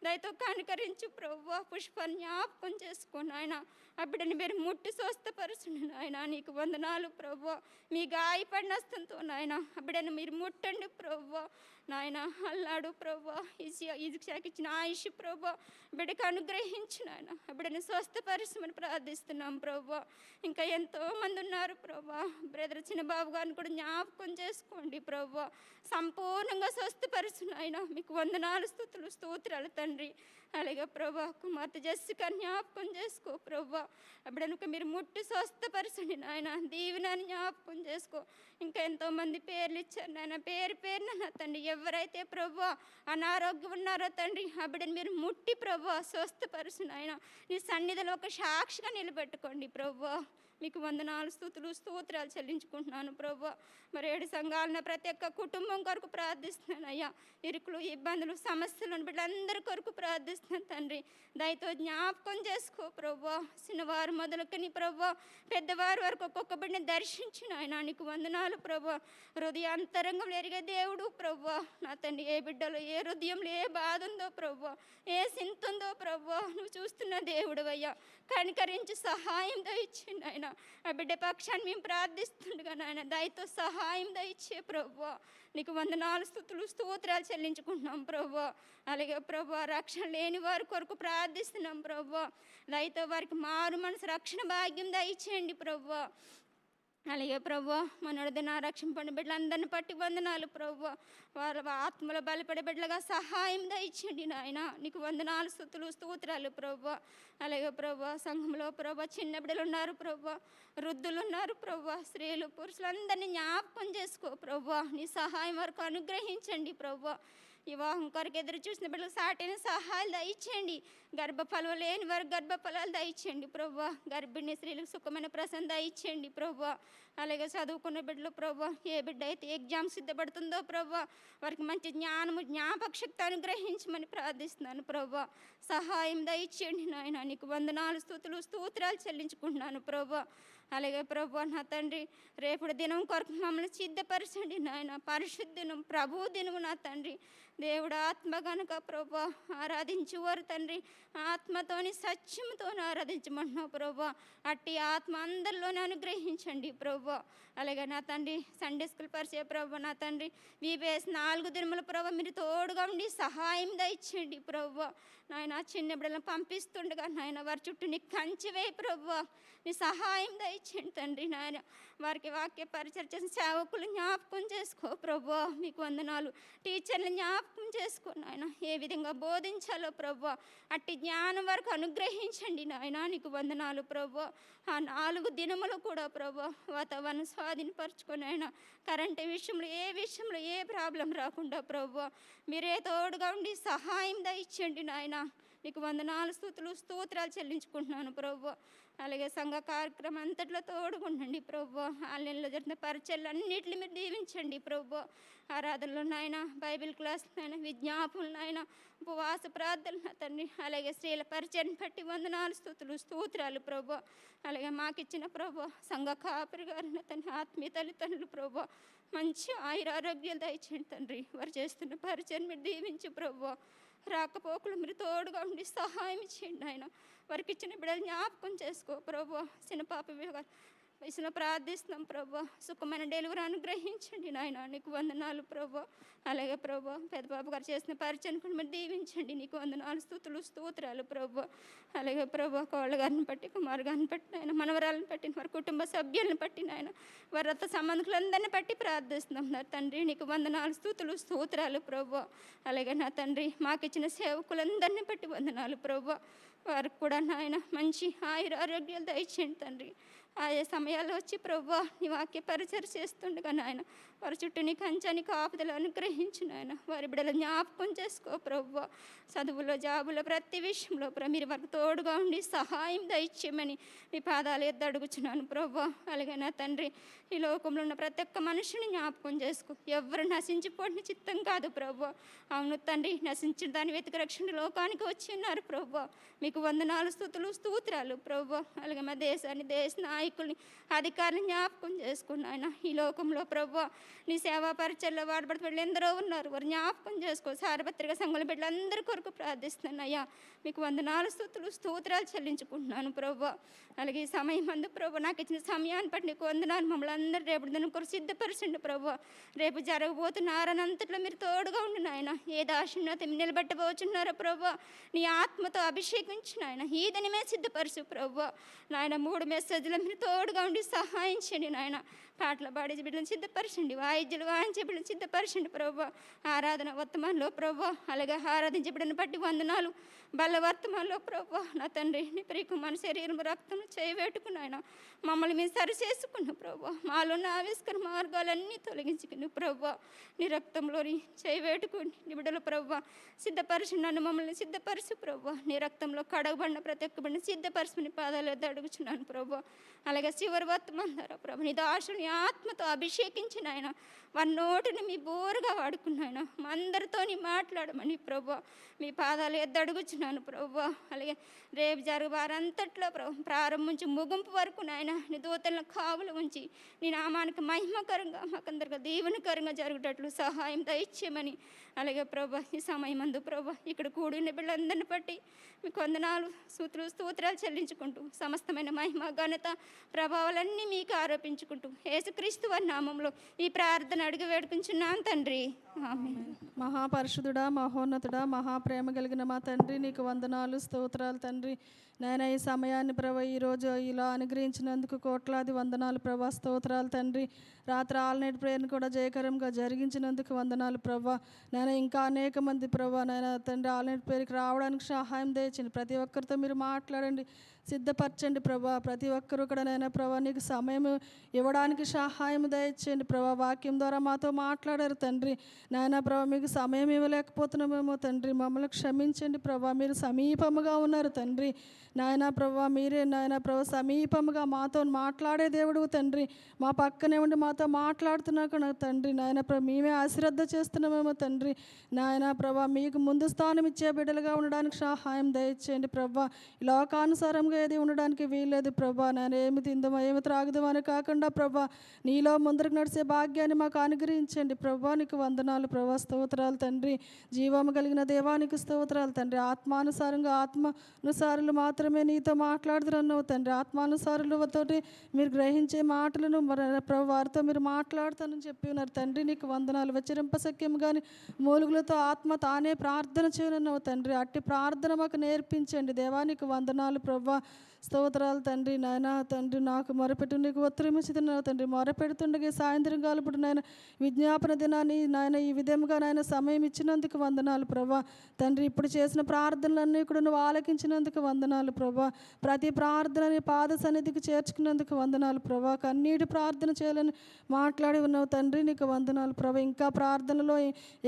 దయతో కనికరించు ప్రభా. పుష్పాన్ని జ్ఞాపకం చేసుకో నాయన. ఆ బిడ్డని మీరు ముట్టి స్వస్థపరచండి నాయన. నీకు వందనాలు ప్రభా. మీ గాయపడిన హస్తంతో నాయన ఆ బిడ్డని మీరు ముట్టండి ప్రభా. నాయన అల్లాడు ప్రభా ఇజ్రాకి ఇచ్చిన ఆయుష్ ప్రభా బిడ్డకు అనుగ్రహించు నాయన. ఆ బిడ్డని స్వస్థపరచమని ప్రార్థిస్తున్నాం ప్రభా. ఇంకా ఎంతోమంది ఉన్నారు ప్రభా. బ్రదర్ చిన్నబాబు గారిని కూడా జ్ఞాపకం చేసుకోండి ప్రభా. సంపూర్ణంగా స్వస్థపరచు నాయన. మీకు వందనాలు స్తోత్రాలు తండ్రి. అలాగే ప్రభా కుమార్తె జెస్సికా జ్ఞాపకం చేసుకో ప్రభా. అప్పుడనుక మీరు ముట్టి స్వస్థపరచండి నాయన. దీవెనని జ్ఞాపకం చేసుకో. ఇంకా ఎంతోమంది పేర్లు ఇచ్చారు నాయన, పేరున నా తండ్రి ఎవరైతే ప్రభా అనారోగ్యం ఉన్నారో తండ్రి ఆ బిడ్డని మీరు ముట్టి ప్రభా స్వస్థపరచు నాయన. నీ సన్నిధిలో ఒక సాక్షిగా నిలబెట్టుకోండి ప్రభా. మీకు వందనాలు స్తోత్రాలు చెల్లించుకుంటున్నాను ప్రభా. మరి 7 సంఘాలను ప్రతి ఒక్క కుటుంబం కొరకు ప్రార్థిస్తున్నాను అయ్యా. ఇరుకులు, ఇబ్బందులు, సమస్యలు బిడ్డలందరి కొరకు ప్రార్థిస్తున్నాను తండ్రి. దయతో జ్ఞాపకం చేసుకో ప్రభా. చిన్నవారు మొదలుకొని ప్రభా పెద్దవారి వరకు ఒక్కొక్క బిడ్డని దర్శించిన ఆయన. నీకు వందనాలు ప్రభా. హృదయాంతరంగంలో ఎరిగే దేవుడు ప్రభా. నా తండ్రి ఏ బిడ్డలో ఏ హృదయంలో ఏ బాధ ఉందో ప్రభా, ఏ చింత ఉందో ప్రభా నువ్వు చూస్తున్న దేవుడు అయ్యా. కనికరించి సహాయం దయచేయండి ఆయన. ఆ బిడ్డ పక్షాన్ని మేము ప్రార్థిస్తుండగా నాయన దయతో సహాయం దయచే ప్రభా. నీకు వందనాలు స్తోత్రాలు చెల్లించుకుంటున్నాం ప్రభా. అలాగే ప్రభా రక్షణ లేని వారి కొరకు ప్రార్థిస్తున్నాం ప్రభా. దయతో వారికి మారు మనసు రక్షణ భాగ్యం దయచేయండి ప్రభా. అలాగే ప్రభా మనోడిన రక్షింపండి బిడ్డలందరిని పట్టి వందనాలు ప్రభా. వారి ఆత్మలో బలపడే బిడ్డలుగా సహాయం దయచేయండి నాయన. నీకు వందనాలు స్తోత్రాలు ప్రభా. అలాగే ప్రభా సంఘంలో ప్రభా చిన్న బిడ్డలు ఉన్నారు ప్రభా, వృద్ధులు ఉన్నారు ప్రభా, స్త్రీలు పురుషులందరినీ జ్ఞాపకం చేసుకో ప్రభా. నీ సహాయం వరకు అనుగ్రహించండి ప్రభా. వివాహం కొరకు ఎదురు చూసిన బిడ్డలకు సాటైన సహాయాలు దయచేయండి. గర్భఫలం లేని వారికి గర్భఫలాలు దయచేయండి ప్రభా. గర్భిణీ స్త్రీలకు సుఖమైన ప్రసన్న దయచేయండి ప్రభా. అలాగే చదువుకున్న బిడ్డలు ప్రభా ఏ బిడ్డ అయితే ఎగ్జామ్ సిద్ధపడుతుందో ప్రభా వారికి మంచి జ్ఞానము జ్ఞాపక శక్తి అనుగ్రహించమని ప్రార్థిస్తున్నాను ప్రభా. సహాయం దయచేయండి నాయన. నీకు వందనాలు స్తోత్రాలు చెల్లించుకుంటున్నాను ప్రభా. అలాగే ప్రభా నా తండ్రి రేపటి దినం కొరకు మమ్మల్ని సిద్ధపరచండి నాయన. పరిశుద్ధ దినం ప్రభు దినము నా తండ్రి. దేవుడు ఆత్మ కనుక ప్రభా ఆరాధించేవారు తండ్రి ఆత్మతోని సత్యంతోని ఆరాధించమంటున్నావు ప్రభా. అట్టి ఆత్మ అందరిలోనే అనుగ్రహించండి ప్రభా. అలాగే నా తండ్రి సండే స్కూల్ పరిచయ ప్రభా నా తండ్రి VBS 4 దినముల ప్రభా మీరు తోడుగా ఉండి సహాయం దయచేయండి ప్రభా. నాయన చిన్న బిడ్డలను పంపిస్తుండగా నాయన వారి చుట్టూ నీ కంచివే ప్రభా. నీ సహాయం దయచేయండి తండ్రి నాయన. వారికి వాక్య పరిచయం చేసిన సేవకులు జ్ఞాపకం చేసుకో ప్రభా. మీకు వందనాలు. టీచర్లు జ్ఞాపకం చేసుకో నాయన. ఏ విధంగా బోధించాలో ప్రభా అట్టి జ్ఞానం వరకు అనుగ్రహించండి నాయన. నీకు వందనాలు ప్రభా. ఆ 4 దినములు కూడా ప్రభా వాతావరణం స్వాధీనపరచుకొని ఆయన కరెంటు విషయంలో ఏ ప్రాబ్లం రాకుండా ప్రభా మీరే తోడుగా ఉండి సహాయం దయచేయండి నాయన. నీకు వందనాలు స్తోత్రాలు చెల్లించుకుంటున్నాను ప్రభా. అలాగే సంఘ కార్యక్రమం అంతట్లో తోడుకుండండి ప్రభా. ఆన్లైన్లో జరిగిన పరిచయలు అన్నింటిని మీరు దీవించండి ప్రభా. ఆరాధనలు నాయన, బైబిల్ క్లాసులు నాయన, విజ్ఞాపనలు నాయన, ఉపవాస ప్రార్థనలు తండ్రి. అలాగే స్త్రీల పరిచయం బట్టి వందనాలు స్తోత్రాలు ప్రభా. అలాగే మాకిచ్చిన ప్రభా సంఘ కాపరి గారిన తండ్రి ఆత్మీయ తల్లిదండ్రులు ప్రభా మంచి ఆరోగ్యాలు దయచేయండి తండ్రి. వారు చేస్తున్న పరిచయం మీరు దీవించు ప్రభా. రాకపోకలు మీరు తోడుగా ఉండి సహాయం చేయండి ఆయన. వారికి ఇచ్చిన బిడ్డలు జ్ఞాపకం చేసుకో ప్రభా. చిన్న పాప వయసులో ప్రార్థిస్తున్నాం ప్రభా. సుఖమైన డెలివరీ అనుగ్రహించండి నాయన. నీకు వందనాలు ప్రభా. అలాగే ప్రభా పెద్ద బాబు గారు చేసిన పరిచయం కూడా మీరు దీవించండి. నీకు వందనాలు, స్తుతులు, స్తోత్రాలు ప్రభా. అలాగే ప్రభా కోళ్ళ గారిని బట్టి, కుమార్ గారిని బట్టి నాయన, మనవరాలను బట్టి, వారి కుటుంబ సభ్యులను బట్టి నాయన, వారి రక్త సంబంధికులందరినీ బట్టి ప్రార్థిస్తున్నాం నా తండ్రి. నీకు వందనాలు, స్తుతులు, స్తోత్రాలు ప్రభా. అలాగే నా తండ్రి మాకు ఇచ్చిన సేవకులందరినీ బట్టి వందనాలు ప్రభా. వారికి కూడా నాయన మంచి ఆరోగ్యాలు దయచేయండి తండ్రి. ఆయా సమయాల్లో వచ్చి ప్రభా నీ వాక్య పరిచయం చేస్తుండగా నాయన వారి చుట్టూ నీ కంచాని కాపుదలు అనుగ్రహించు నాయన. వారి బిడ్డల జ్ఞాపకం చేసుకో ప్రభా. చదువులో, జాబులో, ప్రతి విషయంలో మీరు వారికి తోడుగా ఉండి సహాయం దయచేయమని మీ పాదాలు ఎద్దు అడుగుచున్నాను ప్రభా. అలాగే నా తండ్రి ఈ లోకంలో ఉన్న ప్రతి ఒక్క మనిషిని జ్ఞాపకం చేసుకో. ఎవరు నశించిపోయిన చిత్తం కాదు ప్రభా. అవును తండ్రి, నశించిన దాని వెతికి రక్షణ లోకానికి వచ్చి ఉన్నారు ప్రభా. మీకు వందనాలు, స్తుతులు, స్తోత్రాలు ప్రభా. అలాగే మా దేశాన్ని, దేశ నాయకుల్ని, అధికారులను జ్ఞాపకం చేసుకున్నాయన. ఈ లోకంలో ప్రభా నీ సేవా పరిచయలో వాడబడి ఎందరో ఉన్నారు, వారు జ్ఞాపకం చేసుకో. సార్వత్రిక సంఘాల బిడ్డలందరి కొరకు ప్రార్థిస్తున్నాయ్యా. మీకు వందనాలు, స్తుతులు, స్తోత్రాలు చెల్లించుకుంటున్నాను ప్రభా. అలాగే ఈ సమయం అందు ప్రభా నాకు ఇచ్చిన సమయాన్ని బట్టి నీకు వందనాలు. మమ్మల్ని అందరూ రేపు దాని కొరకు సిద్ధపరచండి ప్రభా. రేపు జరగబోతున్న ఆరనంతట్లో మీరు తోడుగా ఉండి నాయన. ఏ దాశున్నత నిలబెట్టబోచున్నారో ప్రభా నీ ఆత్మతో అభిషేకించిన ఆయన ఈ దినమే సిద్ధపరచు ప్రభా. నాయన 3 మెసేజ్లు మీరు తోడుగా ఉండి సహాయించండి నాయన. పాటలు పాడే బిడ్డలను సిద్ధపరచండి, వాయిద్యాలు వాయించే బిడ్డలను సిద్ధపరచండి ప్రభా. ఆరాధన వర్తమానంలో ప్రభా, అలాగే ఆరాధించే బిడ్డను బట్టి వందనాలు. బల వర్తమానంలో ప్రభా నా తండ్రి నీ ప్రియకుమారి శరీరం రక్తం చేయబెట్టుకున్నాయన మమ్మల్ని మేము సరి చేసుకున్నాం ప్రభా. మాలో ఉన్న ఆవిష్కరణ మార్గాలన్నీ తొలగించుకుని ప్రభా నీ రక్తంలోని చేయబెట్టుకుని నీ బిడ్డలు ప్రభా సిద్ధపరచు. నన్ను మమ్మల్ని సిద్ధపరచు ప్రభా. నీ రక్తంలో కడగబడిన ప్రతి ఒక్క బిడ్డని సిద్ధపరచుకుని పాదాలు ఎద్ద అడుగుచున్నాను ప్రభా. అలాగే చివరి వర్తమానం ద్వారా ప్రభా నీ దాసుని ఆత్మతో అభిషేకించిన ఆయన వారి నోటిని మీ బోరుగా వాడుకున్నాయన. మా అందరితో మాట్లాడమని ప్రభా మీ పాదాలు ఎద్దడుగుచున్నాను ప్రభా. అలాగే రేపు జరుగు వారంతట్లో ప్రారంభించి ముగింపు వరకు నాయన నీ దూతలను కావులు ఉంచి నీ నామానికి మహిమకరంగా మాకందరిగా దీవెనకరంగా జరుగుటట్లు సహాయం దయచేయమని. అలాగే ప్రభా ఈ సమయం అందు ప్రభా ఇక్కడ కూడిన బిడ్డలందరిని బట్టి మీకు వందనాలు, స్తుతులు, స్తోత్రాలు చెల్లించుకుంటూ సమస్తమైన మహిమ, ఘనత, ప్రభావాలన్నీ మీకు ఆరోపించుకుంటూ యేసుక్రీస్తు వారి నామంలో ఈ ప్రార్థన అడిగి వేడుకుంటున్నాను తండ్రి. ఆమేన్. మహాపరిశుద్ధుడా, మహోన్నతుడా, మహాప్రేమ కలిగిన మా తండ్రి నీకు వందనాలు, స్తోత్రాలు తండ్రి. నాయన ఈ సమయాన్ని ప్రభా ఈరోజు ఇలా అనుగ్రహించినందుకు కోట్లాది వందనాలు ప్రభా, స్తోత్రాలు తండ్రి. రాత్రి ఆల్నైట్ ప్రేయర్ని కూడా జయకరంగా జరిగించినందుకు వందనాలు ప్రభా. నాయన ఇంకా అనేక మంది ప్రభా నాయన తండ్రి ఆల్నైట్ ప్రేయర్కి రావడానికి సహాయం దయచండి. ప్రతి ఒక్కరితో మీరు మాట్లాడండి, సిద్ధపరచండి ప్రభా. ప్రతి ఒక్కరు కూడా నాయన ప్రభా నీకు సమయం ఇవ్వడానికి సహాయం దయచేయండి ప్రభా. వాక్యం ద్వారా మాతో మాట్లాడారు తండ్రి. నాయన ప్రభా మీకు సమయం ఇవ్వలేకపోతున్నామేమో తండ్రి, మమ్మల్ని క్షమించండి ప్రభా. మీరు సమీపముగా ఉన్నారు తండ్రి. నాయన ప్రభా మీరే నాయన ప్రభా సమీపముగా మాతో మాట్లాడే దేవుడు తండ్రి. మా పక్కనే ఉండి మాతో మాట్లాడుతున్నా తండ్రి. నాయన ప్రభా మేమే అశ్రద్ధ చేస్తున్నామేమో తండ్రి. నాయన ప్రభా మీకు ముందు స్థానం ఇచ్చే బిడ్డలుగా ఉండడానికి సహాయం దయచేయండి ప్రభా. లోకానుసారంగా ఏది ఉండడానికి వీల్లేదు ప్రభా. నేను ఏమి తిందామో ఏమి త్రాగుదామో అని కాకుండా ప్రభా నీలో ముందరకు నడిచే భాగ్యాన్ని మాకు అనుగ్రహించండి ప్రభా. నీకు వందనాలు ప్రభా, స్తోత్రాలు తండ్రి. జీవము కలిగిన దేవానికి స్తోత్రాలు తండ్రి. ఆత్మానుసారంగా ఆత్మానుసారులు మాత్రమే నీతో మాట్లాడుతున్నావు తండ్రి. ఆత్మానుసారులతోటి మీరు గ్రహించే మాటలను ప్రభు వారితో మీరు మాట్లాడుతానని చెప్పి ఉన్నారు తండ్రి. నీకు వందనాలు. వెచ్చరింపశక్యం కానీ మూలుగులతో ఆత్మ తానే ప్రార్థన చేయనున్నావు తండ్రి. అట్టి ప్రార్థన మాకు నేర్పించండి దేవానికి వందనాలు ప్రభా, స్తోత్రాలు తండ్రి. నాయన తండ్రి నాకు మొరపెట్టు నీకు ఉత్తరమిస్తున్నావు తండ్రి. మొరపెడుతుండగా సాయంత్రం కాలప్పుడు నాయన విజ్ఞాపన దినాన్ని నాయన ఈ విధంగా నాయన సమయం ఇచ్చినందుకు వందనాలు ప్రభా తండ్రి. ఇప్పుడు చేసిన ప్రార్థనలన్నీ కూడా నువ్వు ఆలకించినందుకు వందనాలు ప్రభా. ప్రతి ప్రార్థనని పాద సన్నిధికి చేర్చుకున్నందుకు వందనాలు ప్రభా. కన్నీటి ప్రార్థన చేయాలని మాట్లాడి ఉన్నావు తండ్రి. నీకు వందనాలు ప్రభా. ఇంకా ప్రార్థనలో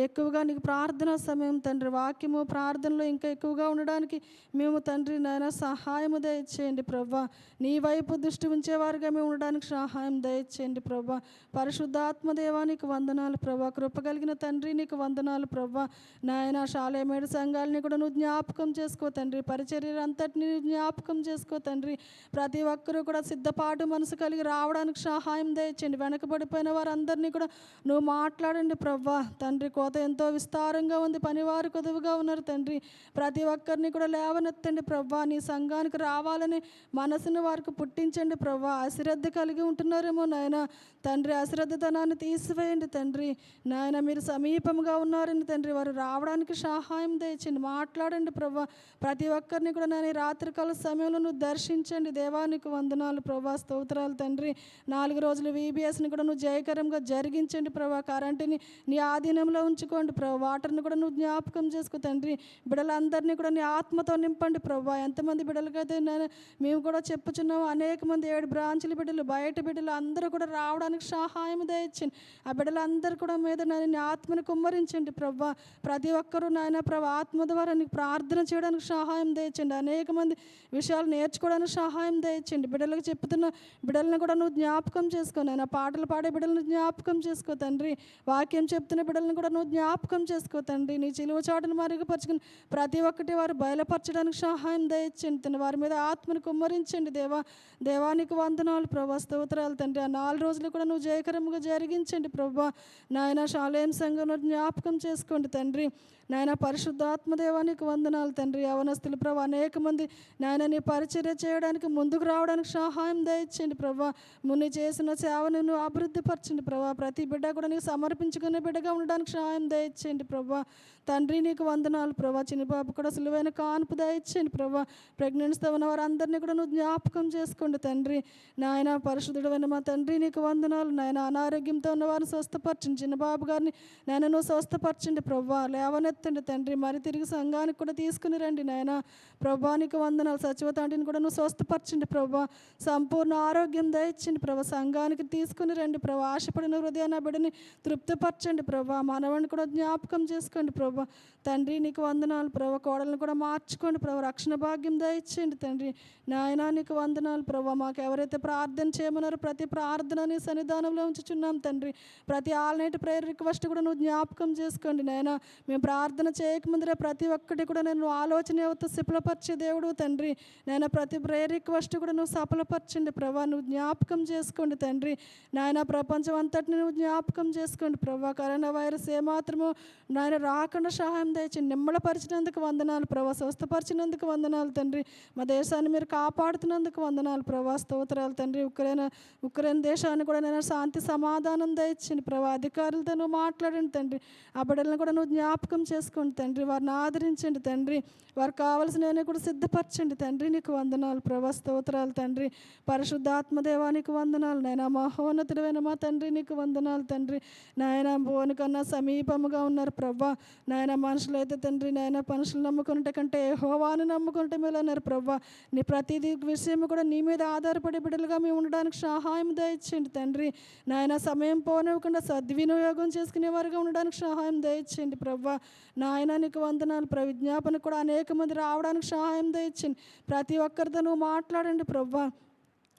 ఎక్కువగా నీకు ప్రార్థన సమయం తండ్రి. వాక్యము ప్రార్థనలో ఇంకా ఎక్కువగా ఉండడానికి మేము తండ్రి నాయన సహాయము దయచేయండి ప్రభా. నీ వైపు దృష్టి ఉంచేవారుగా మేము ఉండడానికి సహాయం దయచేయండి ప్రభా. పరిశుద్ధాత్మ దేవానికి వందనాలు ప్రభా. కృప కలిగిన తండ్రి నీకు వందనాలు ప్రభా. నాయన శాలేమేడు సంఘాలని కూడా నువ్వు జ్ఞాపకం చేసుకో తండ్రి. పరిచర్య అంతటిని జ్ఞాపకం చేసుకో తండ్రి. ప్రతి ఒక్కరూ కూడా సిద్ధపాటు మనసు కలిగి రావడానికి సహాయం దయచేయండి. వెనకబడిపోయిన వారందరినీ కూడా నువ్వు మాట్లాడండి ప్రవ్వా. తండ్రి కోత ఎంతో విస్తారంగా ఉంది, పనివారు కొదువుగా ఉన్నారు తండ్రి. ప్రతి ఒక్కరిని కూడా లేవనెత్తండి ప్రవ్వా. నీ సంఘానికి రావాలని మనసును వారికి పుట్టించండి ప్రవ్వా. అశ్రద్ధ కలిగి ఉంటున్నారేమో నాయన తండ్రి, అశ్రద్ధతనాన్ని తీసివేయండి తండ్రి. నాయన మీరు సమీపంగా ఉన్నారని తండ్రి, వారు రావడానికి సహాయం దయచండి. మాట్లాడండి ప్రవ్వా. ప్రతి ఒక్కరిని కూడా నేను రాత్రికాల సమయంలో నువ్వు దర్శించండి. దేవానికి వందనాలు ప్రవ్వా, స్తోత్రాలు తండ్రి. 4 రోజులు VBSని కూడా నువ్వు జయకరంగా జరిగించండి ప్రవ్వా. కరెంటుని నీ ఆధీనంలో ఉంచుకోండి ప్రవ్వా. వాటర్ని కూడా నువ్వు జ్ఞాపకం చేసుకో తండ్రి. బిడ్డలందరినీ కూడా నీ ఆత్మతో నింపండి ప్రవ్వా. ఎంతమంది బిడ్డలకైతే మేము కూడా చెప్పుచున్నాము, అనేక మంది 7 బ్రాంచుల బిడ్డలు, బయట బిడ్డలు అందరూ కూడా రావడానికి సహాయం దయచండి. ఆ బిడ్డలందరూ కూడా మీద నీ ఆత్మను కుమ్మరించండి ప్రవ్వా. ప్రతి ఒక్కరూ నాయన ప్రభా ఆత్మ ద్వారా నీకు ప్రార్థన చేయడానికి సహాయం దయచండి. అనేక మంది విషయాలు నేర్చుకోవడానికి సహాయం దయచండి. బిడ్డలకు చెప్తున్న బిడ్డలను కూడా నువ్వు జ్ఞాపకం చేసుకో నాయన. పాటలు పాడే బిడ్డలను జ్ఞాపకం చేసుకో తండ్రి. వాక్యం చెప్తున్న బిడ్డలను కూడా నువ్వు జ్ఞాపకం చేసుకో తండ్రి. నీ చిలువ చాటును మరుగుపరుచుకుని ప్రతి ఒక్కటి వారు బయలుపరచడానికి సహాయం దయచండి. వారి మీద ఆత్మను కుమ్మరించండి దేవా. దేవానికి వందనాలు ప్రభా, స్తోత్రాలు తండ్రి. ఆ 4 రోజులు కూడా నువ్వు జయకరంగా జరిగించండి ప్రభా. నాయన శాలేం సంఘంలో జ్ఞాపకం చేసుకోండి తండ్రి. నాయన పరిశుద్ధాత్మ దేవానికి వందనాలు తండ్రి. యవనస్తులు ప్రభా అనేక మంది నాయన నీ పరిచర్య చేయడానికి ముందుకు రావడానికి సహాయం దయచేయండి ప్రభా. ముని చేసిన సేవను నువ్వు అభివృద్ధిపరచండి ప్రభా. ప్రతి బిడ్డ కూడా నీకు సమర్పించుకునే బిడ్డగా ఉండడానికి సహాయం దయచేయండి ప్రభా. తండ్రి నీకు వందనాలు ప్రభా. చిన్నబాబు కూడా సులువైన కాన్పు దయచేయండి ప్రభా. ప్రెగ్నెన్సీతో ఉన్న వారందరినీ కూడా నువ్వు జ్ఞాపకం చేసుకోండి తండ్రి. నాయన పరిశుద్ధుడైన మా తండ్రి నీకు వందనాలు నాయన. అనారోగ్యంతో ఉన్న వారిని స్వస్థపరచండి. చిన్నబాబు గారిని నాయన నువ్వు స్వస్థపరచండి ప్రభా. లేవనెత్తండి తండ్రి. మరి తిరిగి సంఘానికి కూడా తీసుకుని రండి నాయన. ప్రభానికి వందనాలు. సచివతాంటిని కూడా నువ్వు స్వస్థపరచండి ప్రభా. సంపూర్ణ ఆరోగ్యం దయచండి ప్రభా. సంఘానికి తీసుకుని రండి ప్రభా. ఆశపడిన హృదయాన్ని బిడ్డని తృప్తిపరచండి ప్రభా. మనవాడిని కూడా జ్ఞాపకం చేసుకోండి ప్రభా. తండ్రి నీకు వందనాలు ప్రభా. కోడలను కూడా మార్చుకోండి ప్రభా. రక్షణ భాగ్యం దయచేయండి తండ్రి. నాయన నీకు వందనాలు ప్రభా. మాకు ఎవరైతే ప్రార్థన చేయమన్నారో ప్రతి ప్రార్థనని సన్నిధానంలో ఉంచుచున్నాం తండ్రి. ప్రతి ఆల్ నైట్ ప్రేయర్ రిక్వెస్ట్ కూడా నువ్వు జ్ఞాపకం చేసుకోండి నాయన. మేము ప్రార్థన చేయకముందరే ప్రతి ఒక్కటి కూడా నేను ఆలోచన అవుతూ సఫలపరిచే దేవుడు తండ్రి. నాయన ప్రతి ప్రేయర్ రిక్వెస్ట్ కూడా నువ్వు సఫలపరచండి ప్రభా. నువ్వు జ్ఞాపకం చేసుకోండి తండ్రి. నాయన ప్రపంచం అంతటిని నువ్వు జ్ఞాపకం చేసుకోండి ప్రభా. కరోనా వైరస్ ఏమాత్రమో నాయన రాకుండా సహాయం దయచండి. నిమ్మలపరిచినందుకు వందనాలు ప్రభా. స్వస్థపరిచినందుకు వందనాలు తండ్రి. మా దేశాన్ని మీరు కాపాడుతున్నందుకు వందనాలు ప్రభా. స్తోత్రాలు తండ్రి. ఉక్రెయిన్ దేశాన్ని కూడా నేను శాంతి సమాధానం దయచండి ప్రభా. అధికారులతో నువ్వు మాట్లాడండి తండ్రి. ఆ బిడ్డలను కూడా నువ్వు జ్ఞాపకం చేసుకోండి తండ్రి. వారిని ఆదరించండి తండ్రి. వారికి కావలసినవన్నీ కూడా సిద్ధపరచండి తండ్రి. నీకు వందనాలు ప్రభా. స్తోత్రాలు తండ్రి. పరిశుద్ధాత్మదేవానికి వందనాలు నాయన. మహోన్నతుడైన మా తండ్రి నీకు వందనాలు తండ్రి. నాయన భువని కన్నా సమీపముగా ఉన్నారు ప్రభా. నాయన మనుషులైతే తండ్రి నాయన మనుషులు నమ్ముకున్నట్టు కంటే యెహోవాను నమ్ముకుంటే మేలు అన్నారు ప్రభా. నీ ప్రతిదీ విషయం కూడా నీ మీద ఆధారపడి బిడ్డలుగా మేము ఉండడానికి సహాయం దయచేయండి తండ్రి. నాయన సమయం పోనివ్వకుండా సద్వినియోగం చేసుకునే వారిగా ఉండడానికి సహాయం దయచేయండి ప్రభా. నాయన నీకు వందనాలు ప్రభా. విజ్ఞాపన కూడా అనేక మంది రావడానికి సహాయం దయచేయండి. ప్రతి ఒక్కరితో నువ్వు మాట్లాడండి ప్రభా.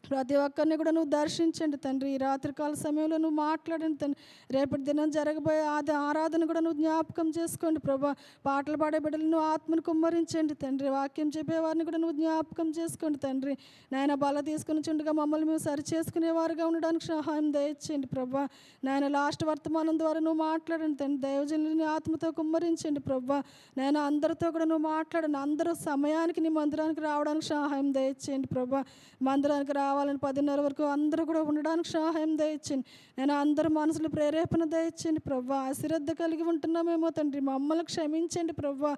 ప్రతి ఒక్కరిని కూడా నువ్వు దర్శించండి తండ్రి. ఈ రాత్రికాల సమయంలో నువ్వు మాట్లాడండి తండ్రి. రేపటి దినం జరగబోయే ఆరాధన కూడా నువ్వు జ్ఞాపకం చేసుకోండి ప్రభా. పాటలు పాడే బిడ్డలు నువ్వు ఆత్మను కుమ్మరించండి తండ్రి. వాక్యం చెప్పేవారిని కూడా నువ్వు జ్ఞాపకం చేసుకోండి తండ్రి. నాయన బల తీసుకుని చుండగా మమ్మల్ని మేము సరి చేసుకునేవారుగా ఉండడానికి సహాయం దయచేయండి ప్రభా. నాయన లాస్ట్ వర్తమానం ద్వారా నువ్వు మాట్లాడండి తండ్రి. దైవజనులని ఆత్మతో కుమ్మరించండి ప్రభా. నాయన అందరితో కూడా నువ్వు మాట్లాడండి. అందరూ సమయానికి నీ మందిరానికి రావడానికి సహాయం దయచేయండి ప్రభా. మందిరానికి రావాలని 10:30 వరకు అందరూ కూడా ఉండడానికి సహాయం దయచేయండి. నేను అందరూ మనసులు ప్రేరేపణ దయచేయండి ప్రభా. అశ్రద్ధ కలిగి ఉంటున్నామేమో తండ్రి. మమ్మల్ని క్షమించండి ప్రభా.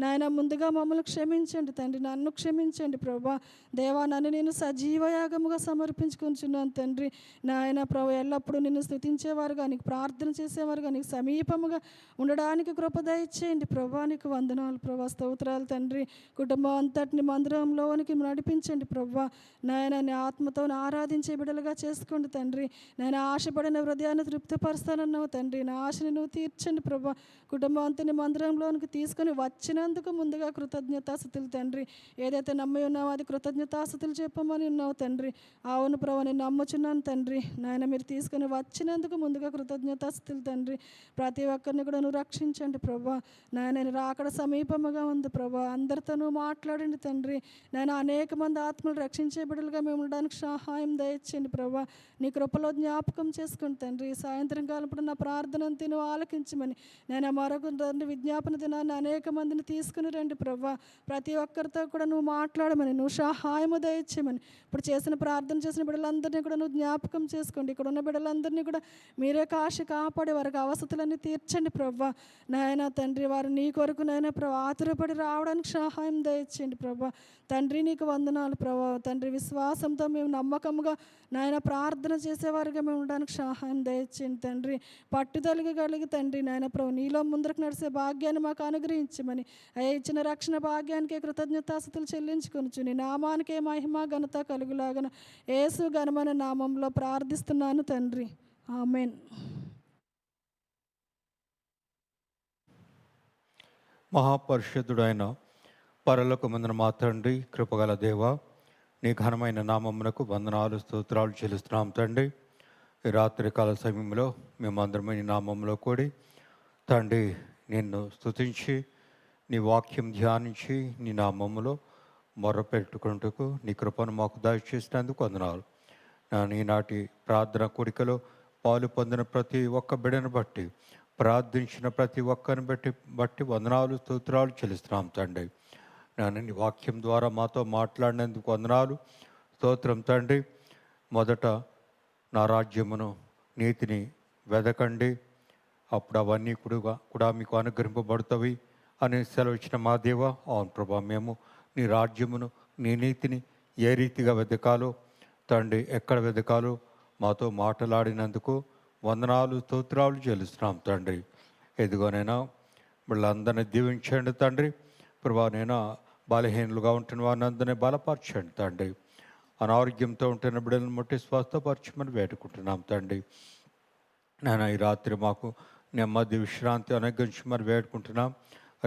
నాయన ముందుగా మమ్మల్ని క్షమించండి తండ్రి. నన్ను క్షమించండి ప్రభా. దేవా నన్ను నేను సజీవయాగముగా సమర్పించుకుంటున్నాను తండ్రి. నాయన ప్రభా ఎల్లప్పుడూ నిన్ను స్తుతించేవారుగా, నీకు ప్రార్థన చేసేవారుగా, నీకు సమీపముగా ఉండడానికి కృప దయచేయండి ప్రభా. నీకు వందనాలు ప్రభా. స్తోత్రాలు తండ్రి. కుటుంబం అంతటిని మందిరంలోనికి నడిపించండి ప్రభా. నాయన నీ ఆత్మతో ఆరాధించే బిడ్డలుగా చేసుకోండి తండ్రి. నేను ఆశపడిన హృదయాన్ని తృప్తిపరుస్తానన్నావు తండ్రి. నా ఆశని నువ్వు తీర్చండి ప్రభా. కుటుంబం అంతని మందిరంలోనికి తీసుకొని వచ్చిన వచ్చినందుకు ముందుగా కృతజ్ఞతాస్తుతులు తండ్రి. ఏదైతే నమ్మి ఉన్నావో అది కృతజ్ఞతాస్తుతులు చెప్పమని ఉన్నావు తండ్రి. అవును ప్రభు, నేను నమ్ముచున్నాను తండ్రి. నాయన మీరు తీసుకొని వచ్చినందుకు ముందుగా కృతజ్ఞతాస్తుతులు తండ్రి. ప్రతి ఒక్కరిని కూడా నువ్వు రక్షించండి ప్రభా. నాయన రాకడ సమీపముగా ఉంది ప్రభా. అందరితో నువ్వు మాట్లాడండి తండ్రి. నేను అనేక మంది ఆత్మలు రక్షించే బిడ్డలుగా మేము ఉండడానికి సహాయం దయచేయండి ప్రభా. నీ కృపలో జ్ఞాపకం చేసుకుని తండ్రి. సాయంత్రం కాలం ఇప్పుడు నా ప్రార్థనను తిను ఆలకించమని నేను మరొక తండ్రి విజ్ఞాపన దినాన్ని అనేక మందిని తీసుకుని రండి ప్రభా. ప్రతి ఒక్కరితో కూడా నువ్వు మాట్లాడమని, నువ్వు సహాయము దయచేయమని, ఇప్పుడు చేసిన ప్రార్థన చేసిన బిడ్డలందరినీ కూడా నువ్వు జ్ఞాపకం చేసుకోండి. ఇక్కడ ఉన్న బిడ్డలందరినీ కూడా మీరే కాశి కాపాడి వారికి అవసరాలన్నీ తీర్చండి ప్రభా. నాయన తండ్రి, వారు నీ కొరకు నాయన ప్రభా ఆతురపడి రావడానికి సహాయం దయచేయండి ప్రభా. తండ్రి నీకు వందనాలు ప్రభా. తండ్రి విశ్వాసంతో మేము నమ్మకంగా నాయన ప్రార్థన చేసేవారిగా మేము ఉండడానికి సహాయం దయచేయండి తండ్రి. పట్టుదలగా కలిగి తండ్రి నాయన ప్రభు నీలో ముందరకు నడిచే భాగ్యాన్ని మాకు అనుగ్రహించమని, అయ్యా ఇచ్చిన రక్షణ భాగ్యానికే కృతజ్ఞతాస్తుతులు చెల్లించుకొనుచు నీ నామానికే మహిమ ఘనత కలుగులాగన యేసు ఘనమైన నామంలో ప్రార్థిస్తున్నాను తండ్రి. ఆమేన్. మహాపరిశుద్ధుడైన పరలోకమందున మా తండ్రి, కృపగల దేవ, నీ ఘనమైన నామమునకు వందనాలు స్తోత్రాలు చెల్లిస్తున్నాం తండ్రి. ఈ రాత్రికాల సమయంలో మేమందరం నీ నామంలో కూడి తండ్రి నిన్ను స్తుతించి నీ వాక్యం ధ్యానించి నీ నామములో మొర్రపెట్టుకుంటూ నీ కృపను మాకు దయచేసినందుకు వందనాలు. ఈనాటి ప్రార్థన కోరికలో పాలు పొందిన ప్రతి ఒక్క బిడ్డను బట్టి, ప్రార్థించిన ప్రతి ఒక్కరిని బట్టి వందనాలు స్తోత్రాలు చెల్లిస్తున్నాం తండ్రి. నేను నీ వాక్యం ద్వారా మాతో మాట్లాడినందుకు వందనాలు స్తోత్రం తండ్రి. మొదట నా రాజ్యమును నీతిని వెదకండి, అప్పుడు అవన్నీ కూడా మీకు అనుగ్రహింపబడుతుంది అని సెలవిచ్చిన మా దేవ. అవును ప్రభా, మేము నీ రాజ్యమును నీ నీతిని ఏ రీతిగా వెదకాలో తండ్రి, ఎక్కడ వెదకాలో మాతో మాట్లాడినందుకు వందనాలు స్తోత్రాలు చెల్లిస్తున్నాం తండ్రి. ఎదుగోనైనా వీళ్ళందరినీ దీవించండి తండ్రి. ప్రభా, నేను బలహీనులుగా ఉంటున్న వారిని అందరినీ బలపరచండి తండ్రి. అనారోగ్యంతో ఉంటున్న బిడ్డలను ముట్టి స్వస్థపరచమని వేడుకుంటున్నాం తండ్రి. నేను ఈ రాత్రి మాకు నెమ్మది విశ్రాంతి అనుగ్రహించమని వేడుకుంటున్నాం.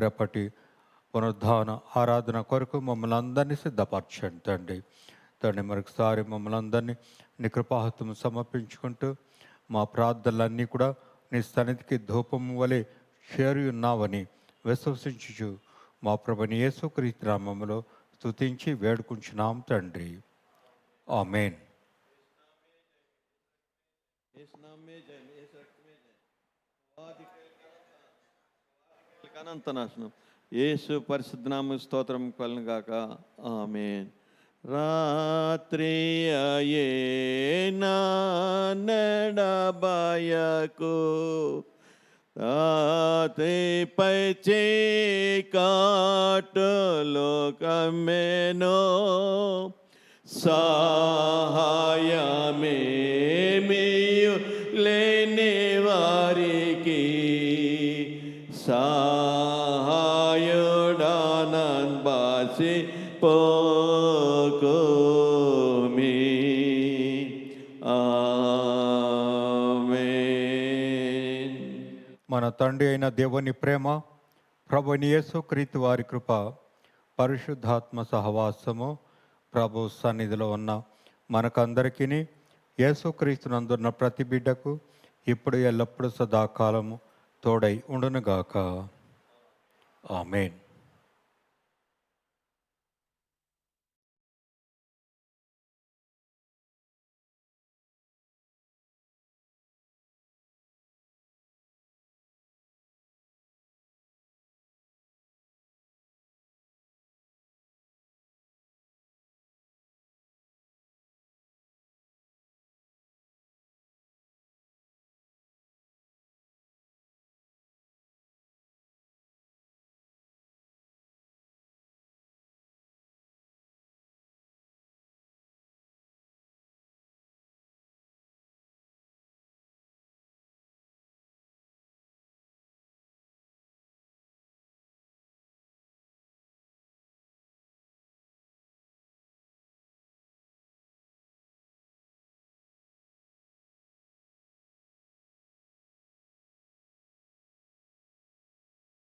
రేపటి పునరుద్ధాన ఆరాధన కొరకు మమ్మల్ని అందరినీ సిద్ధపరచండి తండ్రి. తండ్రి మరొకసారి మమ్మల్ని అందరినీ నీ కృపాహత్వం సమర్పించుకుంటూ మా ప్రార్థనలన్నీ కూడా నీ సన్నిధికి ధూపము వలె చేరి ఉన్నావని విశ్వసించుచు మా ప్రభుని యేసుక్రీస్తు నామములో స్తుతించి వేడుకుంటున్నాం తండ్రి. ఆమేన్. అనంత నాశనం యేసు పరిశుద్ధ నామ స్తోత్రం కలుగును గాక. ఆమేన్. రాత్రి అయేనా నడబయకు రాత్రిపై చీకట్లో కమ్మెనో సహాయమేమియు లేని వారికి సహాయుడానన్ బాసి పోకోమి. ఆమేన్. మన తండ్రి అయిన దేవుని ప్రేమ, ప్రభుని యేసుక్రీస్తు వారి కృప, పరిశుద్ధాత్మ సహవాసము ప్రభు సన్నిధిలో ఉన్న మనకందరికీ, యేసుక్రీస్తునందున్న ప్రతి బిడ్డకు ఇప్పుడు ఎల్లప్పుడూ సదాకాలము తోడై ఉండునుగాక. ఆమేన్.